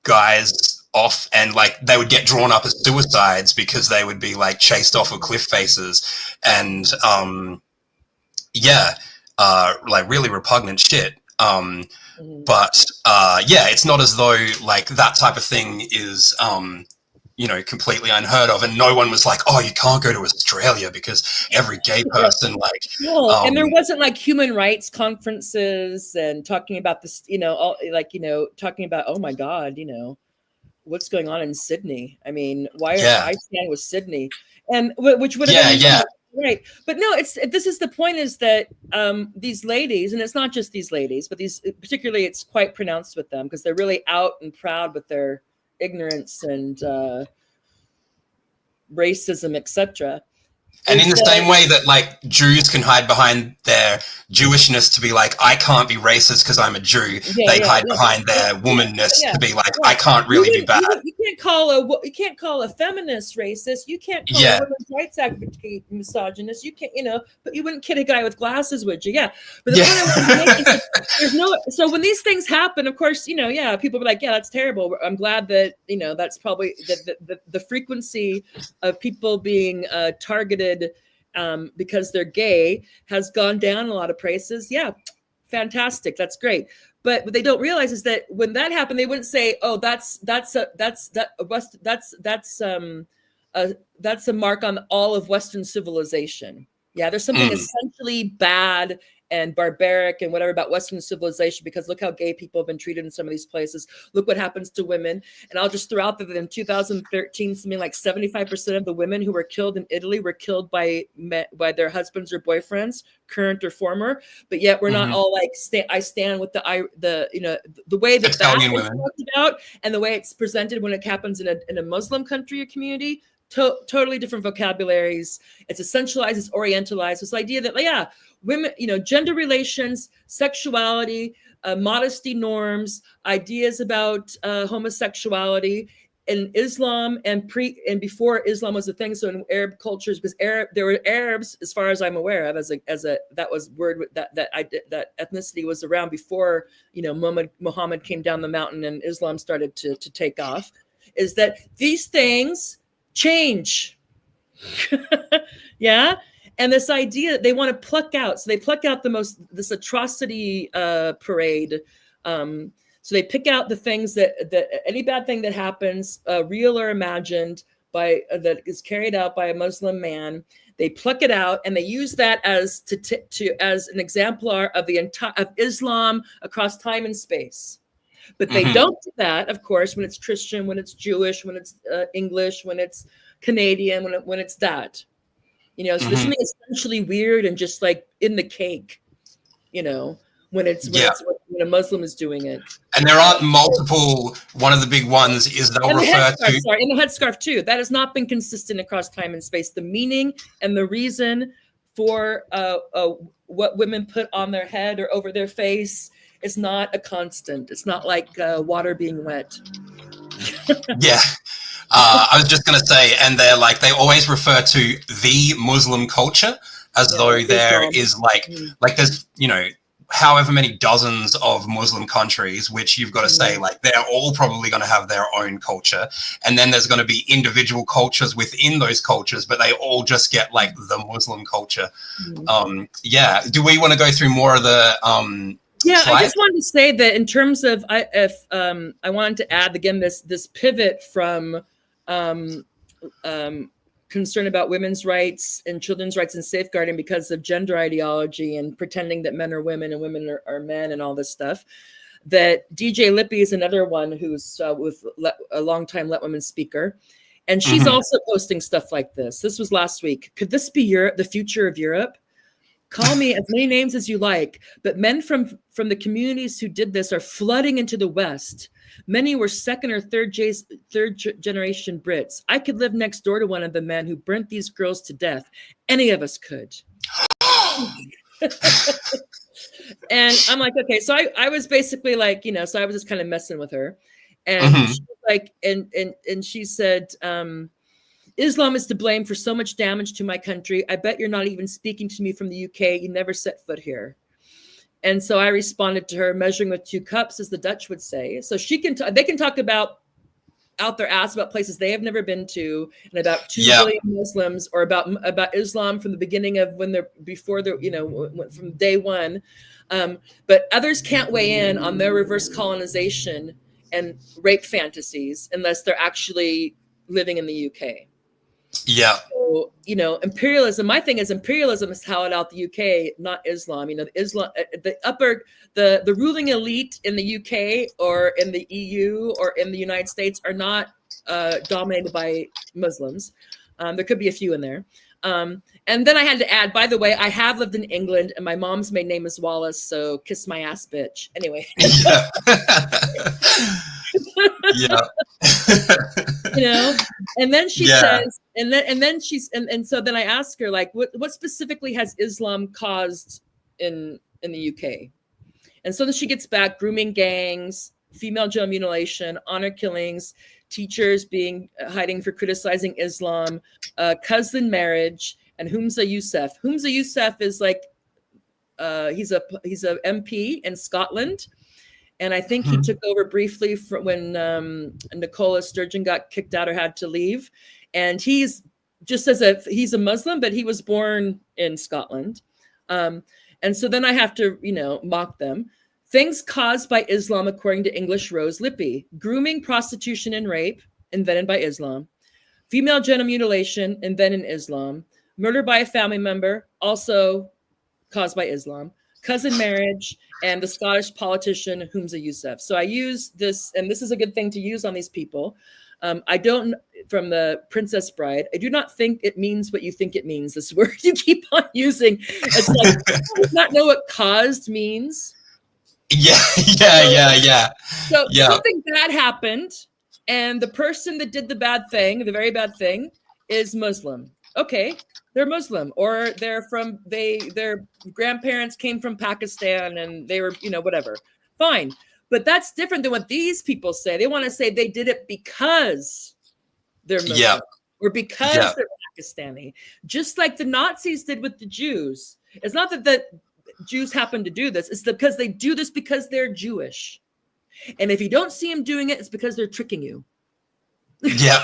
guys off, and like they would get drawn up as suicides because they would be like chased off of cliff faces, and like really repugnant shit. But it's not as though like that type of thing is you know, completely unheard of, and no one was like, oh, you can't go to Australia because every gay person like
and there wasn't like human rights conferences and talking about this, you know, all like, you know, talking about, oh my God, you know, what's going on in Sydney. I mean, why are I stand with Sydney? And which would have been right. But no, this is the point, is that these ladies, and it's not just these ladies, but these particularly, it's quite pronounced with them because they're really out and proud with their ignorance and racism, etc.
And in the same way that like Jews can hide behind their Jewishness to be like, I can't be racist because I'm a Jew. They hide behind their womanness to be like, I can't really be bad.
You can't call a feminist racist. You can't call a women's rights advocate misogynist. You can't, you know, but you wouldn't kid a guy with glasses, would you? Yeah. But the point I'm making is there's no. So when these things happen, of course, you know, people be like, yeah, that's terrible. I'm glad that, you know, that's probably the frequency of people being targeted because they're gay has gone down in a lot of places. Yeah, fantastic. That's great. But what they don't realize is that when that happened, they wouldn't say, "Oh, that's a mark on all of Western civilization." Yeah, there's something essentially bad and barbaric and whatever about Western civilization, because look how gay people have been treated in some of these places. Look what happens to women. And I'll just throw out that in 2013, something like 75% of the women who were killed in Italy were killed by their husbands or boyfriends, current or former. But yet we're not all like, I stand with the you know, the way that
Italian
is talked about and the way it's presented when it happens in a Muslim country or community. Totally different vocabularies. It's essentialized, it's orientalized. This idea that, women, you know, gender relations, sexuality, modesty norms, ideas about homosexuality in Islam and before Islam was a thing. So in Arab cultures, because there were Arabs, as far as I'm aware of, that was word that ethnicity was around before, you know, Muhammad came down the mountain and Islam started to take off. Is that these things change. And this idea they want to pluck out. So they pluck out this atrocity parade. So they pick out the things that any bad thing that happens, real or imagined, that is carried out by a Muslim man. They pluck it out and they use that as as an exemplar of of Islam across time and space. But they don't do that, of course, when it's Christian, when it's Jewish, when it's English, when it's Canadian, when it's that. So there's something essentially weird and just like in the cake, when a Muslim is doing it.
And there aren't multiple. One of the big ones is they'll refer to.
Sorry, in the headscarf too. That has not been consistent across time and space. The meaning and the reason for what women put on their head or over their face is not a constant. It's not like water being wet.
Yeah. I was just going to say, and they always refer to the Muslim culture as though there is like there's, however many dozens of Muslim countries, which you've got to say, like, they're all probably going to have their own culture. And then there's going to be individual cultures within those cultures, but they all just get like the Muslim culture. Do we want to go through more of the,
Yeah,
slide?
I just wanted to say that in terms of, I wanted to add again this pivot from concern about women's rights and children's rights and safeguarding because of gender ideology and pretending that men are women and women are men and all this stuff. That DJ Lippy is another one who's with a longtime Let Women speaker, and she's also posting stuff like this. This was last week. Could this be Europe, the future of Europe? Call me as many names as you like, but men from the communities who did this are flooding into the West. Many were second or third generation Brits. I could live next door to one of the men who burnt these girls to death. Any of us could. And I'm like, okay, so I was basically like, so I was just kind of messing with her, and she was like, and she said, Islam is to blame for so much damage to my country. I bet you're not even speaking to me from the UK. You never set foot here. And so I responded to her, measuring with 2 cups, as the Dutch would say. So they can talk about out their ass about places they have never been to, and about 2 billion Muslims, or about Islam from the beginning of from day one. But others can't weigh in on their reverse colonization and rape fantasies unless they're actually living in the UK.
Yeah.
So, imperialism, my thing is imperialism is hollowed out the UK, not Islam. Islam, the ruling elite in the UK or in the EU or in the United States are not dominated by Muslims. There could be a few in there. And then I had to add, by the way, I have lived in England and my mom's maiden name is Wallace, so kiss my ass, bitch. Anyway. And then she says, so then I ask her, like, what specifically has Islam caused in the UK? And so then she gets back: grooming gangs, female genital mutilation, honor killings, teachers hiding for criticizing Islam, cousin marriage, and Humza Yousaf. Humza Yousaf is like, he's a MP in Scotland. And I think he took over briefly when Nicola Sturgeon got kicked out or had to leave. And he's a Muslim, but he was born in Scotland. And so then I have to, mock them. Things caused by Islam, according to English Rose Lippy: grooming, prostitution, and rape, invented by Islam; female genital mutilation, invented in Islam; murder by a family member, also caused by Islam; cousin marriage, and the Scottish politician Humza Yousaf. So I use this, and this is a good thing to use on these people. I don't, from the Princess Bride, I do not think it means what you think it means, this word you keep on using. It's like, I do not know what caused means.
Yeah.
So something bad happened, and the person that did the very bad thing, is Muslim. Okay, they're Muslim, or their grandparents came from Pakistan and they were, whatever. Fine. But that's different than what these people say. They want to say they did it because they're Muslim, or because they're Pakistani, just like the Nazis did with the Jews. It's not that the Jews happen to do this. It's because they do this because they're Jewish. And if you don't see them doing it, it's because they're tricking you.
Yeah.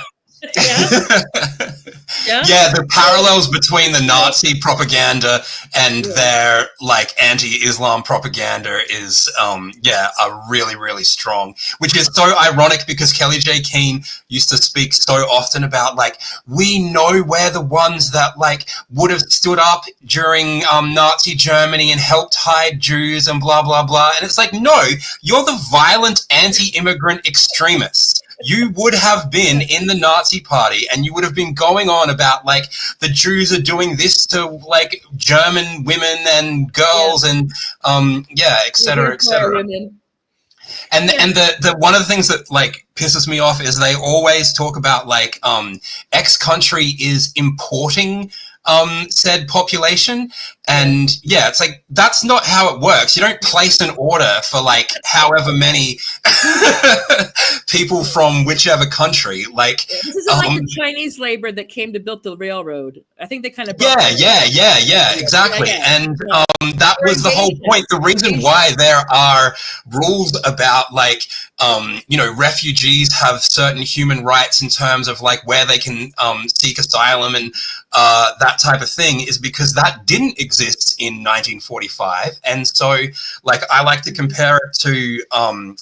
Yeah, the parallels between the Nazi propaganda and their like anti-Islam propaganda is are really, really strong, which is so ironic because Kelly J. Keane used to speak so often about like, we know we're the ones that like would have stood up during Nazi Germany and helped hide Jews and blah, blah, blah. And it's like, no, you're the violent anti-immigrant extremists. You would have been in the Nazi party and you would have been going on about like the Jews are doing this to like German women and girls and et cetera, et cetera. And the one of the things that like pisses me off is they always talk about like X country is importing said population, and it's like that's not how it works. You don't place an order for like however many people from whichever country. Like
this isn't like the Chinese labor that came to build the railroad. I think they kind of
exactly. And that was the whole point. The reason why there are rules about like refugees have certain human rights in terms of like where they can seek asylum and that type of thing is because that didn't exist in 1945. And so like I like to compare it to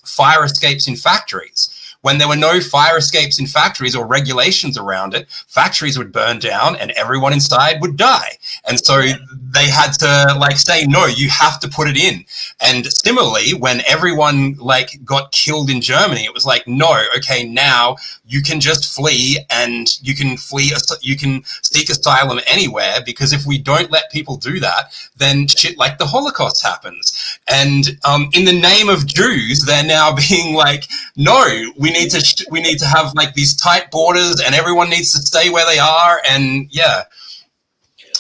fire escapes in factories. When there were no fire escapes in factories or regulations around it, factories would burn down and everyone inside would die. And so they had to like say, no, you have to put it in. And similarly, when everyone like got killed in Germany, it was like, no, okay, now you can just flee and you can seek asylum anywhere, because if we don't let people do that, then shit like the Holocaust happens. And in the name of Jews, they're now being like, no, we need to have like these tight borders and everyone needs to stay where they are and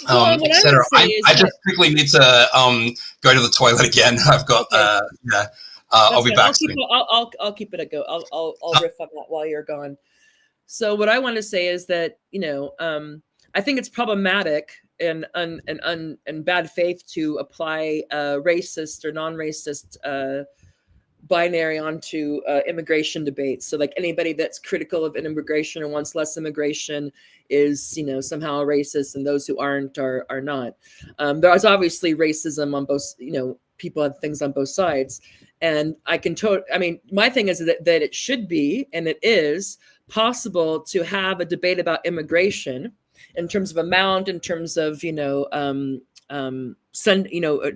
etc. I just quickly need to go to the toilet again. I've got I'll be back soon.
I'll keep it a go. I'll riff on that while you're gone. So what I want to say is that I think it's problematic and bad faith to apply racist or non-racist binary onto immigration debates. So like anybody that's critical of immigration or wants less immigration is somehow racist, and those who aren't are not. There's obviously racism on both, people have things on both sides, and my thing is that it should be, and it is possible to have a debate about immigration in terms of amount, in terms of in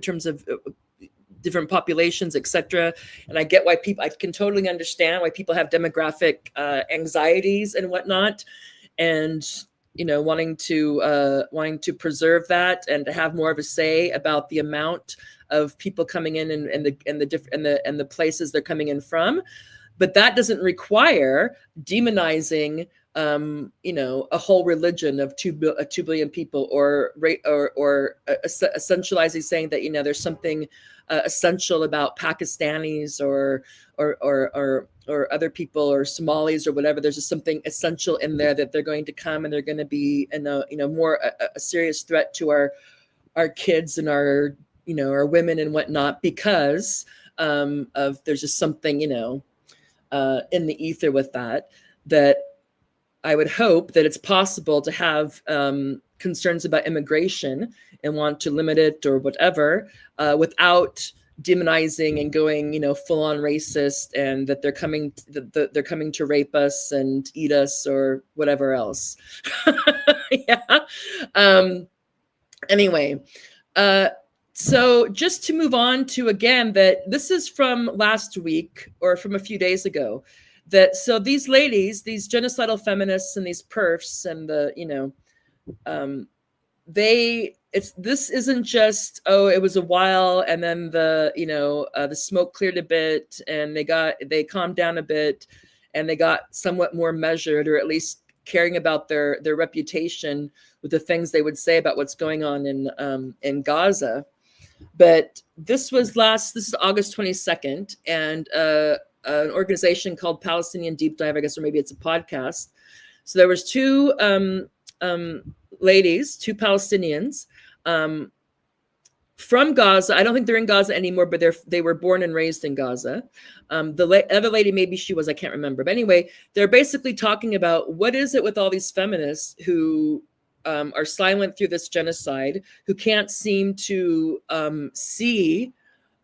terms of different populations, etc. And I get why I can totally understand why people have demographic anxieties and whatnot, and wanting to preserve that and to have more of a say about the amount of people coming in and the places they're coming in from. But that doesn't require demonizing a whole religion of 2 billion people, or essentializing saying that there's something essential about Pakistanis or other people or Somalis or whatever. There's just something essential in there that they're going to come and they're going to be more a serious threat to our kids and our our women and whatnot, because of there's just something in the ether with that I would hope that it's possible to have concerns about immigration and want to limit it or whatever without demonizing and going full on racist, and that they're coming to rape us and eat us or whatever else. Anyway, so just to move on to, again, that this is from last week or from a few days ago, that so these ladies, these genocidal feminists and these PERFs and the this isn't just, it was a while and then the smoke cleared a bit and they calmed down a bit and they got somewhat more measured, or at least caring about their reputation with the things they would say about what's going on in Gaza. But this is August 22nd, and an organization called Palestinian Deep Dive, I guess, or maybe it's a podcast. So there was two ladies, two Palestinians, from Gaza. I don't think they're in Gaza anymore, but they were born and raised in Gaza. The other lady, maybe she was, I can't remember. But anyway, they're basically talking about what is it with all these feminists who are silent through this genocide, who can't seem to see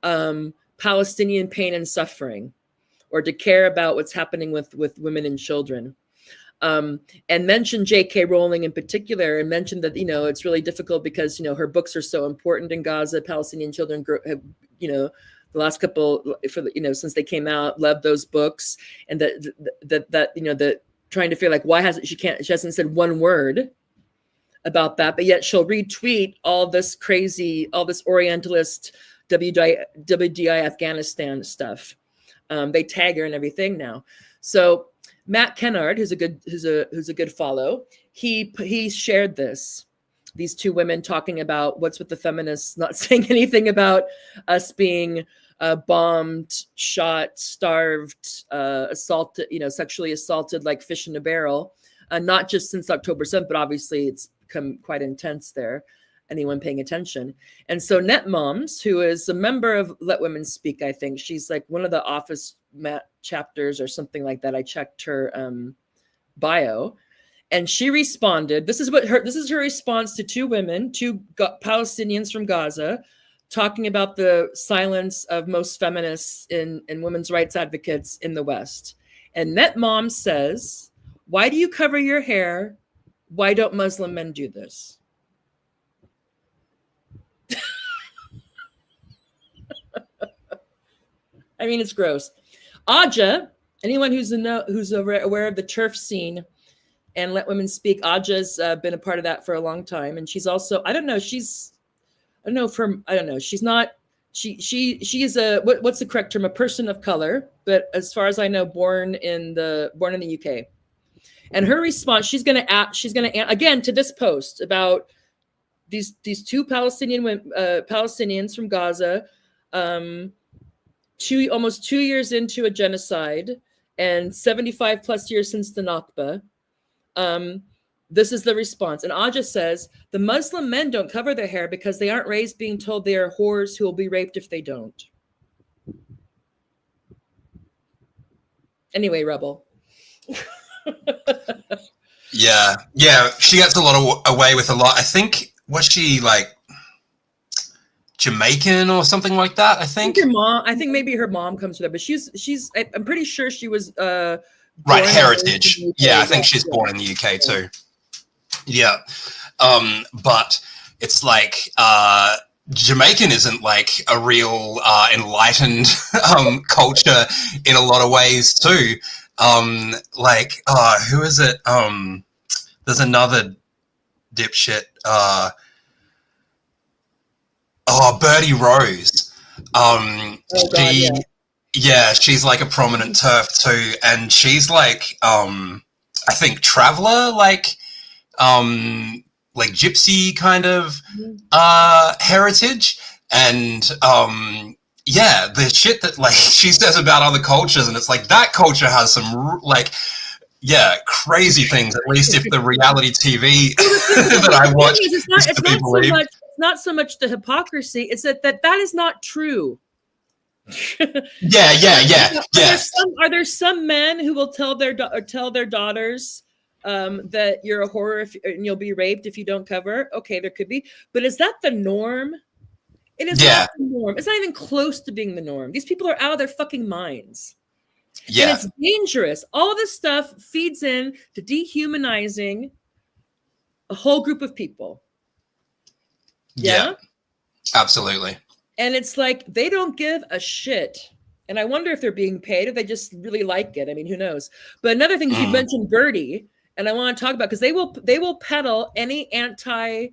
Palestinian pain and suffering, or to care about what's happening with women and children. And mentioned J.K. Rowling in particular, and mentioned that, it's really difficult because, her books are so important in Gaza. Palestinian children, have, the last couple, since they came out, loved those books. And that trying to feel like, why she hasn't said one word about that, but yet she'll retweet all this Orientalist WDI Afghanistan stuff. They tag her and everything now. So Matt Kennard, who's a good follow, he shared these two women talking about what's with the feminists, not saying anything about us being bombed, shot, starved, assaulted, sexually assaulted like fish in a barrel, not just since October 7th, but obviously it's become quite intense there. Anyone paying attention. And so Net Moms, who is a member of Let Women Speak, I think she's like one of the office chapters or something like that. I checked her bio, and she responded. This is her response to two women, two Palestinians from Gaza, talking about the silence of most feminists and women's rights advocates in the West. And Net Mom says, "Why do you cover your hair? Why don't Muslim men do this?" I mean, it's gross. Aja, anyone who's aware of the TERF scene and Let Women Speak, Aja's been a part of that for a long time, and she's also, she's not. She is what's the correct term? A person of color, but as far as I know, born in the UK. And her response, she's gonna again to this post about these two Palestinian women, Palestinians from Gaza. Almost 2 years into a genocide and 75 plus years since the Nakba. This is the response. And Aja says, the Muslim men don't cover their hair because they aren't raised being told they are whores who will be raped if they don't. Anyway, Rubble.
Yeah. She gets away with a lot. I think, was she like Jamaican or something like that? I think
maybe her mom comes from there, but I'm pretty sure she was
right, heritage. Yeah, I think she's born in the UK too. Yeah. But it's like Jamaican isn't like a real enlightened culture in a lot of ways too. Who is it? There's another dipshit. Bertie Rose. She's like a prominent TERF too, and she's like I think traveler, like gypsy kind of heritage, and the shit that like she says about other cultures, and it's like that culture has some crazy things. At least if the reality TV that I watch
it's not so much the hypocrisy, it's that is not true. Are there some men who will tell their daughters that you're a whore and you'll be raped if you don't cover? Okay, there could be, but is that the norm? It is not the norm. It's not even close to being the norm. These people are out of their fucking minds. Yeah, and it's dangerous. All this stuff feeds in to dehumanizing a whole group of people. Yeah, absolutely. And it's like they don't give a shit. And I wonder if they're being paid, if they just really like it. I mean, who knows? But another thing is you mentioned Gertie, and I want to talk about, because they will peddle any anti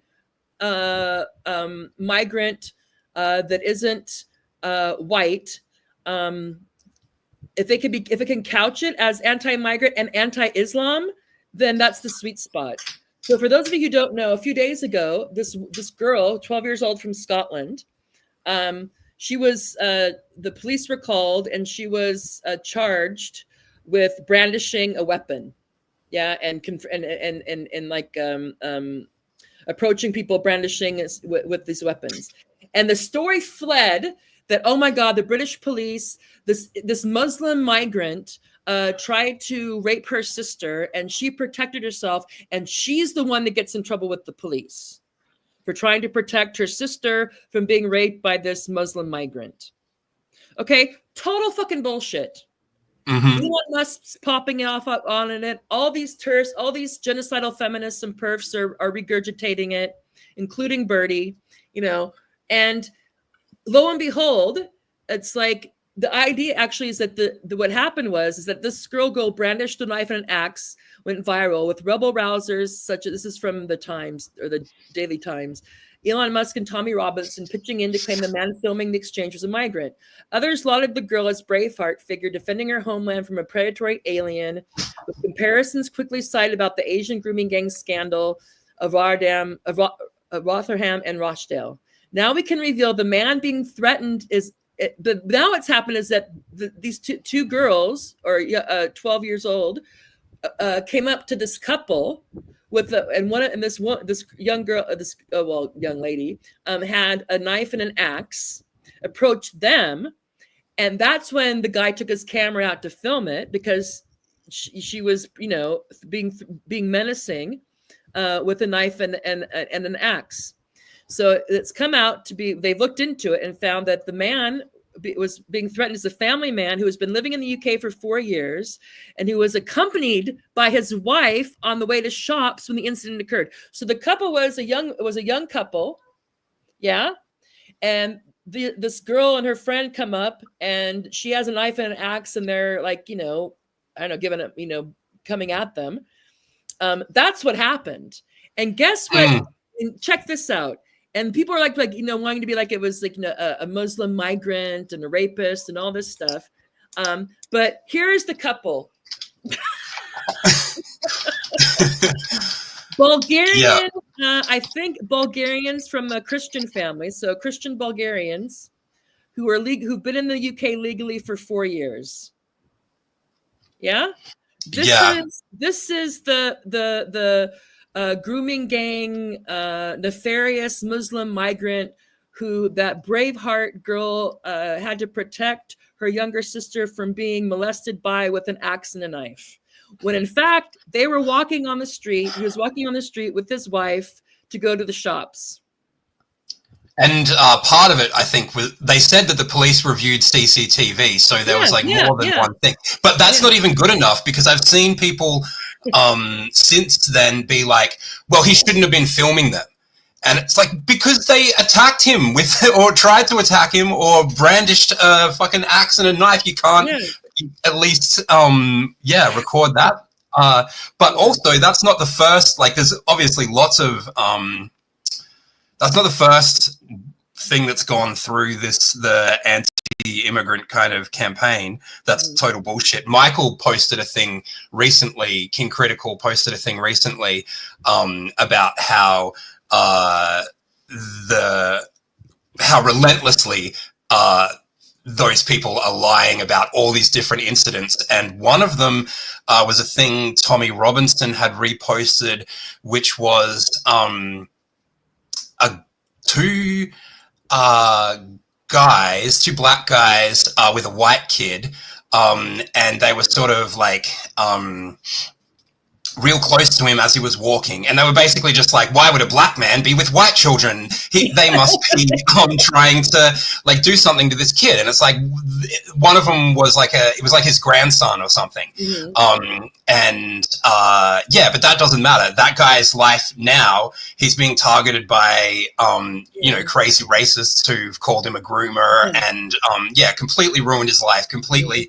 migrant that isn't white. If it can couch it as anti-migrant and anti-Islam, then that's the sweet spot. So for those of you who don't know, a few days ago, this girl, 12 years old from Scotland, she was the police were called, and she was charged with brandishing a weapon, and approaching people brandishing with these weapons. And the story fled that, oh my God, the British police, this Muslim migrant tried to rape her sister, and she protected herself, and she's the one that gets in trouble with the police for trying to protect her sister from being raped by this Muslim migrant. Okay, total fucking bullshit. Elon Musk's popping off on it. All these TERFs, all these genocidal feminists and PERFs are regurgitating it, including Birdie, you know. And lo and behold, it's like the idea actually is that the what happened is that this girl brandished a knife and an axe, went viral with rebel rousers such as, this is from the Times or the Daily Times, Elon Musk and Tommy Robinson pitching in to claim the man filming the exchange was a migrant. Others lauded the girl as Braveheart figure defending her homeland from a predatory alien, with comparisons quickly cited about the Asian grooming gang scandal of Rotherham and Rochdale. Now we can reveal the man being threatened is now what's happened is that these two girls, or 12 years old, came up to this couple with this young girl, young lady, had a knife and an axe, approached them, and that's when the guy took his camera out to film it because she was, you know, being menacing with a knife and an axe. So it's come out to be, they looked into it and found that the man was being threatened as a family man who has been living in the UK for 4 years and who was accompanied by his wife on the way to shops when the incident occurred. So the couple was a young couple. Yeah. And this girl and her friend come up and she has a knife and an axe and they're like, you know, I don't know, giving it, you know, coming at them. That's what happened. And guess what? Check this out. And people are like, you know, wanting to be like it was like, you know, a Muslim migrant and a rapist and all this stuff. But here's the couple. Bulgarian, I think Bulgarians from a Christian family. So Christian Bulgarians who've been in the UK legally for 4 years. Yeah. This is the grooming gang, nefarious Muslim migrant who that Braveheart girl had to protect her younger sister from being molested by with an axe and a knife. When in fact, they were walking on the street. He was walking on the street with his wife to go to the shops.
And part of it, I think, they said that the police reviewed CCTV, so there was like more than one thing. But that's not even good enough because I've seen people since then be like, well, he shouldn't have been filming them. And it's like, because they attacked him with, or tried to attack him, or brandished a fucking axe and a knife, you can't at least, record that. But also, that's not the first, like, there's obviously lots of, that's not the first thing that's gone through the anti-immigrant kind of campaign. That's total bullshit. Michael posted a thing recently, King Critical posted a thing recently about how relentlessly those people are lying about all these different incidents. And one of them was a thing Tommy Robinson had reposted, which was two black guys with a white kid, and they were sort of like real close to him as he was walking, and they were basically just like, why would a black man be with white children? They must be trying to like do something to this kid. And it's like, one of them was like it was like his grandson or something. But that doesn't matter. That guy's life now, he's being targeted by crazy racists who've called him a groomer and completely ruined his life, completely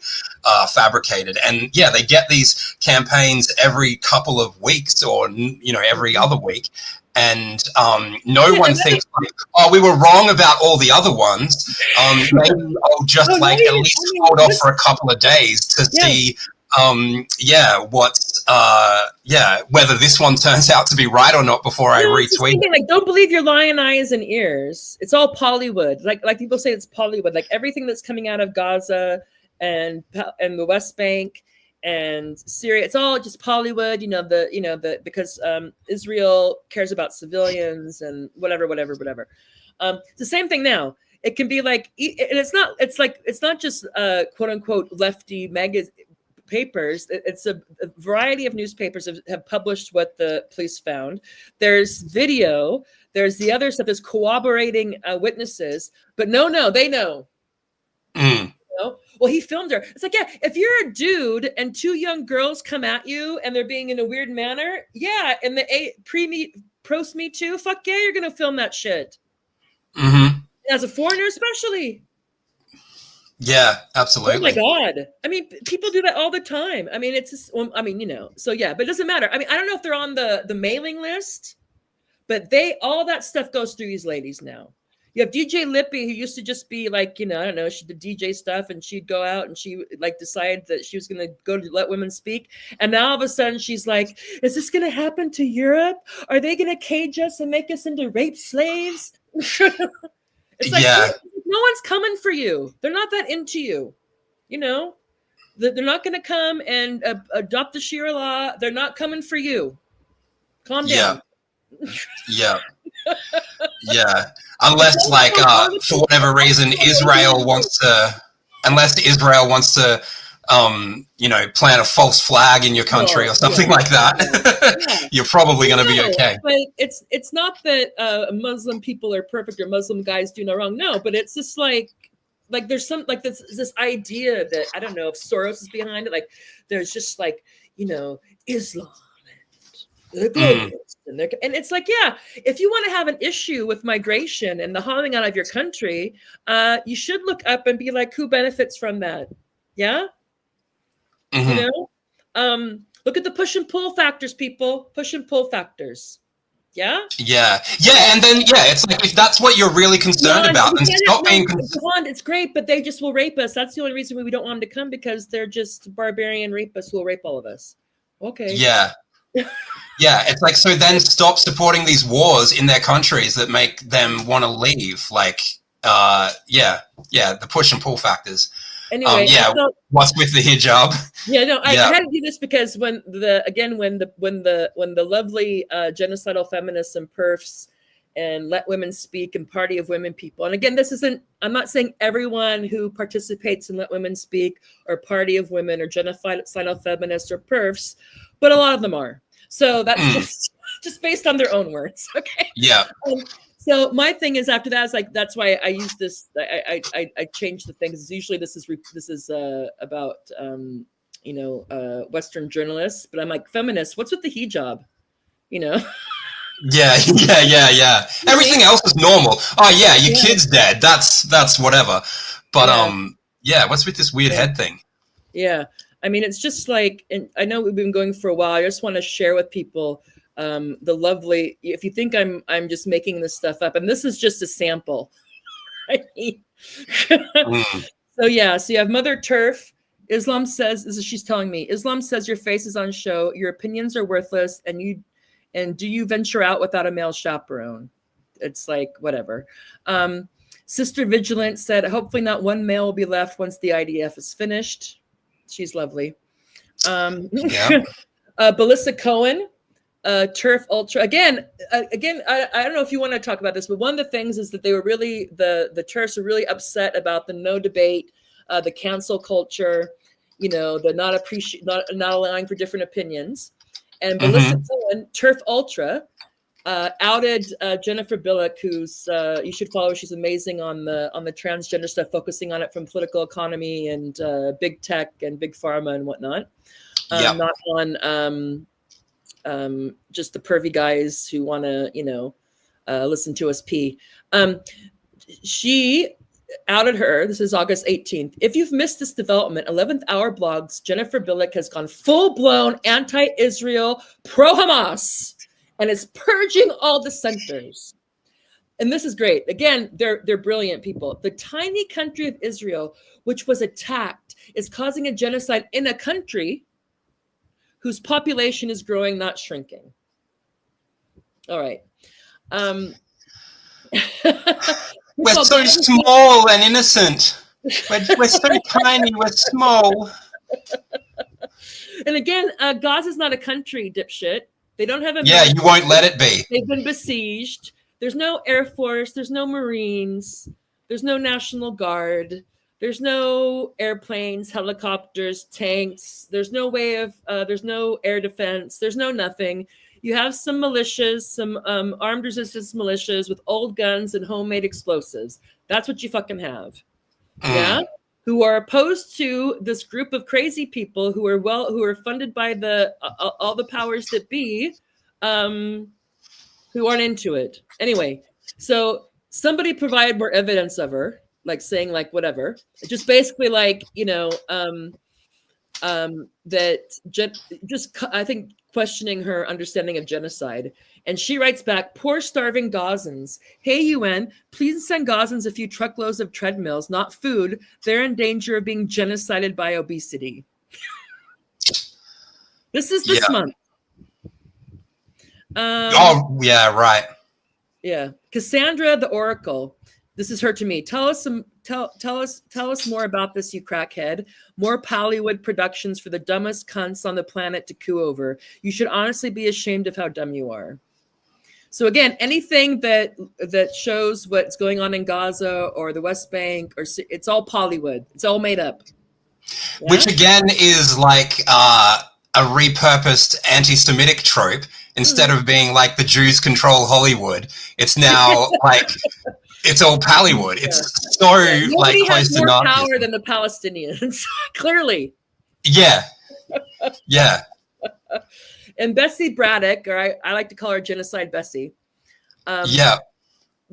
fabricated. And they get these campaigns every couple of weeks or every other week, and no one thinks like, oh, we were wrong about all the other ones. Maybe I'll just at least hold off for a couple of days to see whether this one turns out to be right or not before I retweet.
Like, don't believe your lion eyes and ears. It's all Pollywood. Like people say, it's Pollywood. Like everything that's coming out of Gaza and the West Bank and Syria, it's all just Pollywood. Because Israel cares about civilians and whatever. It's the same thing now. It can be like, and it's not just quote unquote lefty papers. It's a variety of newspapers have published what the police found. There's video. There's the other stuff. There's corroborating witnesses. But no, they know. Well, he filmed her. It's like, yeah, if you're a dude and two young girls come at you and they're being in a weird manner, yeah, and the post Me Too, fuck yeah, you're gonna film that shit. As a foreigner, especially. Yeah, absolutely. Oh my God. I mean, people do that all the time. I mean, it's just, well, I mean, so yeah, but it doesn't matter. I mean, I don't know if they're on the mailing list, but all that stuff goes through these ladies now. You have DJ Lippy, who used to just be like, I don't know, she did DJ stuff and she'd go out and she like decided that she was going to go to let women speak. And now all of a sudden she's like, is this going to happen to Europe? Are they going to cage us and make us into rape slaves? It's like, no one's coming for you. They're not that into you. They're not going to come and adopt the Sharia law. They're not coming for you. Calm down.
Yeah. Unless, like, for whatever reason, Israel wants to plant a false flag in your country or something like that, you're probably going to be okay.
But it's not that Muslim people are perfect or Muslim guys do no wrong. No, but it's just like there's some like this idea that, I don't know if Soros is behind it. Like there's just like, Islam. And it's like, yeah, if you want to have an issue with migration and the hauling out of your country, you should look up and be like, who benefits from that? Yeah. Look at the push and pull factors, people. Push and pull factors. Yeah. And then it's like, if that's what you're really concerned about, then stop being concerned. It's great, but they just will rape us. That's the only reason we don't want them to come, because they're just barbarian rapists who will rape all of us. Okay.
It's like, so then stop supporting these wars in their countries that make them want to leave. Like, the push and pull factors.
Anyway,
what's with the hijab?
I had to do this because when the lovely genocidal feminists and PERFs and Let Women Speak and Party of Women people, and again, I'm not saying everyone who participates in Let Women Speak or Party of Women or genocidal feminists or PERFs, but a lot of them are. So that's just based on their own words. Okay.
Yeah.
So my thing is, after that, is like, that's why I use this. I changed the things. Usually this is about Western journalists, but I'm like, feminists, what's with the hijab?
Yeah. Everything else is normal. Oh yeah, your kid's dead. That's whatever. But what's with this weird head thing?
Yeah. I mean, it's just like, and I know we've been going for a while. I just want to share with people the lovely, if you think I'm just making this stuff up, and this is just a sample. So you have Mother Turf. Islam says, this is, she's telling me, Islam says your face is on show, your opinions are worthless, and do you venture out without a male chaperone? It's like, whatever. Sister Vigilant said, hopefully not one male will be left once the IDF is finished. She's lovely. Belissa Cohen, Turf Ultra. Again, I don't know if you want to talk about this, but one of the things is that they were really, the Turfs are really upset about the no debate, the cancel culture, the not allowing for different opinions. And Belissa Cohen, Turf Ultra, outed Jennifer Billick, who's you should follow. She's amazing on the transgender stuff, focusing on it from political economy and big tech and big pharma and whatnot. Not on just the pervy guys who want to listen to us pee. She outed her. This is August 18th. If you've missed this development, 11th Hour blogs, Jennifer Billick has gone full-blown anti-Israel, pro-Hamas, and is purging all dissenters. And this is great. Again, they're brilliant people. The tiny country of Israel, which was attacked, is causing a genocide in a country whose population is growing, not shrinking. All right.
We're so small and innocent. We're so tiny. We're small.
And again, Gaza's not a country, dipshit. They don't have a
you won't let it be.
They've been besieged. There's no Air Force. There's no Marines. There's no National Guard. There's no airplanes, helicopters, tanks. There's no way of, there's no air defense. There's no nothing. You have some militias, some armed resistance militias with old guns and homemade explosives. That's what you fucking have. Yeah? Who are opposed to this group of crazy people who are funded by the all the powers that be, who aren't into it. Anyway, so somebody provided more evidence of her, like saying like whatever, just basically like, you know, that just I think questioning her understanding of genocide. And she writes back, poor starving Gazans. Hey, UN, please send Gazans a few truckloads of treadmills, not food. They're in danger of being genocided by obesity. This is this month.
Oh, yeah, right.
Yeah. Cassandra the Oracle. This is her to me. Tell us more about this, you crackhead. More Hollywood productions for the dumbest cunts on the planet to coo over. You should honestly be ashamed of how dumb you are. So again, anything that shows what's going on in Gaza or the West Bank, or it's all Hollywood. It's all made up. Yeah?
Which again is like a repurposed anti-Semitic trope. Instead of being like the Jews control Hollywood, it's now like it's all Pallywood. It's so like close to Nazism.
Nobody has more power than the Palestinians, clearly.
Yeah, yeah.
And Bessie Braddock, or I like to call her Genocide Bessie.
Yeah.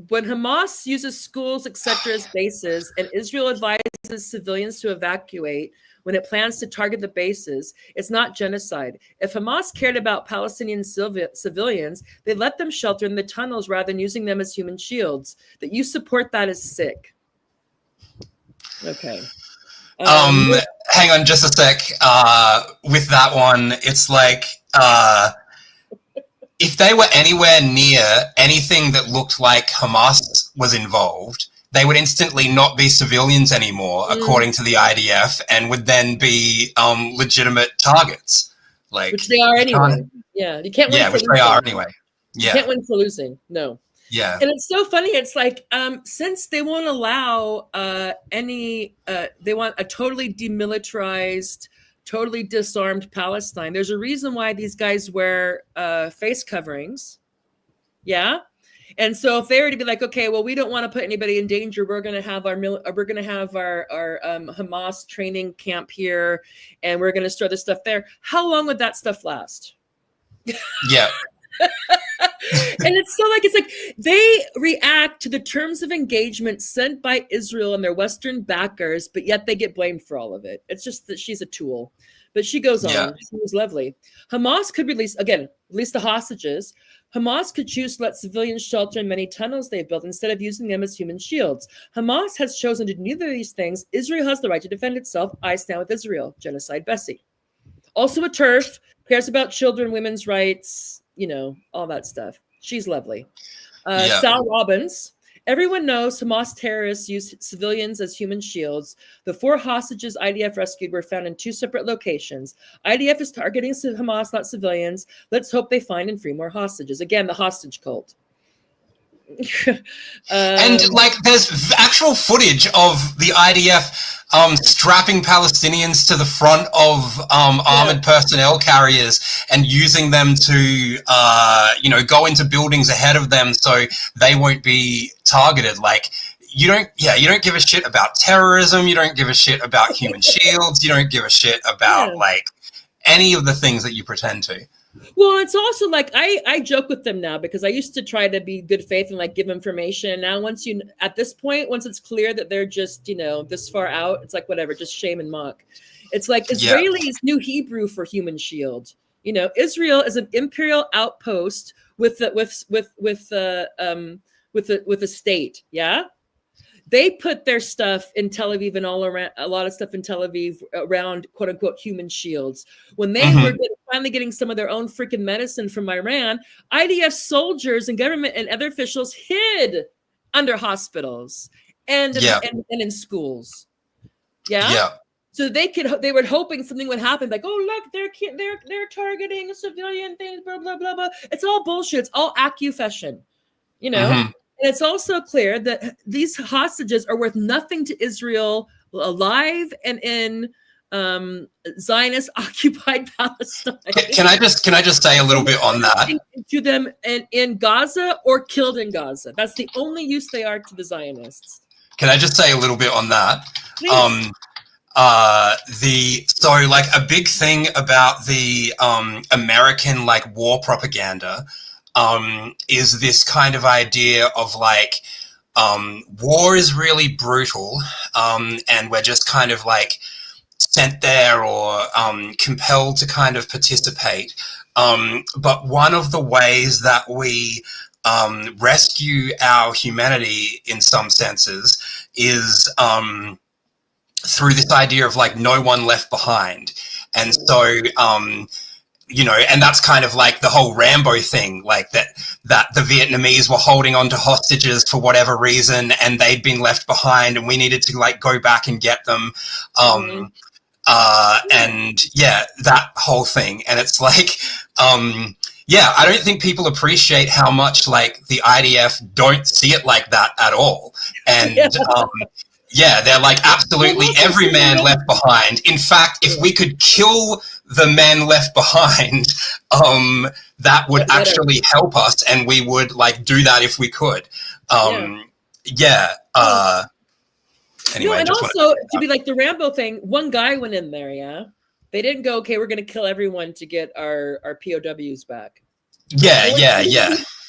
When Hamas uses schools, etc., as bases, and Israel advises civilians to evacuate when it plans to target the bases, it's not genocide. If Hamas cared about Palestinian civilians, they let them shelter in the tunnels rather than using them as human shields. That you support that is sick. Okay.
Hang on just a sec. With that one, it's like if they were anywhere near anything that looked like Hamas was involved, they would instantly not be civilians anymore, according to the IDF, and would then be legitimate targets. Like,
which they are anyway. Yeah, you can't win.
Yeah, which they are anyway. Yeah,
you can't win for losing. No.
Yeah,
and it's so funny. It's like since they won't allow they want a totally demilitarized, totally disarmed Palestine. There's a reason why these guys wear face coverings. Yeah. And so if they were to be like, okay, well, we don't want to put anybody in danger. We're going to have our Hamas training camp here, and we're going to store this stuff there. How long would that stuff last?
Yeah.
And it's like they react to the terms of engagement sent by Israel and their Western backers, but yet they get blamed for all of it. It's just that she's a tool. But she goes on. Yeah. She was lovely. Hamas could release the hostages. Hamas could choose to let civilians shelter in many tunnels they've built instead of using them as human shields. Hamas has chosen to do neither of these things. Israel has the right to defend itself. I stand with Israel. Genocide Bessie. Also a TERF, cares about children, women's rights, you know, all that stuff. She's lovely. Sal Robbins. Everyone knows Hamas terrorists use civilians as human shields. The 4 hostages IDF rescued were found in 2 separate locations. IDF is targeting Hamas, not civilians. Let's hope they find and free more hostages. Again, the hostage cult.
And like there's actual footage of the IDF strapping Palestinians to the front of armored personnel carriers and using them to go into buildings ahead of them so they won't be targeted. Like you don't give a shit about terrorism, you don't give a shit about human shields, you don't give a shit about like any of the things that you pretend to.
Well, it's also like I joke with them now because I used to try to be good faith and like give information. And now once it's clear that they're just, this far out, it's like, whatever, just shame and mock. It's like Israelis knew Hebrew for human shield. Israel is an imperial outpost with a state. Yeah. They put their stuff in Tel Aviv and all around, a lot of stuff in Tel Aviv around quote unquote human shields. When they were finally getting some of their own freaking medicine from Iran, IDF soldiers and government and other officials hid under hospitals and in schools. Yeah. Yeah. So they were hoping something would happen. Like, oh, look, they're targeting civilian things, blah, blah, blah, blah. It's all bullshit. It's all accusation. you know? And it's also clear that these hostages are worth nothing to Israel alive and in Zionist occupied Palestine.
Can I just say a little bit on that?
To them in Gaza or killed in Gaza. That's the only use they are to the Zionists.
Can I just say a little bit on that?
Please.
So like a big thing about the American like war propaganda is this kind of idea of like war is really brutal, and we're just kind of like sent there or compelled to kind of participate. But one of the ways that we rescue our humanity in some senses is through this idea of like no one left behind. And so, you know, and that's kind of like the whole Rambo thing, like that the Vietnamese were holding on to hostages for whatever reason and they'd been left behind and we needed to like go back and get them. And yeah, that whole thing. And it's like, yeah, I don't think people appreciate how much like the IDF don't see it like that at all. And yeah, they're like, absolutely every man left behind. In fact, if we could kill the men left behind, that would actually help us, and we would like do that if we could. Anyway,
and also to be like the Rambo thing, one guy went in there, yeah. They didn't go, okay, we're going to kill everyone to get our POWs back.
Yeah.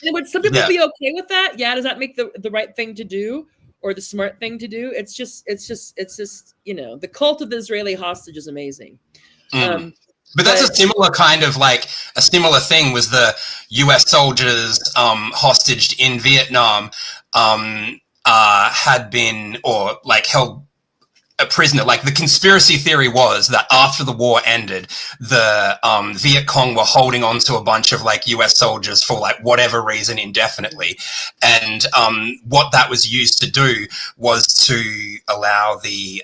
Would some people be okay with that? Yeah, does that make the right thing to do or the smart thing to do? It's just you know, the cult of the Israeli hostage is amazing.
But that's a similar kind of like a similar thing was the U.S. soldiers hostaged in Vietnam had been or like held a prisoner. Like the conspiracy theory was that after the war ended, the Viet Cong were holding on to a bunch of like US soldiers for like whatever reason indefinitely. And what that was used to do was to allow the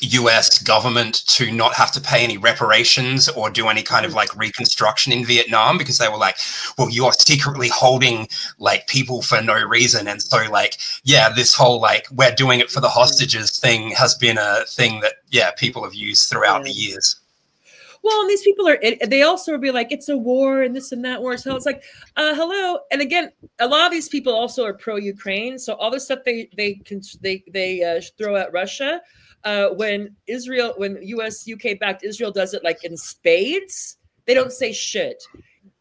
US government to not have to pay any reparations or do any kind of like reconstruction in Vietnam, because they were like, well, you're secretly holding like people for no reason. And so like, yeah, this whole like we're doing it for the hostages thing has been a thing that, yeah, people have used throughout the years.
Well, and these people they also would be like, it's a war and this and that war. So it's like, hello. And again, a lot of these people also are pro-Ukraine. So all the stuff they throw at Russia, when US, UK backed Israel does it like in spades, they don't say shit.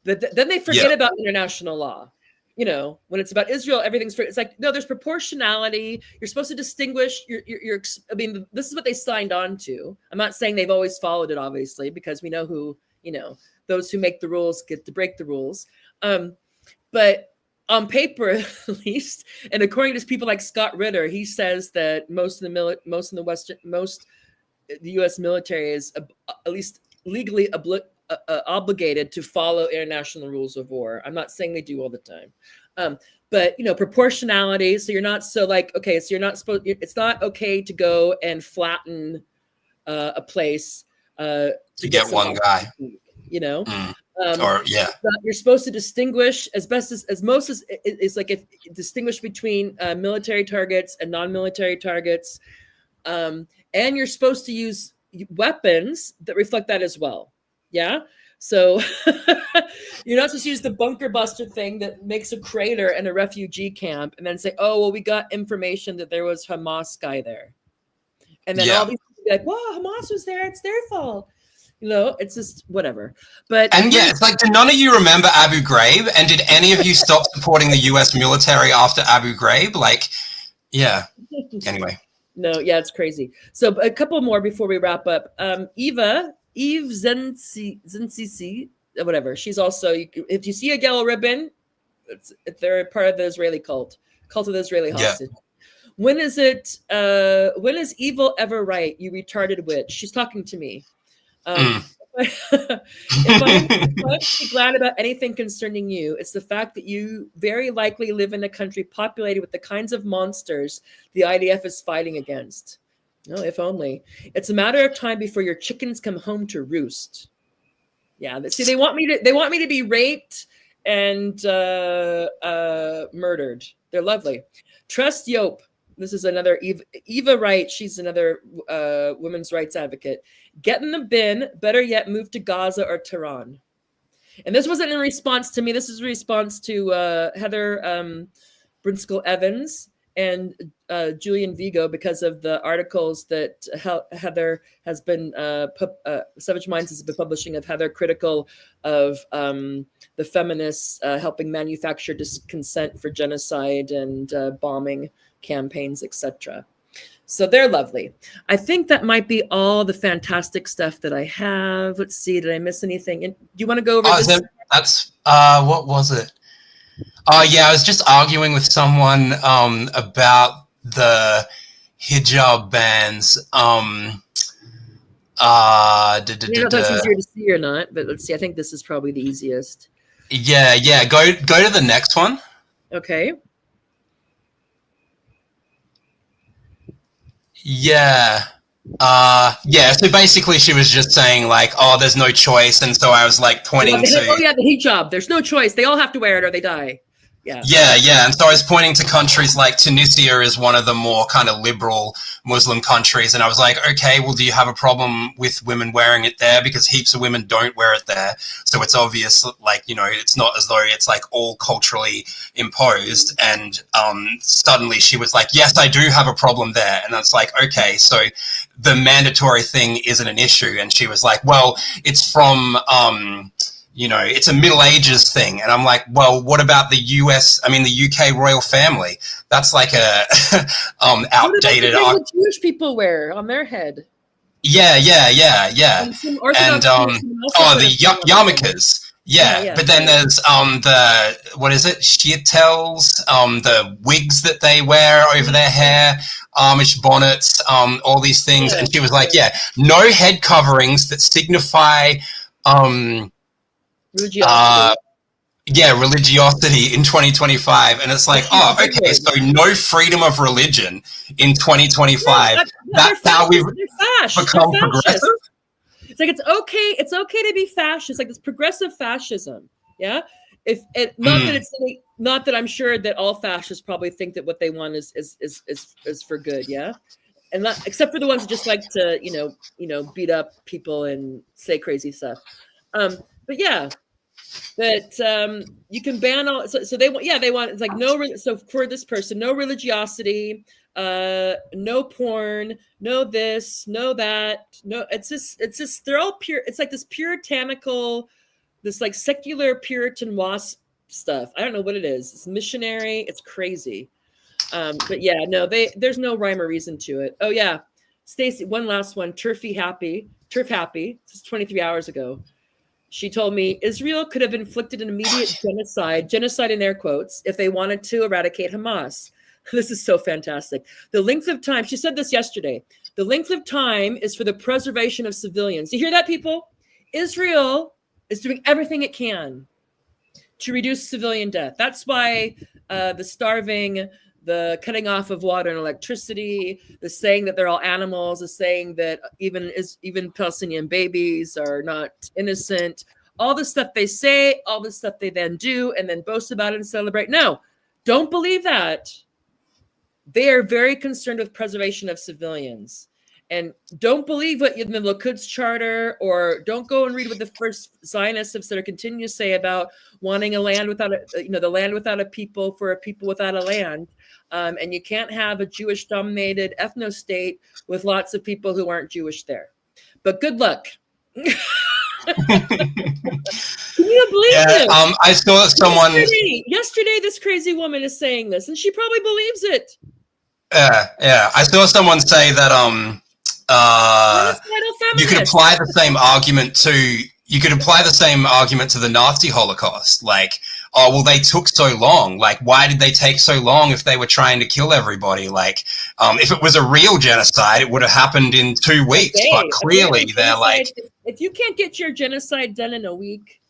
Then they forget about international law. You know, when it's about Israel, everything's free. It's like, no, there's proportionality. You're supposed to distinguish I mean, this is what they signed on to. I'm not saying they've always followed it, obviously, because we know who, you know, those who make the rules get to break the rules. But on paper, at least, and according to people like Scott Ritter, he says that most of the U.S. military is at least legally obligated to follow international rules of war. I'm not saying they do all the time, but you know, proportionality. So you're not so like, okay, so you're not supposed. It's not okay to go and flatten a place
to get one guy.
You know.
You're
supposed to distinguish as most as it's like if distinguish between military targets and non-military targets, and you're supposed to use weapons that reflect that as well. Yeah. So you're not supposed to use the bunker buster thing that makes a crater and a refugee camp and then say, oh, well, we got information that there was Hamas guy there. And then all these people be like, well, Hamas was there. It's their fault. You know, it's just whatever. And
yeah, it's like, do none of you remember Abu Ghraib? And did any of you stop supporting the US military after Abu Ghraib? Like, yeah. Anyway.
No, yeah, it's crazy. So a couple more before we wrap up. Eve Zenci, whatever. She's also, if you see a yellow ribbon, they're part of the Israeli cult of the Israeli hostage. When is evil ever right? You retarded witch. She's talking to me. If I'm glad about anything concerning you, it's the fact that you very likely live in a country populated with the kinds of monsters the IDF is fighting against. No, if only. It's a matter of time before your chickens come home to roost. Yeah, see, they want me to be raped and murdered. They're lovely. Trust Yope. This is another Eva Wright. She's another women's rights advocate. Get in the bin. Better yet, move to Gaza or Tehran. And this wasn't in response to me. This is a response to Heather Brinskell Evans and Julian Vigo, because of the articles that Heather has been, Savage Minds has been publishing of Heather, critical of the feminists helping manufacture consent for genocide and bombing campaigns, etc. So they're lovely. I think that might be all the fantastic stuff that I have. Let's see, did I miss anything? Do you want to go over this?
That's what was it? Yeah, I was just arguing with someone about the hijab bans.
I don't know if it's easier to see or not, but let's see. I think this is probably the easiest.
Yeah. Go to the next one.
Okay.
Yeah. So basically she was just saying like, oh, there's no choice. And so I was like pointing to...
Oh yeah, the hijab. There's no choice. They all have to wear it or they die.
Yeah. And so I was pointing to countries like Tunisia is one of the more kind of liberal Muslim countries. And I was like, okay, well, do you have a problem with women wearing it there? Because heaps of women don't wear it there. So it's obvious, like, you know, it's not as though it's like all culturally imposed. And suddenly she was like, yes, I do have a problem there. And that's like, okay, so the mandatory thing isn't an issue. And she was like, well, it's from... you know, it's a Middle Ages thing. And I'm like, well, what about the UK royal family? That's like a outdated...
What Jewish people wear on their head?
Yeah. And the yarmulkes. Yeah. But then there's Shiatels, the wigs that they wear over their hair, Amish bonnets, all these things. And she was like, no head coverings that signify... religiosity in 2025. And it's like, oh, okay, so no freedom of religion in 2025. That's how we've become progressive.
It's like, it's okay to be fascist, like this progressive fascism. Yeah. Not that I'm sure that all fascists probably think that what they want is for good. Yeah. And not, except for the ones that just like to, beat up people and say crazy stuff. But yeah, that you can ban all. So they want. Yeah, they want. It's like no. So for this person, no religiosity, no porn, no this, no that. No, it's just. They're all pure. It's like this puritanical, this like secular Puritan wasp stuff. I don't know what it is. It's missionary. It's crazy. But yeah, no. There's no rhyme or reason to it. Oh yeah, Stacy. One last one. Turf Happy. This is 23 hours ago. She told me Israel could have inflicted an immediate genocide in air quotes, if they wanted to eradicate Hamas. This is so fantastic. The length of time, she said this yesterday, the length of time is for the preservation of civilians. You hear that, people? Israel is doing everything it can to reduce civilian death. That's why the starving, the cutting off of water and electricity, the saying that they're all animals, the saying that even Palestinian babies are not innocent, all the stuff they say, all the stuff they then do, and then boast about it and celebrate. No, don't believe that. They are very concerned with preservation of civilians. And don't believe what in the Lakud's charter, or don't go and read what the first Zionists have said or continue to say about wanting a land without the land without a people for a people without a land. And you can't have a Jewish-dominated ethno-state with lots of people who aren't Jewish there. But good luck. Can you believe this?
I saw someone...
Yesterday, this crazy woman is saying this, and she probably believes it.
Yeah. I saw someone say that you could apply the same argument to the Nazi Holocaust. Like, oh, well, they took so long. Like, why did they take so long if they were trying to kill everybody? Like, if it was a real genocide, it would have happened in 2 weeks. But clearly, they're like,
if you can't get your genocide done in a week.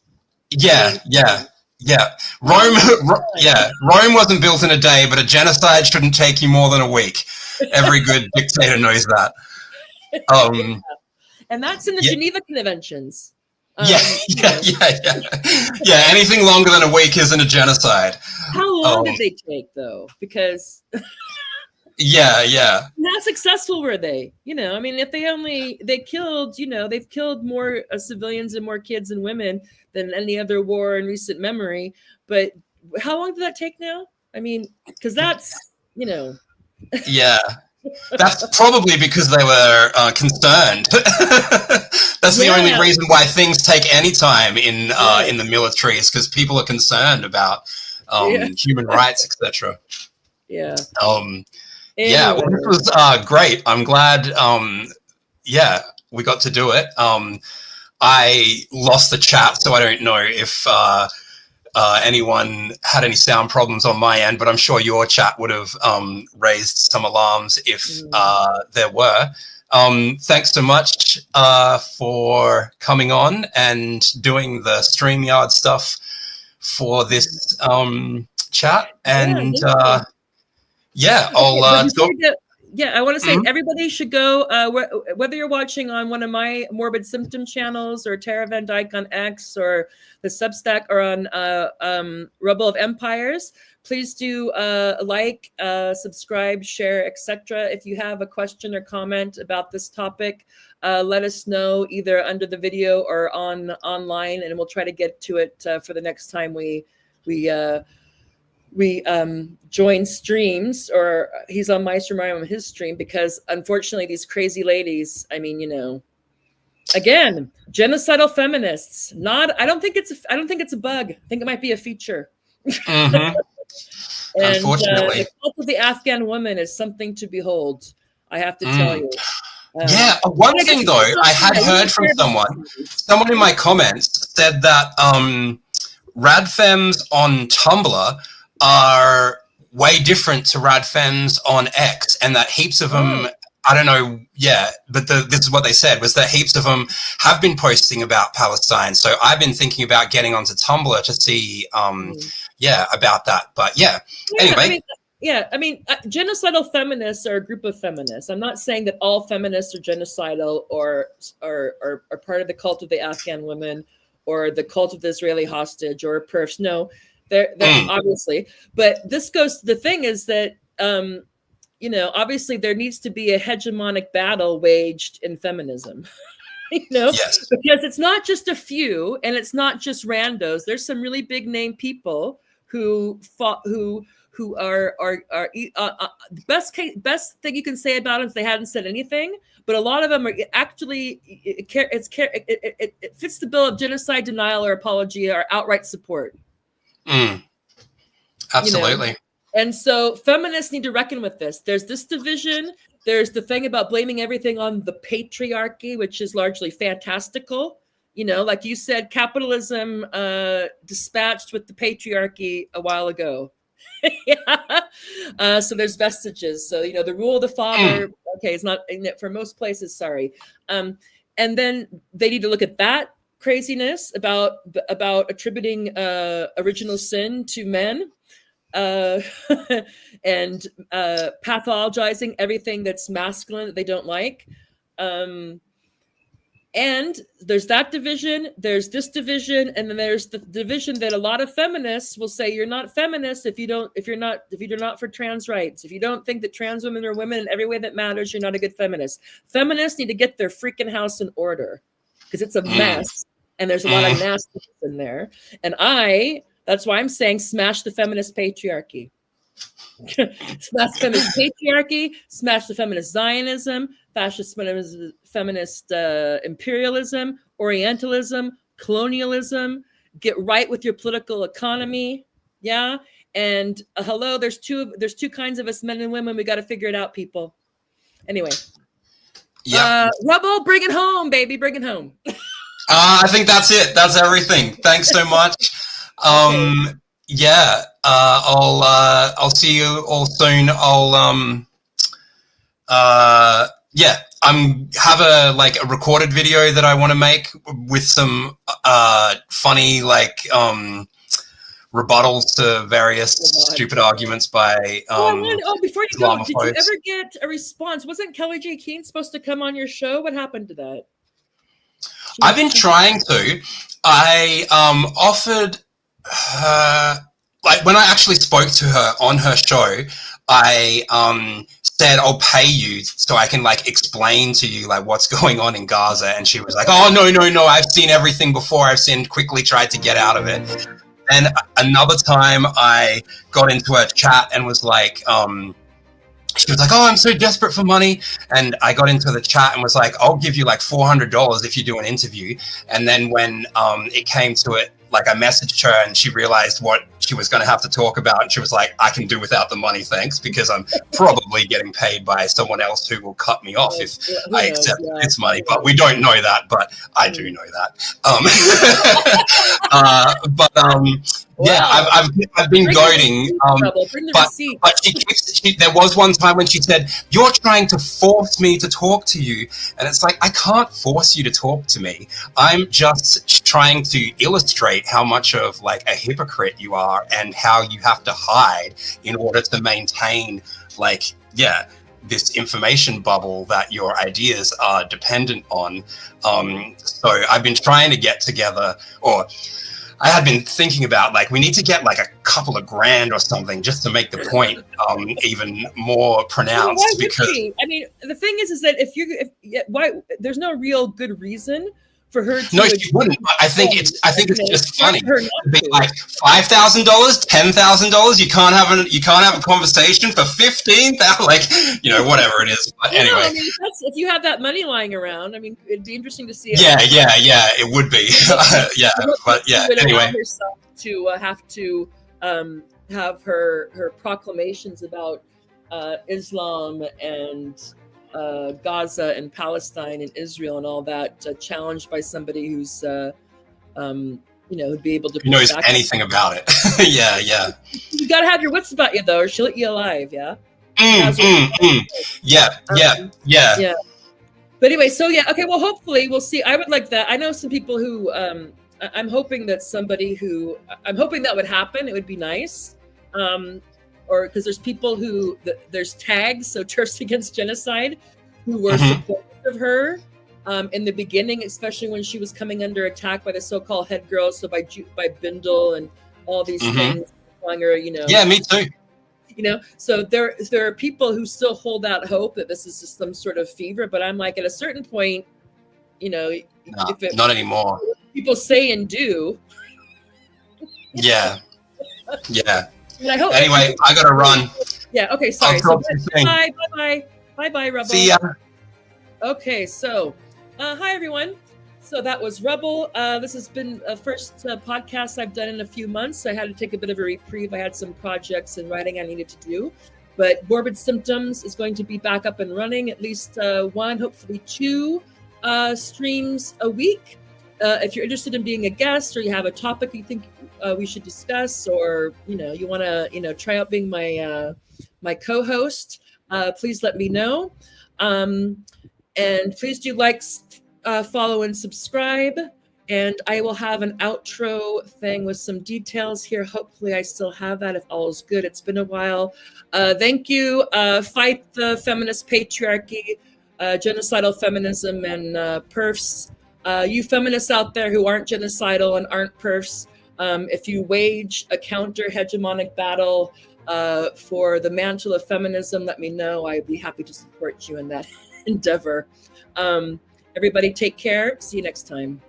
Yeah. Rome wasn't built in a day, but a genocide shouldn't take you more than a week. Every good dictator knows that.
And that's in the Geneva Conventions.
Yeah. Anything longer than a week isn't a genocide.
How long did they take, though? Because
yeah.
how successful were they? I mean, if they killed, they've killed more civilians and more kids and women than any other war in recent memory. But how long did that take now? I mean, because that's,
Yeah. That's probably because they were concerned. That's the only reason why things take any time in the military, is because people are concerned about human rights, etc.
Yeah.
Yeah, well, this was great. I'm glad. We got to do it. I lost the chat, so I don't know if anyone had any sound problems on my end, but I'm sure your chat would have raised some alarms if there were. Thanks so much for coming on and doing the StreamYard stuff for this chat. And I'll talk.
Yeah, I want to say everybody should go, whether you're watching on one of my Morbid Symptom channels or Tara Van Dyke on X or the Substack or on Rubble of Empires, please do like, subscribe, share, etc. If you have a question or comment about this topic, let us know either under the video or online, and we'll try to get to it for the next time we join streams, or he's on my stream, I'm on his stream, because unfortunately these crazy ladies, I mean, again, genocidal feminists, I don't think it's a bug. I think it might be a feature.
Mm-hmm.
And
unfortunately,
the cult of the Afghan woman is something to behold, I have to tell you.
One thing though, I had heard from someone in my comments said that radfems on Tumblr are way different to radfems on X, and that heaps of them, I don't know, but this is what they said, was that heaps of them have been posting about Palestine. So I've been thinking about getting onto Tumblr to see, about that. But anyway.
I mean, genocidal feminists are a group of feminists. I'm not saying that all feminists are genocidal or are part of the cult of the Afghan woman or the cult of the Israeli hostage or PERFs. No, they're obviously. But this goes, the thing is that, obviously there needs to be a hegemonic battle waged in feminism.
Yes.
Because it's not just a few and it's not just randos. There's some really big name people who fought, who are the best thing you can say about them is they hadn't said anything, but a lot of them are actually, it fits the bill of genocide denial or apologia or outright support.
Absolutely.
And so feminists need to reckon with this. There's this division. There's the thing about blaming everything on the patriarchy, which is largely fantastical. Like you said, capitalism dispatched with the patriarchy a while ago. So there's vestiges. So, the rule of the father, it's not for most places, sorry. And then they need to look at that craziness about attributing original sin to men. And pathologizing everything that's masculine that they don't like. And there's that division, there's this division, and then there's the division that a lot of feminists will say you're not feminist if you're not for trans rights. If you don't think that trans women are women in every way that matters, you're not a good feminist. Feminists need to get their freaking house in order, because it's a mess and there's a lot of nastiness in there. And that's why I'm saying smash the feminist patriarchy. Smash the feminist patriarchy, smash the feminist Zionism, fascist feminist imperialism, Orientalism, colonialism. Get right with your political economy. Yeah. And hello, there's two kinds of us, men and women. We got to figure it out, people. Anyway.
Yeah.
Rubble, bring it home, baby. Bring it home.
I think that's it. That's everything. Thanks so much. Okay. I'll see you all soon. I'm have a recorded video that I want to make with some funny rebuttals to various stupid arguments by
before you go, did you ever get a response? Wasn't Kelly J. Keane supposed to come on your show? What happened to that?
I've been trying to. I offered her, like when I actually spoke to her on her show, I said I'll pay you so I can like explain to you like what's going on in Gaza, and she was like, oh no, I've seen everything before. Quickly tried to get out of it. And another time I got into a chat and was like, she was like, oh, I'm so desperate for money. And I got into the chat and was like, I'll give you like $400 if you do an interview. And then when it came to it, like I messaged her and she realized what she was going to have to talk about. And she was like, I can do without the money, thanks, because I'm probably getting paid by someone else who will cut me off if I accept this money. But we don't know that, but I do know that. Yeah, I've been goading. But there was one time when she said, you're trying to force me to talk to you. And it's like, I can't force you to talk to me. I'm just trying to illustrate how much of like a hypocrite you are and how you have to hide in order to maintain like, this information bubble that your ideas are dependent on. So I've been trying to get together, or I had been thinking about like, we need to get like a couple of grand or something just to make the point even more pronounced.
Well,
because
I mean, the thing is that why there's no real good reason for her to.
No, she wouldn't. I think it's just funny. To be like $5,000, $10,000. You can't have a conversation for $15,000. Like, whatever it is. But anyway,
I mean, if you have that money lying around, I mean, it'd be interesting to see.
Yeah, it would be. Anyway,
herself to have to have her proclamations about Islam and Gaza and Palestine and Israel and all that challenged by somebody who's who'd be able to
who knows anything about it. yeah
You gotta have your wits about you though, or she'll eat you alive. Yeah.
Yeah.
But anyway, so okay, well hopefully we'll see. I would like that. I know some people who I'm hoping that would happen. It would be nice. Or because there's people there's tags, so Turfs Against Genocide, who were supportive of her in the beginning, especially when she was coming under attack by the so-called head girls, so by Bindle and all these things, calling her,
Yeah, me too.
So there are people who still hold out hope that this is just some sort of fever, but I'm like, at a certain point,
not anymore.
People say and do.
Yeah.
And I hope
anyway, I gotta run.
Yeah. Okay. Sorry. So bye, Rubble.
See ya.
Okay. So, hi everyone. So that was Rubble. This has been a first podcast I've done in a few months. I had to take a bit of a reprieve. I had some projects and writing I needed to do, but Morbid Symptoms is going to be back up and running. At least one, hopefully two streams a week. If you're interested in being a guest, or you have a topic you think we should discuss, or you want to try out being my co-host, please let me know. And please do follow and subscribe. And I will have an outro thing with some details here. Hopefully I still have that if all is good. It's been a while. Thank you. Fight the feminist patriarchy, genocidal feminism, and PERFs. You feminists out there who aren't genocidal and aren't PERFs, if you wage a counter-hegemonic battle for the mantle of feminism, let me know. I'd be happy to support you in that endeavor. Everybody take care. See you next time.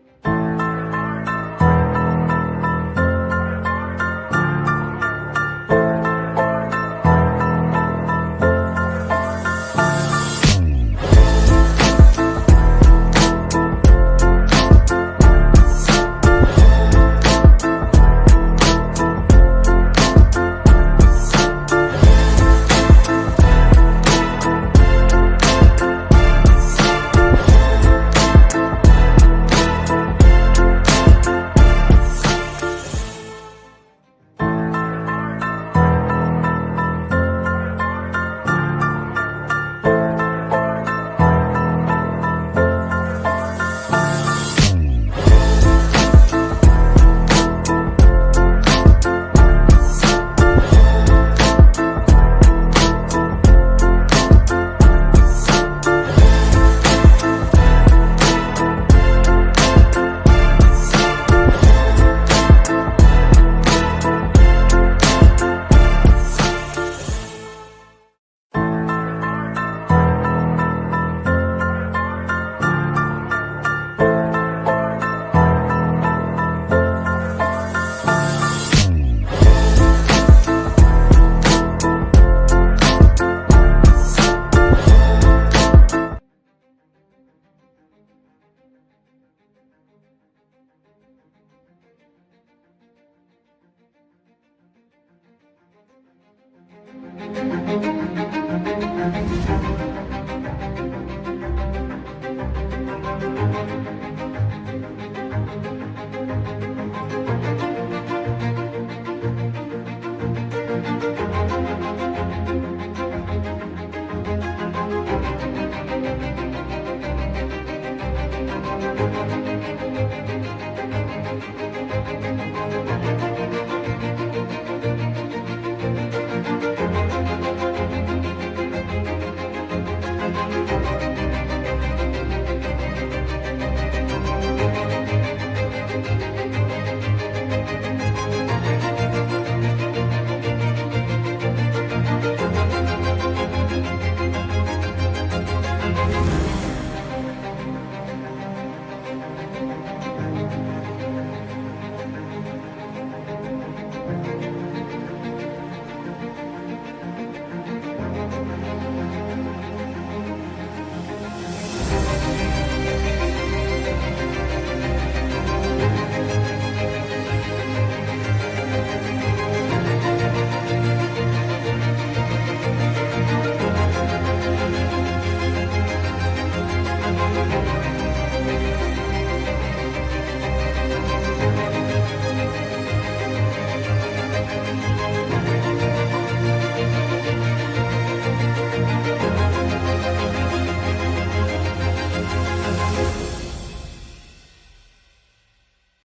Thank you.